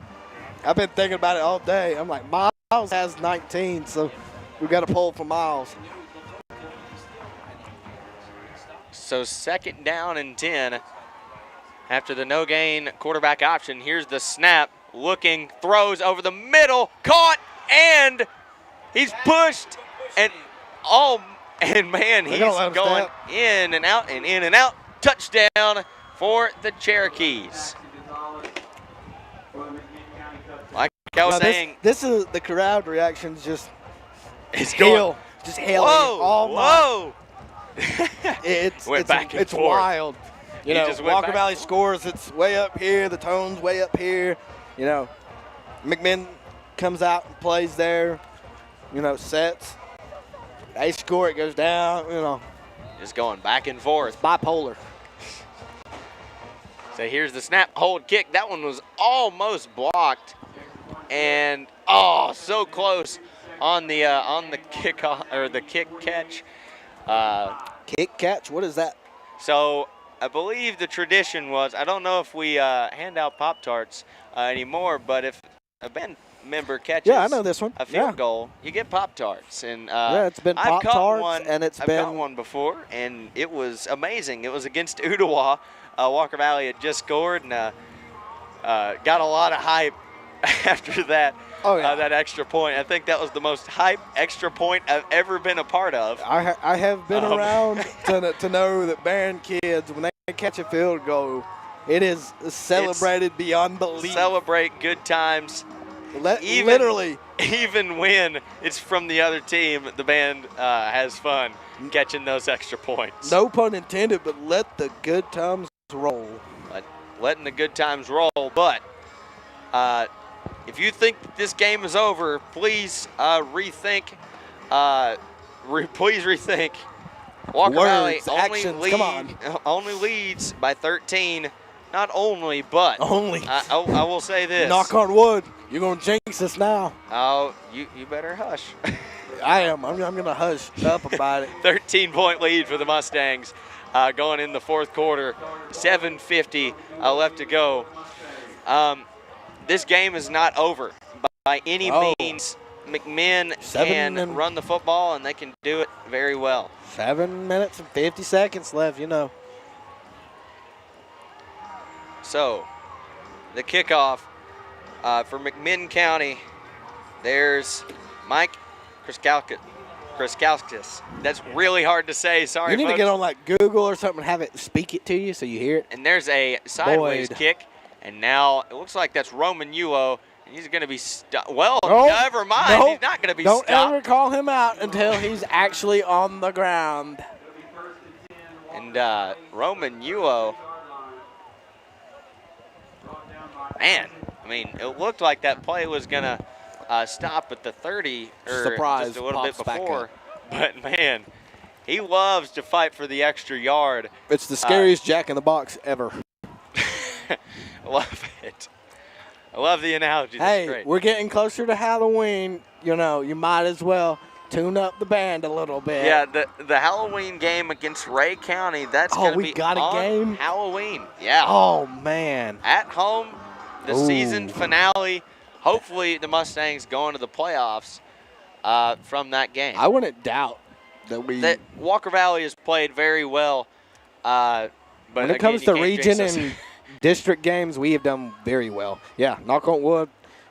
I've been thinking about it all day. I'm like, Miles has 19, so we've got to pull for Miles. So 2nd down and 10 after the no gain quarterback option. Here's the snap, looking, throws over the middle, caught, and he's pushed, and man, he's going in and out and in and out. Touchdown for the Cherokees. Like I was saying, this is the crowd reactions. Just it's hail, just hailing. Whoa! It's forth. wild. You know, just went Walker back. Valley scores. It's way up here. The tone's way up here. You know, McMinn comes out and plays there. You know, sets. They score. It goes down. You know, Just going back and forth. bipolar. So here's the snap, hold, kick. That one was almost blocked, and so close on the kickoff or the kick catch. Kick catch. What is that? So I believe the tradition was, I don't know if we hand out Pop-Tarts anymore, but if a band member catches Yeah, I know this one. a field Yeah. goal, you get Pop-Tarts. And Yeah, it's been I've caught Pop-Tarts, one, and I've got one before, and it was amazing. It was against Ottawa. Walker Valley had just scored and got a lot of hype after that. Oh, yeah. That extra point. I think that was the most hype extra point I've ever been a part of. I have been around to know that Barron kids, when they catch a field goal, it is celebrated beyond belief. Celebrate good times. Literally. Even when it's from the other team, the band has fun catching those extra points. No pun intended, but let the good times roll. Letting the good times roll. But if you think that this game is over, please rethink. Please rethink. Walker Valley only leads by 13. Not only, but I will say this. Knock on wood. You're gonna jinx us now. Oh, you better hush. I am. I'm gonna hush up about it. 13-point lead for the Mustangs going in the fourth quarter. 7:50 left to go. This game is not over by any means. McMinn can run the football, and they can do it very well. 7 minutes and 50 seconds left, you know. So, the kickoff for McMinn County, there's Mike Kriskowskis. That's really hard to say. Sorry, you need folks. to get on like Google or something and have it speak it to you so you hear it. And there's a sideways kick, and now it looks like that's Roman Uo. He's going to be stopped. Well, never mind. He's not going to be stopped. Don't ever call him out until he's actually on the ground. And Roman Uo, man, I mean, it looked like that play was going to stop at the 30 or Surprise, just a little bit pops back before. up. But, man, he loves to fight for the extra yard. It's the scariest Jack in the Box ever. Love it. I love the analogy. That's Hey, great. we're getting closer to Halloween. You know, you might as well tune up the band a little bit. Yeah, the Halloween game against Ray County, that's going to be on Halloween. Yeah. Oh, man. At home, the season finale. Hopefully the Mustangs go into the playoffs from that game. I wouldn't doubt that Walker Valley has played very well. But when it comes to region and district games, we have done very well. Yeah, knock on wood.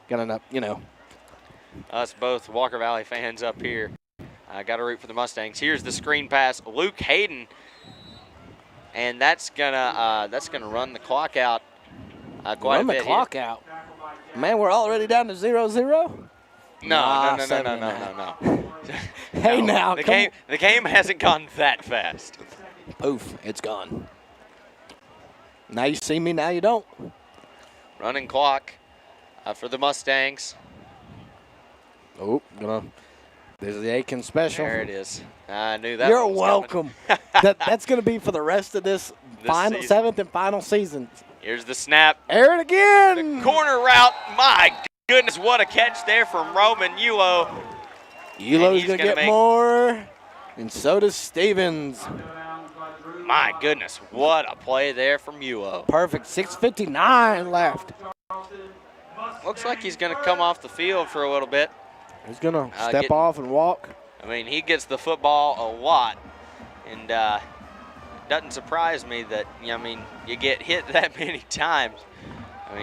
Got enough, you know. Us both Walker Valley fans up here. Got to root for the Mustangs. Here's the screen pass, Luke Hayden, and that's gonna run the clock out. Quite a bit. Run the clock out. Man, we're already down to 0-0. No. Hey, no, now the game hasn't gone that fast. Poof, it's gone. Now you see me, now you don't. Running clock for the Mustangs. Oh, there's the Aiken special. There it is. I knew that. You're welcome. That's going to be for the rest of this final season. 7th and final season. Here's the snap. Air it again. The corner route. My goodness, what a catch there from Roman Ulo. Ulo's going to get more, and so does Stevens. My goodness, what a play there from Ulo. Perfect. 6:59 left. Looks like he's going to come off the field for a little bit. He's going to step off and walk. I mean, he gets the football a lot, and doesn't surprise me that, you get hit that many times.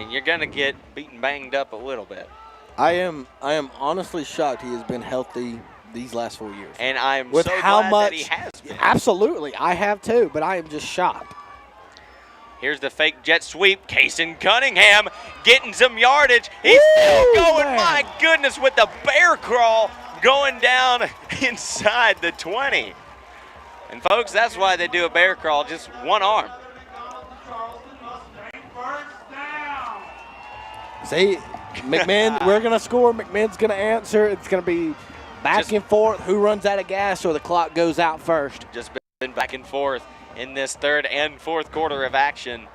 You're going to get beaten, banged up a little bit. I am honestly shocked he has been healthy these last 4 years. And I'm With so how glad much, that he has been. Absolutely. I have too, but I am just shocked. Here's the fake jet sweep. Kason Cunningham getting some yardage. He's still going. Man. My goodness, with the bear crawl going down inside the 20. And, folks, that's why they do a bear crawl, just one arm. See, McMinn, we're going to score. McMinn's going to answer. It's going to be back and forth. Who runs out of gas or the clock goes out first? Just been back and forth in this third and fourth quarter of action.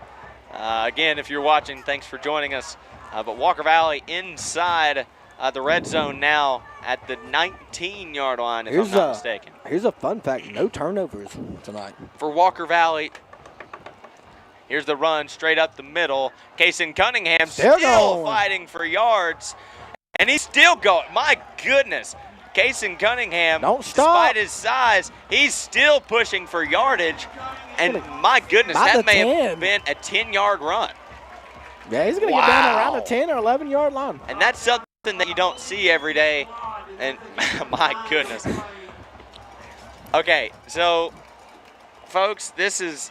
Again, if you're watching, thanks for joining us. But Walker Valley inside the red zone now at the 19-yard line, if I'm not mistaken. Here's a fun fact. No turnovers tonight. For Walker Valley, here's the run straight up the middle. Kason Cunningham still fighting for yards, and he's still going. My goodness. Kason Cunningham, don't stop. Despite his size, he's still pushing for yardage. And my goodness, that may have been a 10-yard run. Yeah, he's going to get down around the 10 or 11-yard line. And that's something that you don't see every day. And my goodness. Okay, so folks, this is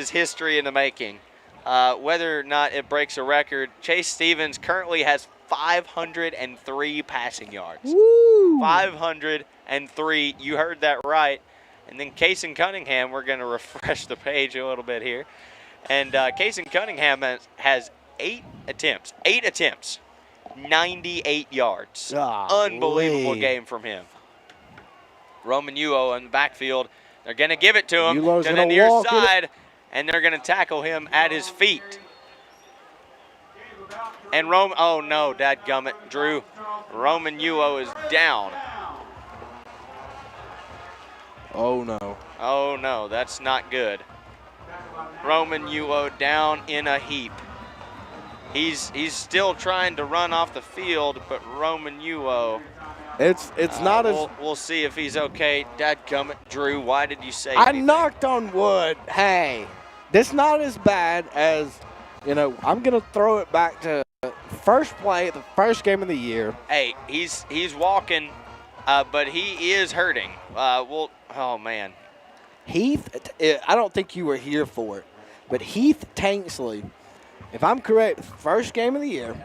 history in the making. Whether or not it breaks a record, Chase Stevens currently has 503 passing yards. Woo. 503. You heard that right. And then Kason Cunningham, we're going to refresh the page a little bit here. And Kason Cunningham has 8 attempts, 98 yards. Unbelievable game from him. Roman Uo in the backfield. They're going to give it to him to the near side, and they're going to tackle him at his feet. And oh no, dadgummit, Drew. Roman Uo is down. Oh no. Oh no, that's not good. Roman Uo down in a heap. He's still trying to run off the field, but Roman Uo. It's not as. We'll see if he's okay. Dadgummit, Drew. Why did you say? I anything? knocked on wood. Hey, this not as bad as. I'm gonna throw it back to first play, the first game of the year. Hey, he's walking, but he is hurting. Oh man. Heath, I don't think you were here for it, but Heath Tanksley, if I'm correct, first game of the year,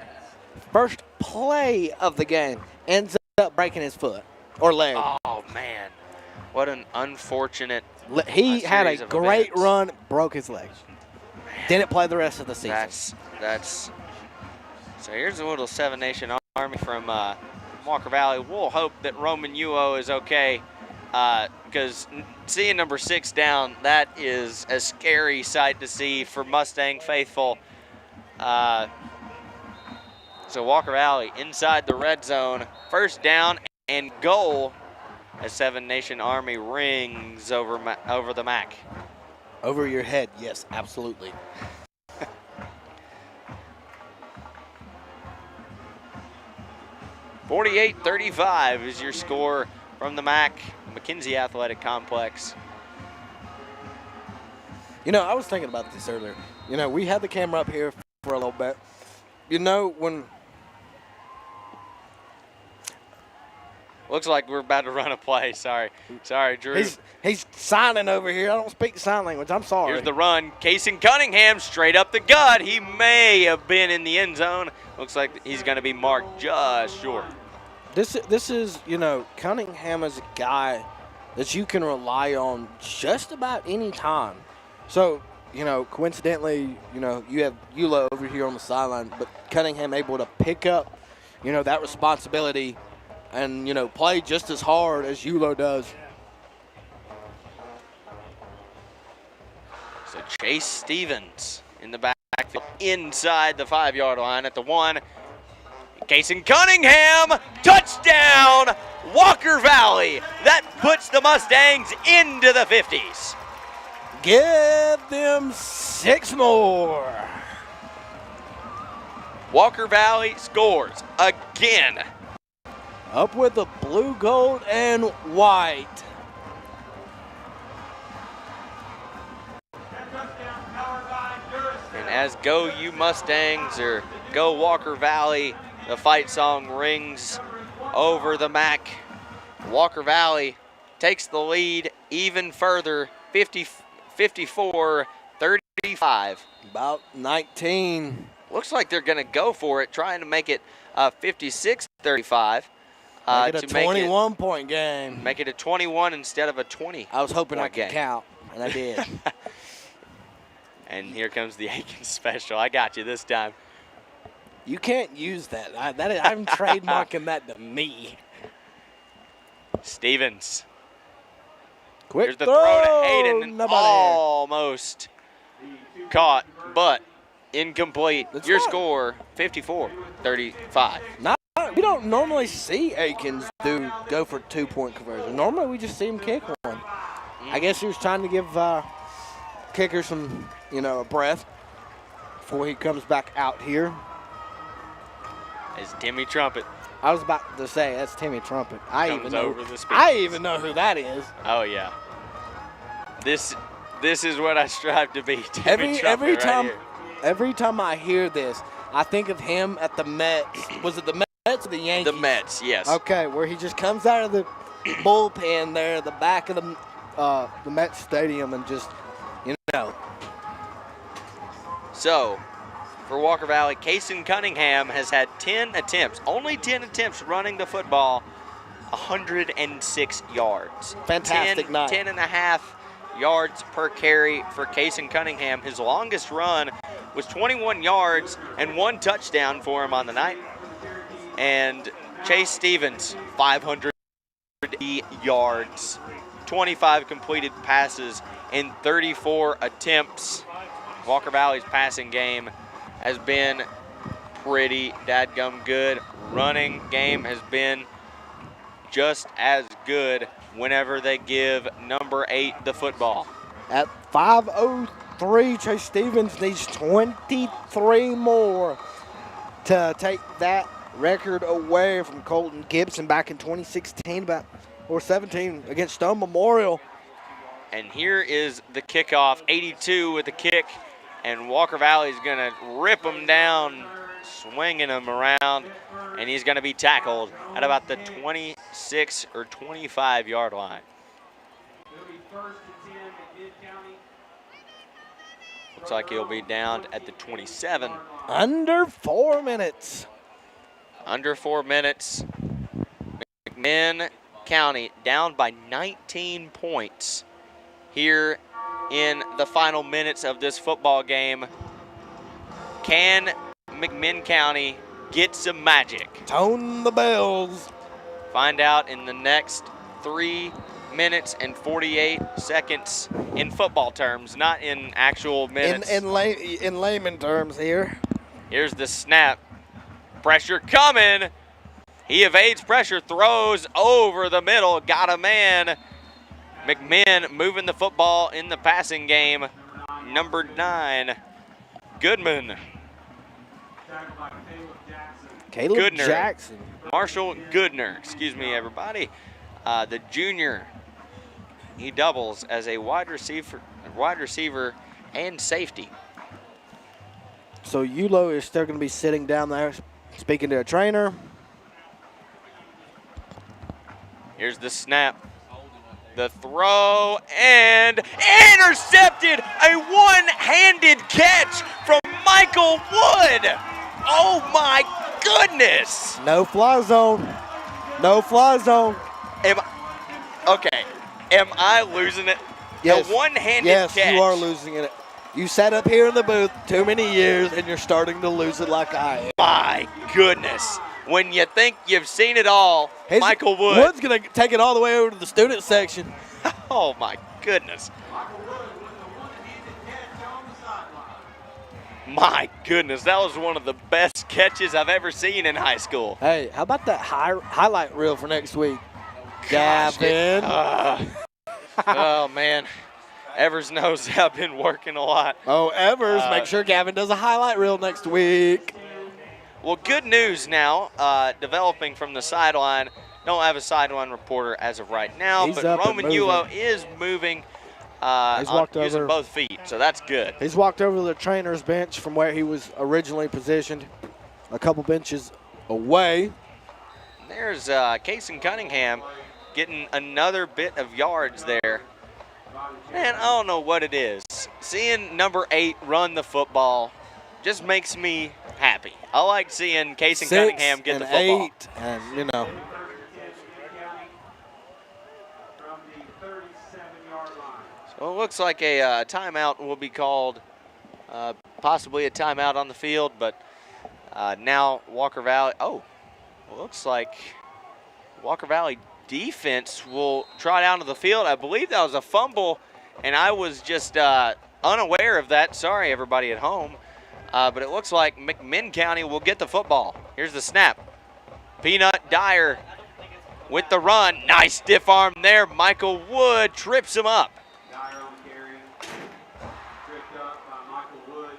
first play of the game, ends up breaking his foot or leg. Oh man, what an unfortunate. He had a great run, broke his leg. Didn't play the rest of the season. That's. So here's a little Seven Nation Army from Walker Valley. We'll hope that Roman Uo is okay, because seeing number 6 down, that is a scary sight to see for Mustang faithful. So Walker Valley inside the red zone, first down and goal as Seven Nation Army rings over the MAC. Over your head, yes, absolutely. 48-35 is your score from the MAC McKenzie Athletic Complex. I was thinking about this earlier. We had the camera up here for a little bit. When looks like we're about to run a play. Sorry, Drew. He's signing over here. I don't speak sign language. I'm sorry. Here's the run. Kason Cunningham straight up the gut. He may have been in the end zone. Looks like he's going to be marked just short. This is, Cunningham is a guy that you can rely on just about any time. So, coincidentally, you have Eula over here on the sideline, but Cunningham able to pick up, that responsibility and, play just as hard as Eula does. So Chase Stevens in the backfield inside the 5-yard line at the 1. Kason Cunningham, touchdown, Walker Valley. That puts the Mustangs into the 50s. Give them 6 more. Walker Valley scores again. Up with the blue, gold, and white. as Go You Mustangs or Go Walker Valley, the fight song rings over the MAC. Walker Valley takes the lead even further, 54-35. About 19. Looks like they're going to go for it, trying to make it 56-35. Make it a 21-point game. Make it a 21 instead of a 20. I was hoping I could game. count, and I did. And here comes the Aiken special. I got you this time. You can't use that. I'm trademarking that to me. Stevens. Quick Here's the throw to Hayden. Almost caught, but incomplete. Your score, 54-35. We don't normally see Aikens go for 2-point conversion. Normally we just see him kick one. I guess he was trying to give kicker some, a breath before he comes back out here. Is Timmy Trumpet. I was about to say that's Timmy Trumpet. I even know who that is. Oh yeah. This is what I strive to be. Timmy Trumpet every time I hear this, I think of him at the Mets. Was it the Mets or the Yankees? The Mets, yes. Okay, where he just comes out of the bullpen there at the back of the Mets stadium and just, So, for Walker Valley, Cason Cunningham has had 10 attempts, only 10 attempts running the football, 106 yards. Fantastic night. 10 and a half yards per carry for Cason Cunningham. His longest run was 21 yards and 1 touchdown for him on the night. And Chase Stevens, 500 yards, 25 completed passes in 34 attempts. Walker Valley's passing game has been pretty dadgum good. Running game has been just as good whenever they give number 8 the football. At 5:03, Chase Stevens needs 23 more to take that record away from Colton Gibson back in 2016 or 17 against Stone Memorial. And here is the kickoff, 82 with the kick, and Walker Valley's going to rip him down, swinging him around, and he's going to be tackled at about the 26 or 25-yard line. Looks like he'll be down at the 27. Under 4 minutes. Under 4 minutes. McMinn County down by 19 points here in the final minutes of this football game. Can McMinn County get some magic? Tone the bells. Find out in the next 3 minutes and 48 seconds in football terms, not in actual minutes. In layman terms here. Here's the snap. Pressure coming. He evades pressure, throws over the middle, got a man. McMinn moving the football in the passing game. Number 9, Goodman. Caleb Jackson. Marshall Goodner, excuse me, everybody. The junior, he doubles as a wide receiver and safety. So Yulo is still going to be sitting down there speaking to a trainer. Here's the snap. The throw and intercepted. A one-handed catch from Michael Wood. Oh my goodness. No fly zone. No fly zone. Am I losing it? Yes. The one-handed catch. Yes, you are losing it. You sat up here in the booth too many years, and you're starting to lose it like I am. My goodness. When you think you've seen it all, Michael Wood. Wood's going to take it all the way over to the student section. Oh, my goodness. My goodness, that was one of the best catches I've ever seen in high school. Hey, how about that highlight reel for next week? Gavin. Oh, man. Evers knows I've been working a lot. Oh, Evers, make sure Gavin does a highlight reel next week. Well, good news now, developing from the sideline. Don't have a sideline reporter as of right now, but Roman Yulo is moving using both feet, so that's good. He's walked over to the trainer's bench from where he was originally positioned, a couple benches away. There's Kason Cunningham getting another bit of yards there. Man, I don't know what it is. Seeing number 8 run the football just makes me happy. I like seeing Kason Cunningham get the football. 8, and you know. So it looks like a timeout will be called, possibly a timeout on the field, but now Walker Valley, looks like Walker Valley defense will trot out of the field. I believe that was a fumble, and I was just unaware of that. Sorry, everybody at home. But it looks like McMinn County will get the football. Here's the snap. Peanut Dyer with the run. Nice stiff arm there. Michael Wood trips him up. Dyer on carry. Tripped up by Michael Wood.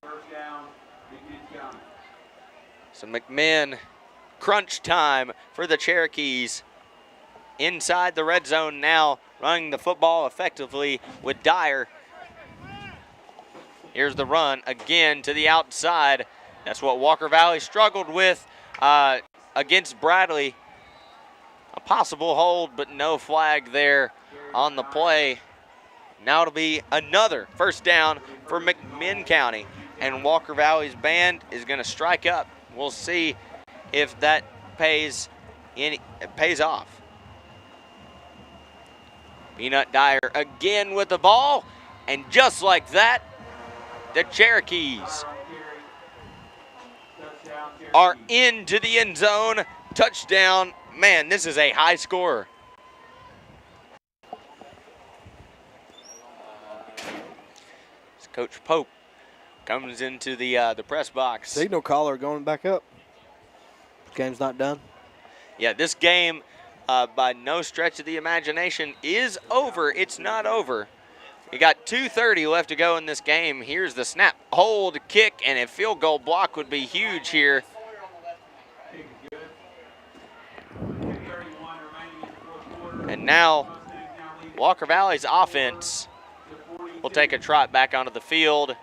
First down, McMinn County. So McMinn, crunch time for the Cherokees. Inside the red zone now, running the football effectively with Dyer. Here's the run again to the outside. That's what Walker Valley struggled with against Bradley. A possible hold, but no flag there on the play. Now it'll be another first down for McMinn County. And Walker Valley's band is going to strike up. We'll see if that pays off. Peanut Dyer again with the ball. And just like that, the Cherokees are into the end zone. Touchdown. Man, this is a high scorer. Coach Pope comes into the press box. Signal caller going back up. Game's not done. Yeah, this game, by no stretch of the imagination, is over. It's not over. You got 2:30 left to go in this game. Here's the snap, hold, kick, and a field goal block would be huge here. And now Walker Valley's offense will take a trot back onto the field.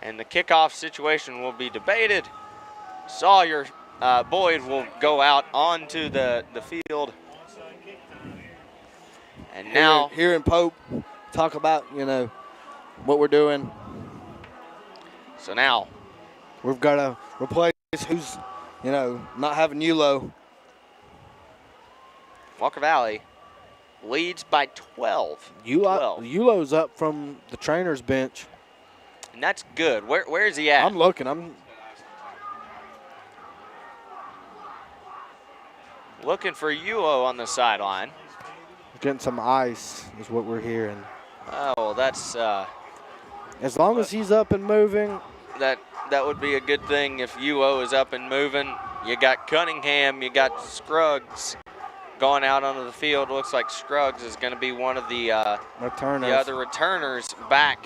And the kickoff situation will be debated. Sawyer Boyd will go out onto the field. And now hearing Pope talk about, what we're doing. So now we've got to replace who's, not having Yulo. Walker Valley leads by 12. Yulo's up from the trainer's bench. And that's good. Where is he at? I'm looking. Looking for Yulo on the sideline. Getting some ice is what we're hearing. Oh, well, that's as long as he's up and moving. That would be a good thing if Yulo is up and moving. You got Cunningham, you got Scruggs going out onto the field. Looks like Scruggs is going to be one of the other returners back.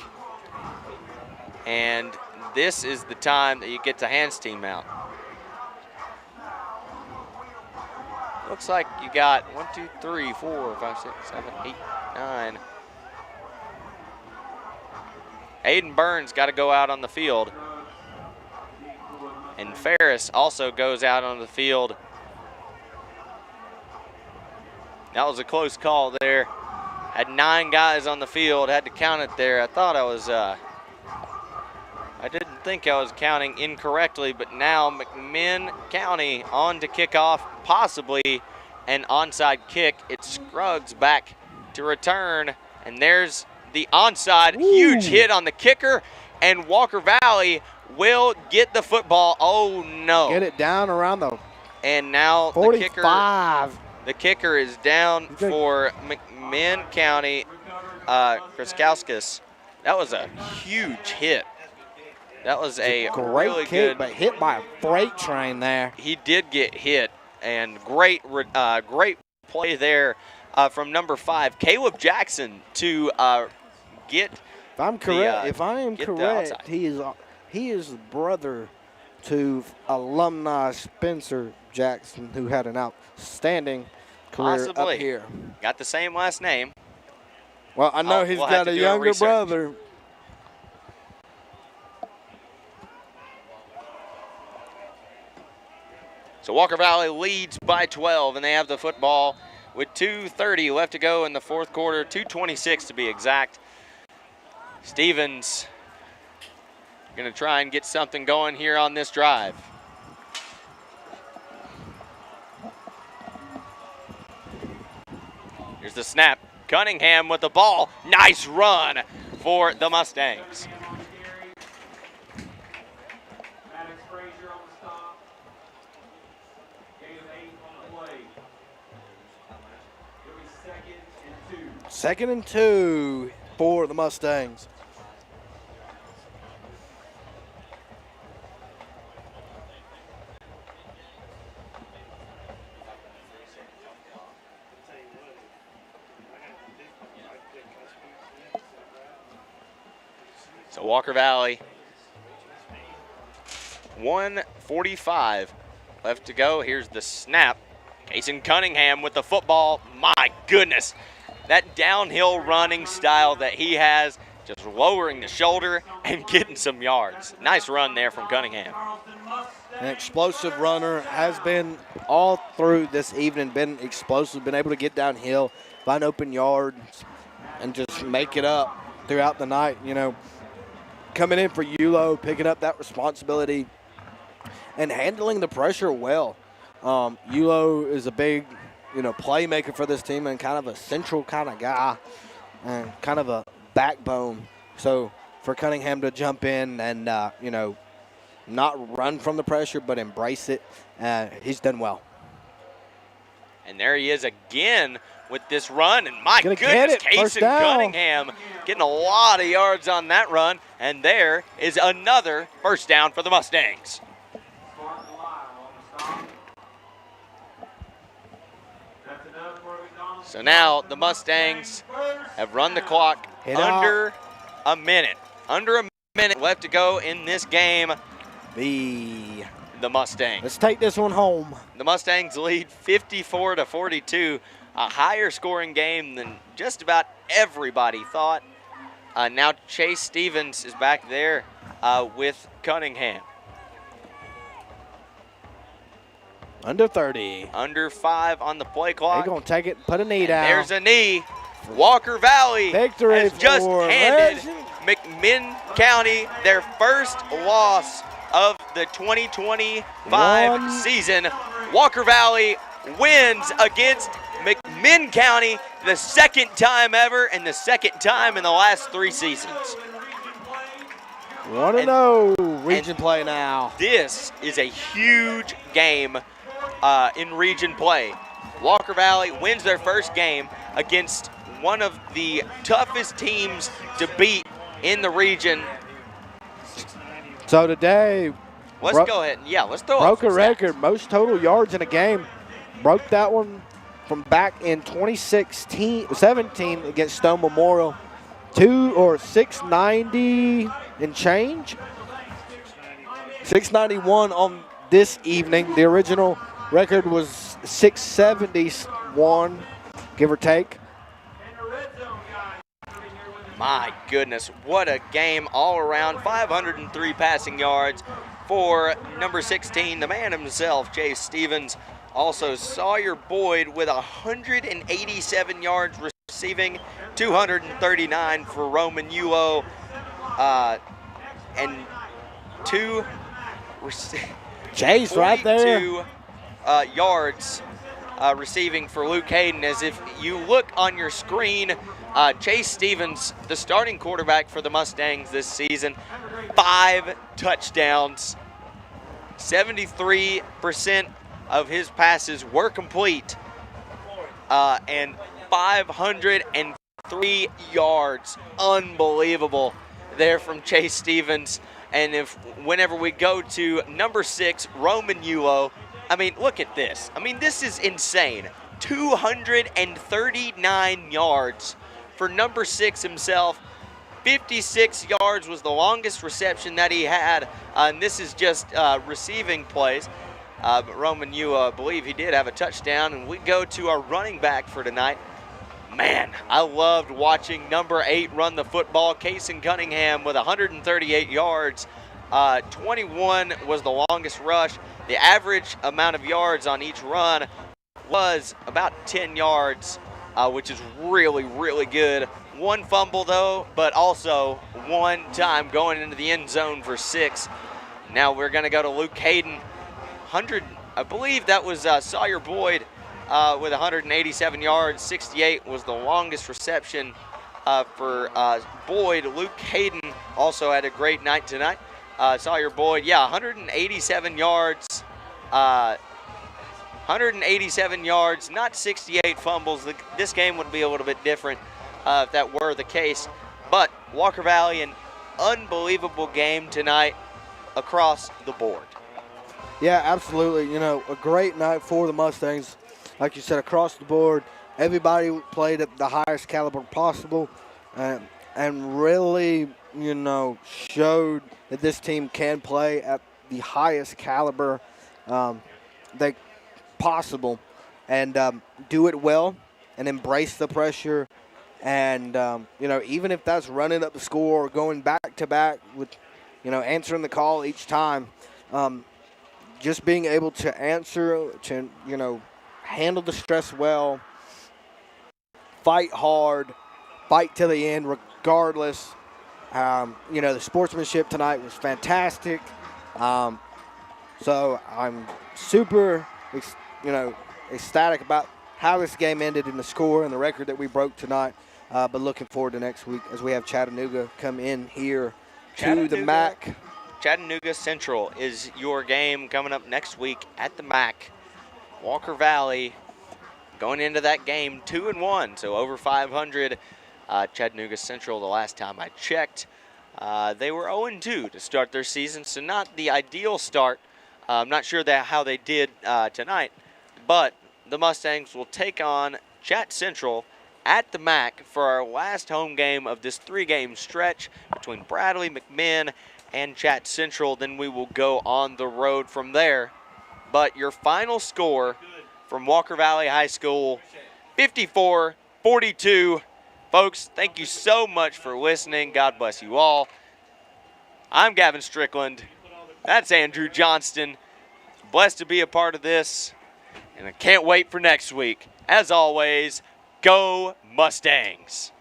And this is the time that you get to hands team out. Looks like you got 1, 2, 3, 4, 5, 6, 7, 8, 9. Aiden Burns got to go out on the field. And Ferris also goes out on the field. That was a close call there. Had 9 guys on the field, had to count it there. I thought I was, I didn't think I was counting incorrectly, but now McMinn County on to kickoff, possibly an onside kick. It's Scruggs back to return, and there's the onside. Ooh. Huge hit on the kicker, and Walker Valley will get the football. Oh, no. Get it down around the and now 45. The kicker is down for McMinn County, Kraskowskis. That was a huge hit. That was a great really kick, good. But hit by a freight train there. He did get hit, and great play there from number 5, Caleb Jackson, to get. If I'm correct, he is the brother to alumni Spencer Jackson, who had an outstanding career Possibly. up here. Got the same last name. Well, I know he's we'll have got to a do younger research. brother. So Walker Valley leads by 12, and they have the football with 2:30 left to go in the fourth quarter, 2:26 to be exact. Stevens going to try and get something going here on this drive. Here's the snap. Cunningham with the ball. Nice run for the Mustangs. Second and 2 for the Mustangs. So Walker Valley, 1:45 left to go. Here's the snap. Cason Cunningham with the football. My goodness, that downhill running style that he has, just lowering the shoulder and getting some yards. Nice run there from Cunningham. An explosive runner, has been all through this evening, been explosive, been able to get downhill, find open yards, and just make it up throughout the night. You know, coming in for Yulo, picking up that responsibility, and handling the pressure well. Yulo is a big, playmaker for this team and kind of a central kind of guy and kind of a backbone. So for Cunningham to jump in and, not run from the pressure but embrace it, he's done well. And there he is again with this run. And my Gonna goodness, get it. First Cason down. Cunningham getting a lot of yards on that run. And there is another first down for the Mustangs. So now the Mustangs have run the clock under a minute. Under a minute left to go in this game. The Mustangs. Let's take this one home. The Mustangs lead 54-42, a higher scoring game than just about everybody thought. Now Chase Stevens is back there with Cunningham. Under 30. Under 5 on the play clock. They're going to take it and put a knee down. There's a knee. Walker Valley Victory has just for handed Legend. McMinn County their first loss of the 2025 season. Walker Valley wins against McMinn County the second time ever and the second time in the last 3 seasons. 1-0 region play now. This is a huge game in region play. Walker Valley wins their first game against one of the toughest teams to beat in the region. So today, Let's go ahead. Yeah, let's throw broke up a record, most total yards in a game. Broke that one from back in 2017 against Stone Memorial. 690 and change. 691 on this evening. The original record was 671, give or take. My goodness, what a game all around. 503 passing yards for number 16, the man himself, Chase Stevens. Also, Sawyer Boyd with 187 yards receiving, 239 for Roman Yulo, and Chase right there. 42 yards receiving for Luke Hayden. As if you look on your screen, Chase Stevens, the starting quarterback for the Mustangs this season, 5 touchdowns, 73% of his passes were complete, and 503 yards. Unbelievable there from Chase Stevens. And whenever we go to number 6, Roman Yulo, I mean, look at this. I mean, this is insane. 239 yards for number 6 himself. 56 yards was the longest reception that he had, and this is just receiving plays. But Roman Yulo, I believe he did have a touchdown, and we go to our running back for tonight, man, I loved watching number 8 run the football. Kason Cunningham with 138 yards. 21 was the longest rush. The average amount of yards on each run was about 10 yards, which is really, really good. One fumble, though, but also one time going into the end zone for 6. Now we're going to go to Luke Hayden. I believe that was Sawyer Boyd with 187 yards. 68 was the longest reception for Boyd. Luke Hayden also had a great night tonight. Sawyer Boyd, 187 yards. 187 yards, not 68 fumbles. This game would be a little bit different if that were the case. But Walker Valley, an unbelievable game tonight across the board. Yeah, absolutely. A great night for the Mustangs. Like you said, across the board, everybody played at the highest caliber possible and really, showed that this team can play at the highest caliber possible and do it well and embrace the pressure. And, even if that's running up the score or going back to back with, answering the call each time, just being able to answer, to, handle the stress well, fight hard, fight to the end regardless. The sportsmanship tonight was fantastic. So I'm super, ecstatic about how this game ended in the score and the record that we broke tonight. But looking forward to next week as we have Chattanooga come in here to the MAC. Chattanooga Central is your game coming up next week at the MAC. Walker Valley going into that game 2-1, so over 500. Chattanooga Central, the last time I checked, they were 0-2 to start their season, so not the ideal start. I'm not sure how they did tonight, but the Mustangs will take on Chat Central at the MAC for our last home game of this 3-game stretch between Bradley, McMinn, and Chat Central. Then we will go on the road from there. But your final score from Walker Valley High School, 54-42. Folks, thank you so much for listening. God bless you all. I'm Gavin Strickland. That's Andrew Johnston. Blessed to be a part of this, and I can't wait for next week. As always, go Mustangs!